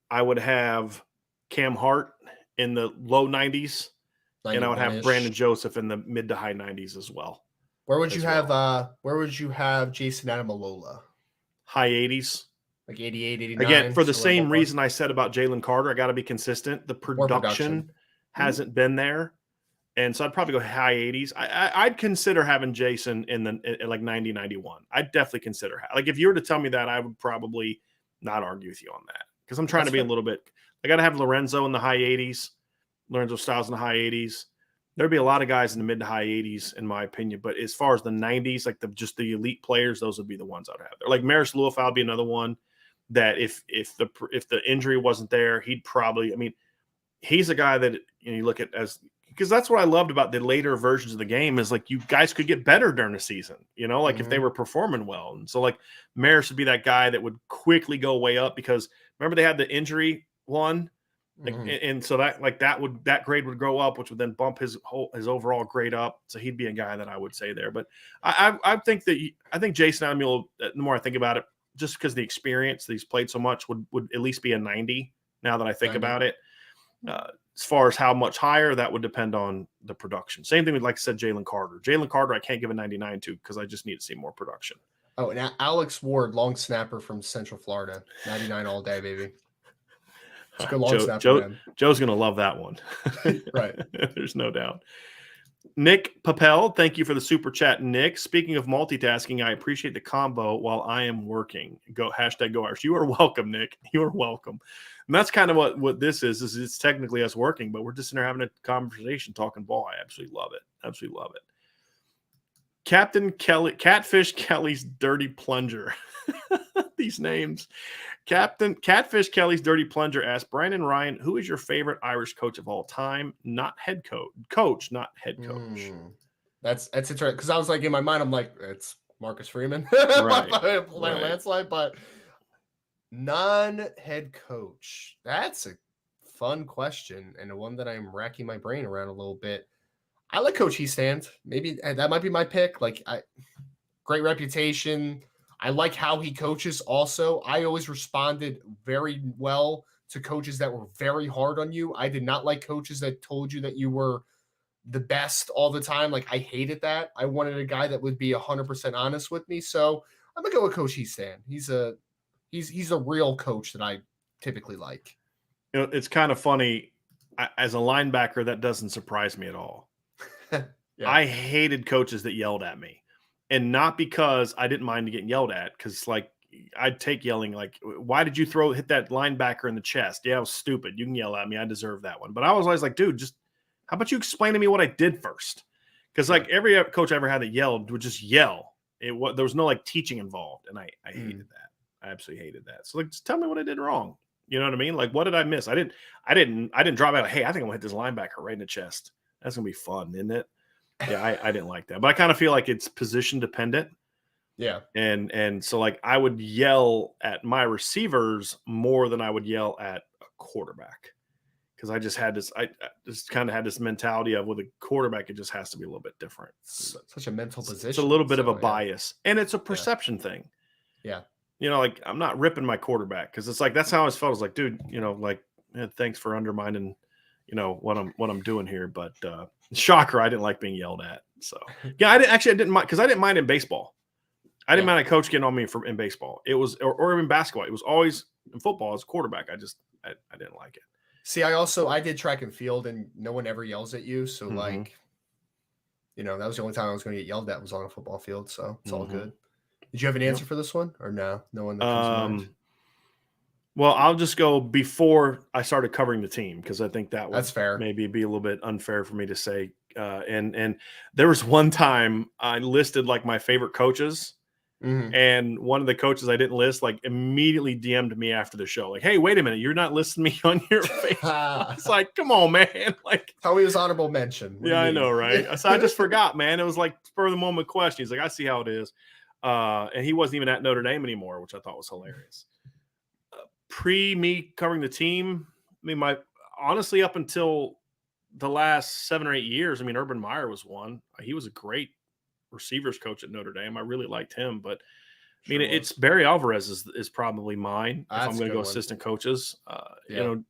I would have Cam Hart in the low 90s. And I would have Brandon Joseph in the mid to high 90s as well. Where would you have Jason Adamalola? High 80s. Like 88, 89. Again, for the same reason I said about Jalen Carter, I got to be consistent. The production hasn't been there. And so I'd probably go high 80s. I'd consider having Jason in like 90, 91. I'd definitely consider. Like if you were to tell me that, I would probably not argue with you on that. Because I'm trying to be a little bit – I got to have Lorenzo in the high 80s. Lorenzo Styles in the high 80s. There'd be a lot of guys in the mid to high 80s, in my opinion. But as far as the 90s, like just the elite players, those would be the ones I'd have there. Like Maris Luafau would be another one that if the injury wasn't there, he'd probably. I mean, he's a guy that you look at as because that's what I loved about the later versions of the game is like you guys could get better during the season. Like if they were performing well, and so like Maris would be that guy that would quickly go way up because remember they had the injury one. And so that grade would grow up, which would then bump his overall grade up. So he'd be a guy that I would say there. But I think Jason Adamilola, the more I think about it, just because the experience that he's played so much would at least be a 90. Now that I think about it, as far as how much higher, that would depend on the production. Same thing with, like I said, Jalen Carter. Jalen Carter, I can't give a 99 to because I just need to see more production. Oh, and Alex Ward, long snapper from Central Florida, 99 all day, baby. Joe's going to love that one. Right. There's no doubt. Nick Papel, thank you for the super chat, Nick. Speaking of multitasking, I appreciate the combo while I am working. #Go Irish. You are welcome, Nick. You are welcome. And that's kind of what this is it's technically us working, but we're just in there having a conversation, talking ball. I absolutely love it. Absolutely love it. Catfish Kelly's Dirty Plunger. These names. Catfish Kelly's Dirty Plunger asked Brandon Ryan, who is your favorite Irish coach of all time? Not head coach, not head coach. That's interesting because I was like in my mind, I'm like, it's Marcus Freeman, right? Landslide, but non-head coach. That's a fun question and one that I'm racking my brain around a little bit. I like Coach Heastand. Maybe that might be my pick. Great reputation. I like how he coaches also. I always responded very well to coaches that were very hard on you. I did not like coaches that told you that you were the best all the time. Like I hated that. I wanted a guy that would be 100% honest with me. So I'm gonna go with Coach Heastand. He's a real coach that I typically like. It's kind of funny. As a linebacker, that doesn't surprise me at all. Yeah. I hated coaches that yelled at me, and not because I didn't mind getting yelled at, because like I'd take yelling. Like, why did you hit that linebacker in the chest? Yeah, it was stupid. You can yell at me. I deserve that one. But I was always like, dude, just how about you explain to me what I did first? Because like every coach I ever had that yelled would just yell. There was no like teaching involved, and I hated that. I absolutely hated that. So like, just tell me what I did wrong. You know what I mean? Like, what did I miss? I didn't drop out. Hey, I think I'm gonna hit this linebacker right in the chest. That's gonna be fun, isn't it? Yeah, I didn't like that. But I kind of feel like it's position dependent. Yeah. And so like I would yell at my receivers more than I would yell at a quarterback. Because I just had this, I just kind of had this mentality of with a quarterback, it just has to be a little bit different. Such a mental position. It's a little bit of a bias, and it's a perception thing. Yeah. You know, like I'm not ripping my quarterback because it's like that's how I always felt. I was like, dude, you know, like thanks for undermining, you know, what I'm doing here. But shocker, I didn't like being yelled at. So yeah, I didn't mind because I didn't mind in baseball. I didn't mind a coach getting on me in baseball. It was or in basketball. It was always in football as a quarterback. I didn't like it. See, I did track and field, and no one ever yells at you. So like, you know, that was the only time I was going to get yelled at was on a football field. So it's all good. Did you have an answer for this one or no? No one that comes to mind? Well, I'll just go before I started covering the team because I think that's fair. Maybe be a little bit unfair for me to say. And there was one time I listed like my favorite coaches. And one of the coaches I didn't list like immediately DM'd me after the show, like, "Hey, wait a minute, you're not listing me on your Facebook." It's like, come on, man. Like, tell me his honorable mention. Yeah, I know, right? So I just forgot, man. It was like spur of the moment question. He's like, "I see how it is," and he wasn't even at Notre Dame anymore, which I thought was hilarious. Pre me covering the team, I mean, honestly, up until the last 7 or 8 years, I mean, Urban Meyer was one. He was a great receivers coach at Notre Dame. I really liked him, but I mean, it's Barry Alvarez is probably mine if I'm going to go assistant coaches. You know,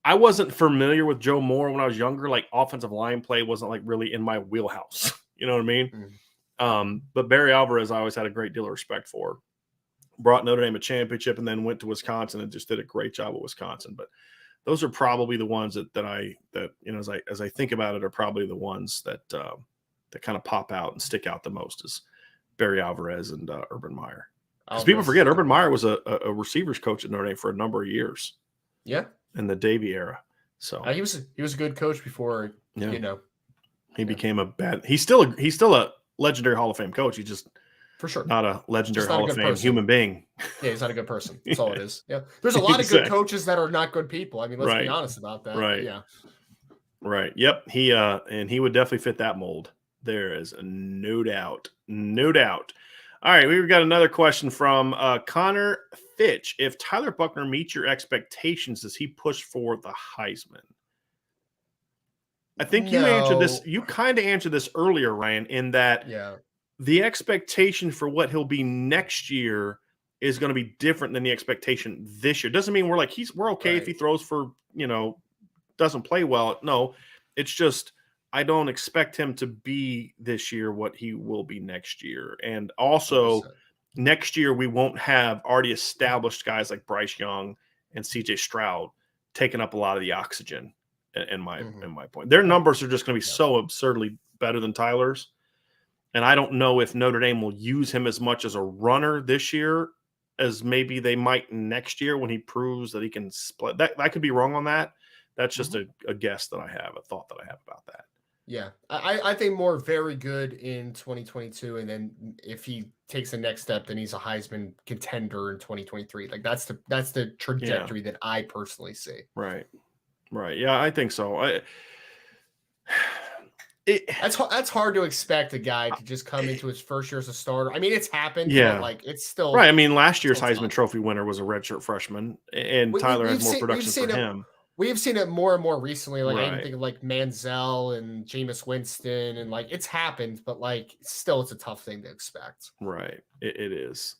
I wasn't familiar with Joe Moore when I was younger. Like offensive line play wasn't like really in my wheelhouse. You know what I mean? But Barry Alvarez, I always had a great deal of respect for. Brought Notre Dame a championship and then went to Wisconsin and just did a great job at Wisconsin. But those are probably the ones that you know, as I think about it, are probably the ones that kind of pop out and stick out the most is Barry Alvarez and Urban Meyer. Because people forget Urban Meyer was a receivers coach at Notre Dame for a number of years. Yeah, in the Davie era. So he was a good coach before. You know, he became a bad. He's still a legendary Hall of Fame coach. He just for sure not a legendary Hall of Fame human being. Yeah, he's not a good person. That's all it is. Yeah, there's a lot of good coaches that are not good people. I mean, let's be honest about that. Right. Yeah. Right. Yep. He would definitely fit that mold. There is no doubt. No doubt. All right. We've got another question from Connor Fitch. If Tyler Buchner meets your expectations, does he push for the Heisman? I think you answered this. You kind of answered this earlier, Ryan, in that the expectation for what he'll be next year is going to be different than the expectation this year. Doesn't mean we're okay if he throws for, doesn't play well. No, it's just, I don't expect him to be this year what he will be next year. And also 100%. Next year, we won't have already established guys like Bryce Young and CJ Stroud taking up a lot of the oxygen in my point. Their numbers are just going to be so absurdly better than Tyler's. And I don't know if Notre Dame will use him as much as a runner this year as maybe they might next year when he proves that he can split. I could be wrong on that. That's just a guess that I have, a thought that I have about that. Yeah, I think more very good in 2022, and then if he takes the next step, then he's a Heisman contender in 2023. Like that's the trajectory that I personally see. Right. Yeah, I think so. That's hard to expect a guy to just come into his first year as a starter. I mean, it's happened. Yeah, but like it's still right. I mean, last year's Heisman Trophy winner was a redshirt freshman, and Tyler has more production for him. We've seen it more and more recently. Like I even think of like Manziel and Jameis Winston, and like it's happened, but like still, it's a tough thing to expect. Right. It is.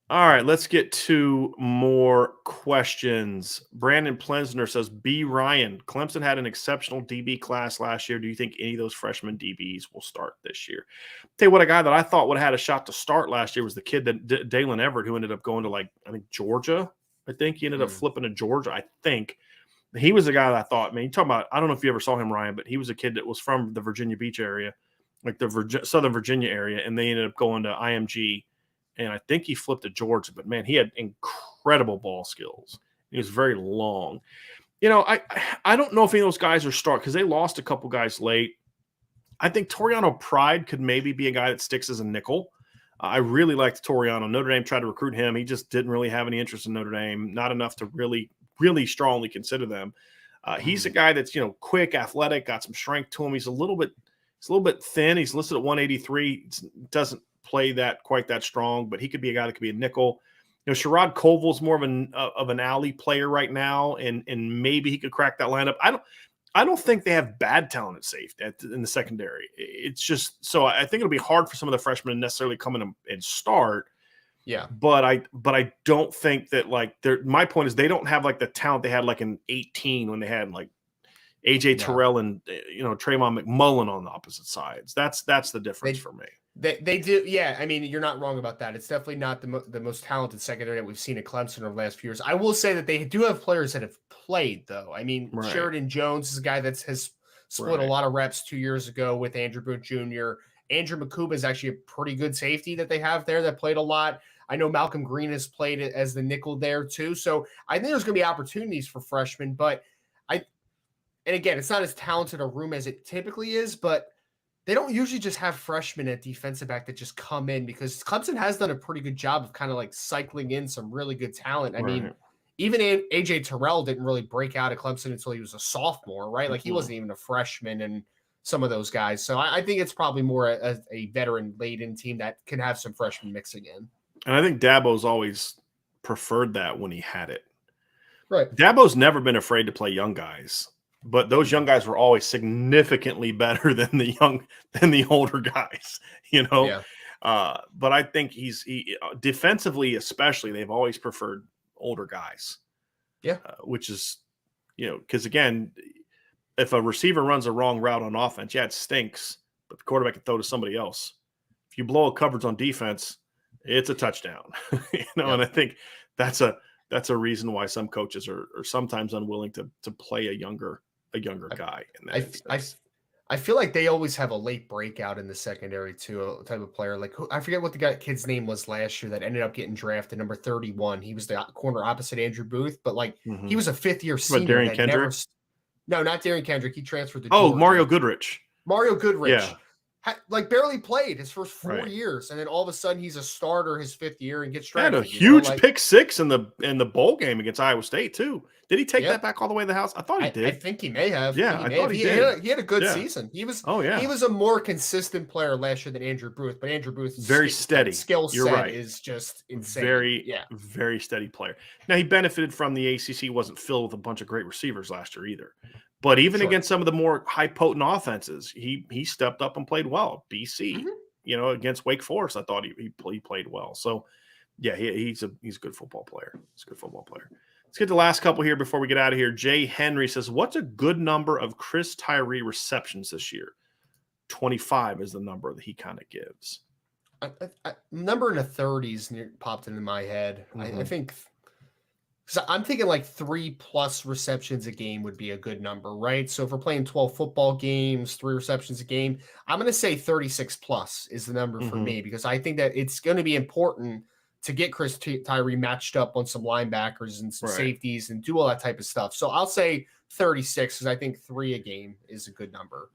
All right, let's get to more questions. Brandon Plensner says, B. Ryan, Clemson had an exceptional DB class last year. Do you think any of those freshman DBs will start this year? Tell you what, a guy that I thought would have had a shot to start last year was the kid that Dalen Everett, who ended up going to I think Georgia. I think he ended up flipping to Georgia, I think. he was a guy that I thought, man, you talking about, I don't know if you ever saw him, Ryan, but he was a kid that was from the Virginia Beach area, like the Southern Virginia area, and they ended up going to IMG, and I think he flipped to Georgia, but man, he had incredible ball skills. He was very long. I don't know if any of those guys are start because they lost a couple guys late. I think Toriano Pride could maybe be a guy that sticks as a nickel. I really liked Toriano. Notre Dame tried to recruit him. He just didn't really have any interest in Notre Dame, not enough to really, really strongly consider them. He's a guy that's, quick, athletic, got some strength to him. He's a little bit thin. He's listed at 183. Doesn't play quite that strong, but he could be a guy that could be a nickel. Sherrod Colville's more of an alley player right now, and maybe he could crack that lineup. I don't think they have bad talent at safety in the secondary. It's just so I think it'll be hard for some of the freshmen to necessarily come in and start. Yeah, but I don't think that my point is they don't have the talent they had in 2018 when they had AJ Terrell and Trayvon McMullen on the opposite sides. That's the difference for me. They do, yeah. I mean, you're not wrong about that. It's definitely not the most talented secondary that we've seen at Clemson over the last few years. I will say that they do have players that have played, though. I mean, right. Sheridan Jones is a guy that has split a lot of reps 2 years ago with Andrew Booth Jr. Andrew McCuba is actually a pretty good safety that they have there that played a lot. I know Malcolm Green has played as the nickel there too. So I think there's going to be opportunities for freshmen, and again, it's not as talented a room as it typically is, but they don't usually just have freshmen at defensive back that just come in because Clemson has done a pretty good job of kind of cycling in some really good talent. I mean, even AJ Terrell didn't really break out at Clemson until he was a sophomore, right? He wasn't even a freshman and some of those guys. So I think it's probably more a veteran laden team that can have some freshmen mixing in. And I think Dabo's always preferred that when he had it. Right. Dabo's never been afraid to play young guys. But those young guys were always significantly better than the older guys, Yeah. But I think he defensively, especially, they've always preferred older guys. Yeah, which is, because again, if a receiver runs a wrong route on offense, it stinks, but the quarterback can throw to somebody else. If you blow a coverage on defense, it's a touchdown. And I think that's a reason why some coaches are sometimes unwilling to play a younger guy. I feel like they always have a late breakout in the secondary too, a type of player. I forget what the kid's name was last year that ended up getting drafted, number 31. He was the corner opposite Andrew Booth, but he was a fifth-year senior. Darian Kendrick? No, not Darian Kendrick. He transferred to Georgia. Mario Goodrich. Yeah. Barely played his first 4 years, and then all of a sudden he's a starter his fifth year and gets drafted. Had a huge pick six in the bowl game against Iowa State too. Did he take that back all the way to the house? I thought he did. I think he may have. Yeah, I thought he did. He had a good season. He was. He was a more consistent player last year than Andrew Booth, but Andrew Booth's very steady skill set is just insane. Very steady player. Now he benefited from the ACC wasn't filled with a bunch of great receivers last year either. But even against some of the more high potent offenses, he stepped up and played well. BC, against Wake Forest, I thought he played well. So, yeah, he's a good football player. He's a good football player. Let's get the last couple here before we get out of here. Jay Henry says, "What's a good number of Chris Tyree receptions this year?" 25 is the number that he kind of gives. A number in the 30s popped into my head. I think. So I'm thinking 3+ receptions a game would be a good number, right? So if we're playing 12 football games, 3 receptions a game, I'm going to say 36+ is the number for me, because I think that it's going to be important to get Chris Tyree matched up on some linebackers and some safeties and do all that type of stuff. So I'll say 36 because I think 3 a game is a good number.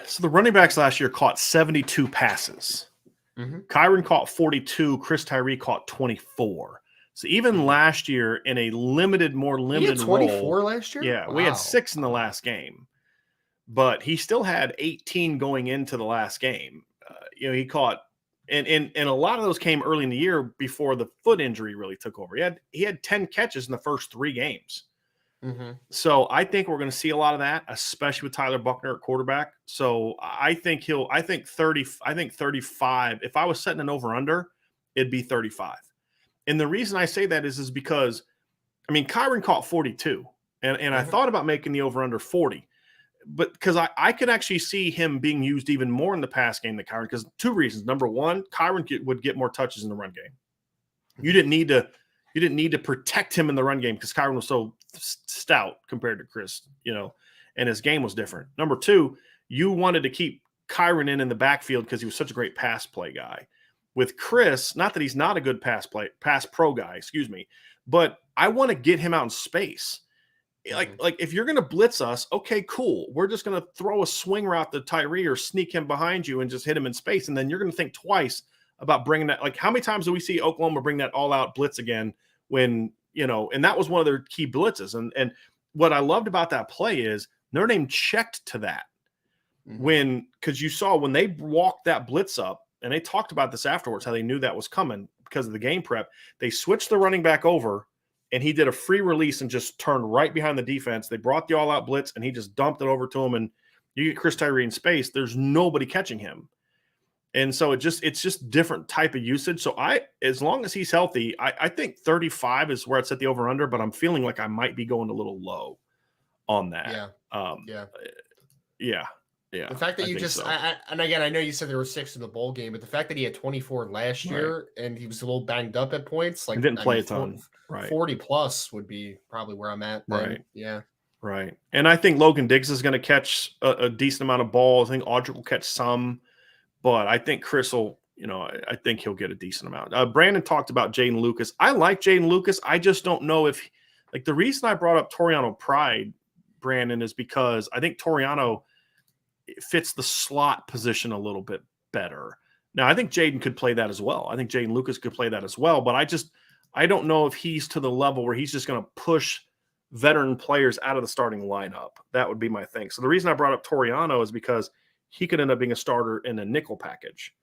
So the running backs last year caught 72 passes. Kyron caught 42. Chris Tyree caught 24. So even last year in a more limited role. 24 role, last year? Yeah, we had 6 in the last game. But he still had 18 going into the last game. He caught and a lot of those came early in the year before the foot injury really took over. He had 10 catches in the first 3 games. So I think we're going to see a lot of that, especially with Tyler Buckner at quarterback. So I think 35. If I was setting an over-under, it'd be 35. And the reason I say that is because, Kyron caught 42, and I thought about making the over-under 40, but because I could actually see him being used even more in the pass game than Kyron, because 2 reasons. Number one, Kyron would get more touches in the run game. You didn't need to protect him in the run game because Kyron was so stout compared to Chris, and his game was different. Number two, you wanted to keep Kyron in the backfield because he was such a great pass play guy. With Chris, not that he's not a good pass pro guy, but I want to get him out in space. Like if you're going to blitz us, okay, cool. We're just going to throw a swing route to Tyree or sneak him behind you and just hit him in space. And then you're going to think twice about bringing that. Like, how many times do we see Oklahoma bring that all out blitz again when, and that was one of their key blitzes. And what I loved about that play is Notre Dame checked to that because you saw when they walked that blitz up, and they talked about this afterwards, how they knew that was coming because of the game prep. They switched the running back over, and he did a free release and just turned right behind the defense. They brought the all-out blitz, and he just dumped it over to him. And you get Chris Tyree in space, there's nobody catching him. And so it's just different type of usage. So as long as he's healthy, I think 35 is where it's at the over-under, but I'm feeling like I might be going a little low on that. Yeah. The fact that you just, so. And again, I know you said there were 6 in the bowl game, but the fact that he had 24 last year and he was a little banged up at points, like he didn't play a ton. 40 plus would be probably where I'm at. Then. Right. Yeah. Right. And I think Logan Diggs is going to catch a decent amount of balls. I think Audric will catch some, but I think Chris will, I think he'll get a decent amount. Brandon talked about Jaden Lucas. I like Jaden Lucas. I just don't know if, the reason I brought up Toriano Pride, Brandon, is because I think Toriano fits the slot position a little bit better. Now, I think Jaden could play that as well. I think Jaden Lucas could play that as well, but I don't know if he's to the level where he's just going to push veteran players out of the starting lineup. That would be my thing. So the reason I brought up Toriano is because he could end up being a starter in a nickel package,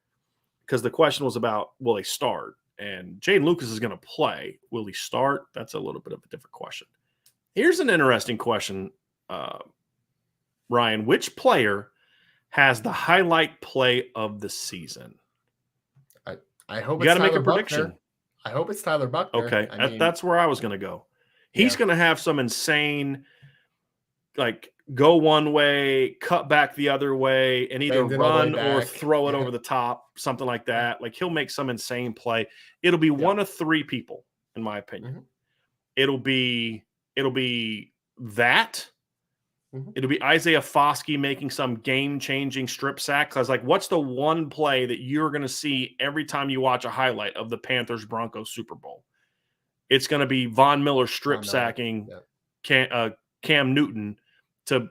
because the question was about, will he start? And Jaden Lucas is going to play. Will he start? That's a little bit of a different question. Here's an interesting question, Ryan. Which player has the highlight play of the season? I hope you got to make a prediction. I hope it's Tyler Buchner. Okay, that's where I was going to go. He's going to have some insane, go one way, cut back the other way, and either run or throw it over the top, something like that. He'll make some insane play. It'll be one of 3 people, in my opinion. It'll be that. It'll be Isaiah Foskey making some game-changing strip sack. Because, what's the one play that you're going to see every time you watch a highlight of the Panthers-Broncos Super Bowl? It's going to be Von Miller strip sacking Cam Newton. I'm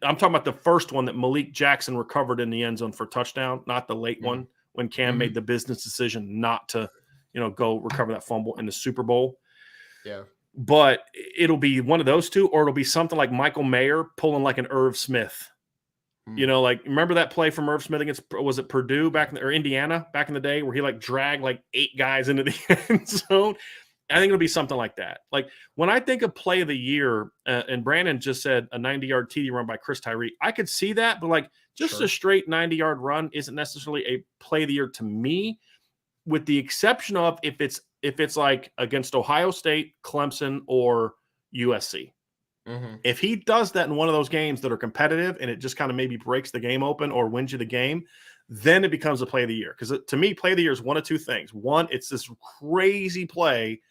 talking about the first one that Malik Jackson recovered in the end zone for a touchdown, not the late one when Cam made the business decision not to, go recover that fumble in the Super Bowl. Yeah. But it'll be one of those two, or it'll be something like Michael Mayer pulling like an Irv Smith. Remember that play from Irv Smith against, was it Purdue or Indiana back in the day, where he dragged 8 guys into the end zone? I think it'll be something like that. When I think of play of the year, and Brandon just said a 90-yard TD run by Chris Tyree, I could see that, but a straight 90-yard run isn't necessarily a play of the year to me, with the exception of if it's against Ohio State, Clemson, or USC. If he does that in one of those games that are competitive and it just kind of maybe breaks the game open or wins you the game, then it becomes a play of the year. Because to me, play of the year is one of 2 things. One, it's this crazy play,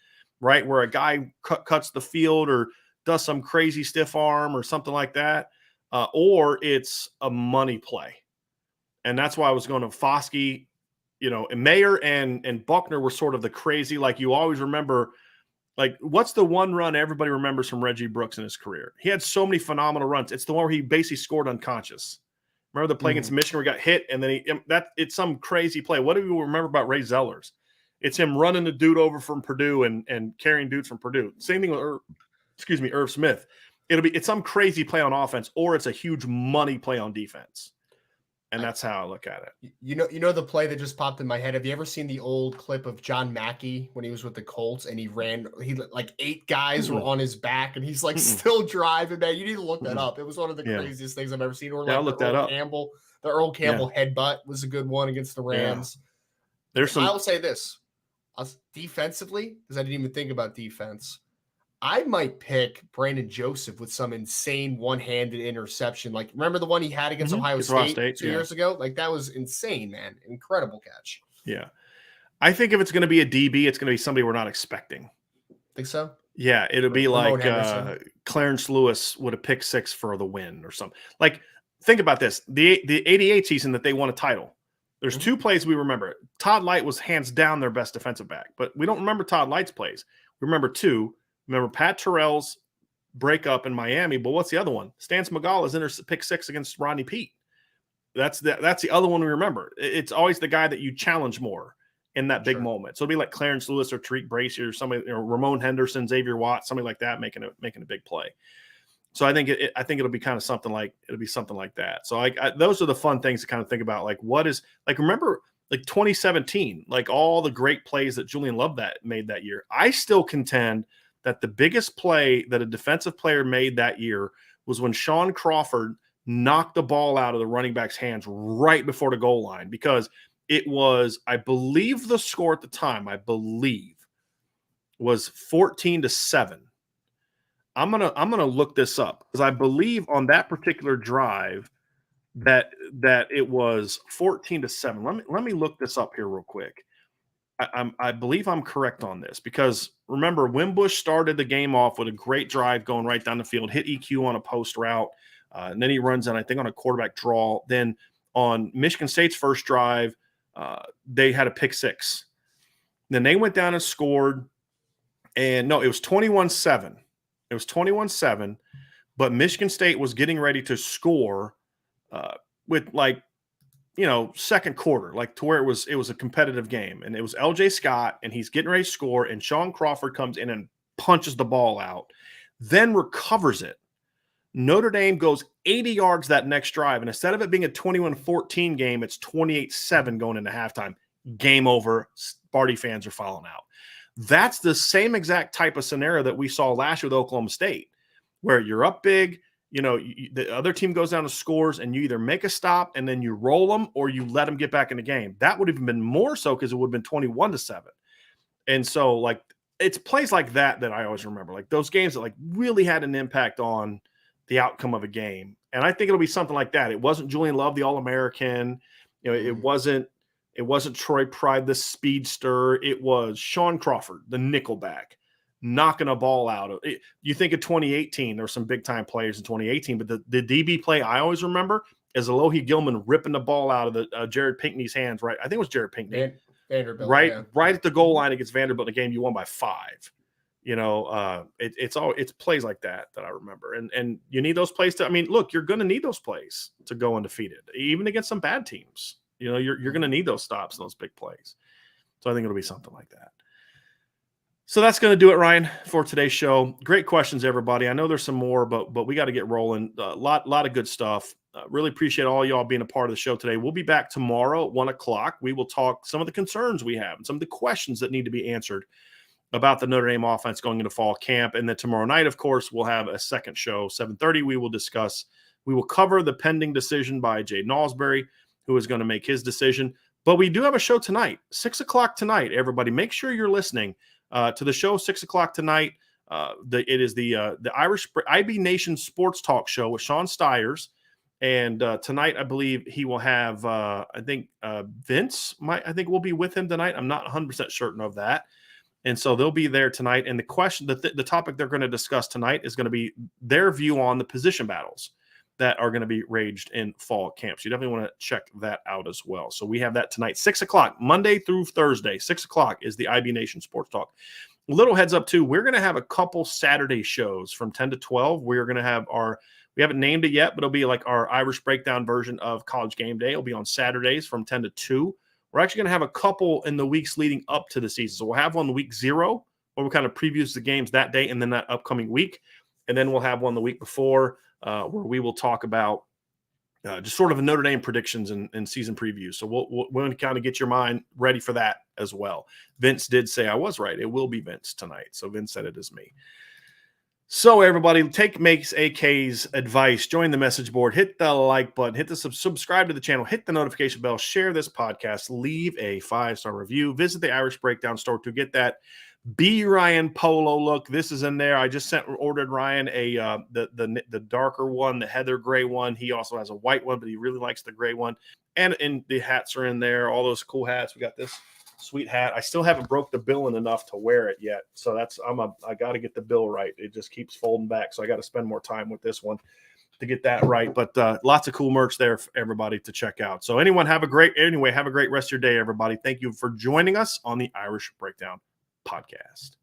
right, where a guy cuts the field or does some crazy stiff arm or something like that, or it's a money play. And that's why I was going to Foskey. And Mayer and Buchner were sort of the crazy, you always remember, what's the one run everybody remembers from Reggie Brooks in his career? He had so many phenomenal runs. It's the one where he basically scored unconscious. Remember the play against Michigan where he got hit, and then it's some crazy play. What do you remember about Ray Zellers? It's him running the dude over from Purdue and carrying dudes from Purdue. Same thing with Irv Smith. It's some crazy play on offense, or it's a huge money play on defense. And that's how I look at it. You know the play that just popped in my head. Have you ever seen the old clip of John Mackey when he was with the Colts and he 8 guys were on his back and he's still driving, man? You need to look that up. It was one of the craziest things I've ever seen. Or I'll look that up. The Earl Campbell headbutt was a good one against the Rams. Yeah. I will say this. Defensively, because I didn't even think about defense, I might pick Brandon Joseph with some insane one-handed interception. Remember the one he had against Ohio State 2 years ago? That was insane, man. Incredible catch. Yeah. I think if it's going to be a DB, it's going to be somebody we're not expecting. Think so? Yeah, it'll be Ramon like Henderson. Clarence Lewis would have picked 6 for the win or something. Like, think about this: the '88 season that they won a title. There's Mhm. 2 plays we remember. Todd Light was hands down their best defensive back, but we don't remember Todd Light's plays. We remember 2. Remember Pat Terrell's breakup in Miami, but what's the other one? Stan Smagala's pick 6 against Rodney Peete. That's the other one we remember. It's always the guy that you challenge more in that big Sure. moment. So it'll be like Clarence Lewis or Tariq Bracy or somebody, or Ramon Henderson, Xavier Watts, somebody like that making a big play. So I think it'll be kind of something like that. So those are the fun things to kind of think about. Like, what is, like, remember like 2017, like all the great plays that Julian Love made that year. I still contend that the biggest play that a defensive player made that year was when Sean Crawford knocked the ball out of the running back's hands right before the goal line, because it was, I believe the score at the time, was 14-7. I'm gonna look this up because I believe on that particular drive that it was 14-7. Let me look this up here real quick. I believe I'm correct on this, because remember, Wimbush started the game off with a great drive going right down the field, hit EQ on a post route, and then he runs in, I think, on a quarterback draw. Then on Michigan State's first drive, they had a pick 6. Then they went down and scored, and no, it was 21-7. It was 21-7, but Michigan State was getting ready to score with, like, second quarter, like, to where it was a competitive game, and it was LJ Scott, and he's getting ready to score, and Sean Crawford comes in and punches the ball out, then recovers it. Notre Dame goes 80 yards that next drive, and instead of it being a 21-14 game, it's 28-7 going into halftime. Game over. Sparty fans are falling out. That's the same exact type of scenario that we saw last year with Oklahoma State, where you're up big, the other team goes down and scores, and you either make a stop and then you roll them, or you let them get back in the game. That would have been more so because it would have been 21-7. And so, like, it's plays like that I always remember, like those games that, like, really had an impact on the outcome of a game. And I think it'll be something like that. It wasn't Julian Love, the All-American. It wasn't Troy Pride, the speedster. It was Sean Crawford, the nickelback, knocking a ball out of it. You think of 2018, there were some big time players in 2018, but the DB play I always remember is Alohi Gilman ripping the ball out of the Jared Pinkney's hands. Right. I think it was Jared Pinkney. Vanderbilt. Right. Yeah. Right at the goal line against Vanderbilt in a game you won by 5. It's plays like that I remember. And you need those plays look, you're going to need those plays to go undefeated, even against some bad teams. You're going to need those stops and those big plays. So I think it'll be something like that. So that's going to do it, Ryan, for today's show. Great questions, everybody. I know there's some more, but we got to get rolling. A lot of good stuff. Really appreciate all y'all being a part of the show today. We'll be back tomorrow at 1:00. We will talk some of the concerns we have and some of the questions that need to be answered about the Notre Dame offense going into fall camp. And then tomorrow night, of course, we'll have a second show, 7:30. We will cover the pending decision by Jaden Alsbury, who is going to make his decision. But we do have a show tonight, 6:00 tonight. Everybody, make sure you're listening to the show, 6:00 tonight. It is the Irish IB Nation Sports Talk Show with Sean Stiers. And tonight, I believe he will have, Vince will be with him tonight. I'm not 100% certain of that. And so they'll be there tonight. And the question, the topic they're going to discuss tonight is going to be their view on the position battles that are going to be raged in fall camp. So you definitely want to check that out as well. So we have that tonight, 6:00, Monday through Thursday. 6:00 is the IB Nation Sports Talk. A little heads up too, we're going to have a couple Saturday shows from 10 to 12. We're going to have we haven't named it yet, but it'll be like our Irish breakdown version of College Game Day. It'll be on Saturdays from 10 to 2. We're actually going to have a couple in the weeks leading up to the season. So we'll have one week 0, where we kind of previews the games that day and then that upcoming week. And then we'll have one the week before where we will talk about just sort of Notre Dame predictions and season previews. So we'll kind of get your mind ready for that as well. Vince did say I was right. It will be Vince tonight. So Vince said it is me. So everybody, take Makes AK's advice. Join the message board. Hit the like button. Hit the subscribe to the channel. Hit the notification bell. Share this podcast. Leave a 5-star review. Visit the Irish Breakdown store to get that B Ryan polo look. This is in there. I just ordered Ryan the darker one, the heather gray one. He also has a white one, but he really likes the gray one. And the hats are in there. All those cool hats. We got this Sweet hat. I still haven't broke the bill enough to wear it yet. So I got to get the bill right. It just keeps folding back. So I got to spend more time with this one to get that right. But lots of cool merch there for everybody to check out. So have a great rest of your day, everybody. Thank you for joining us on the Irish Breakdown podcast.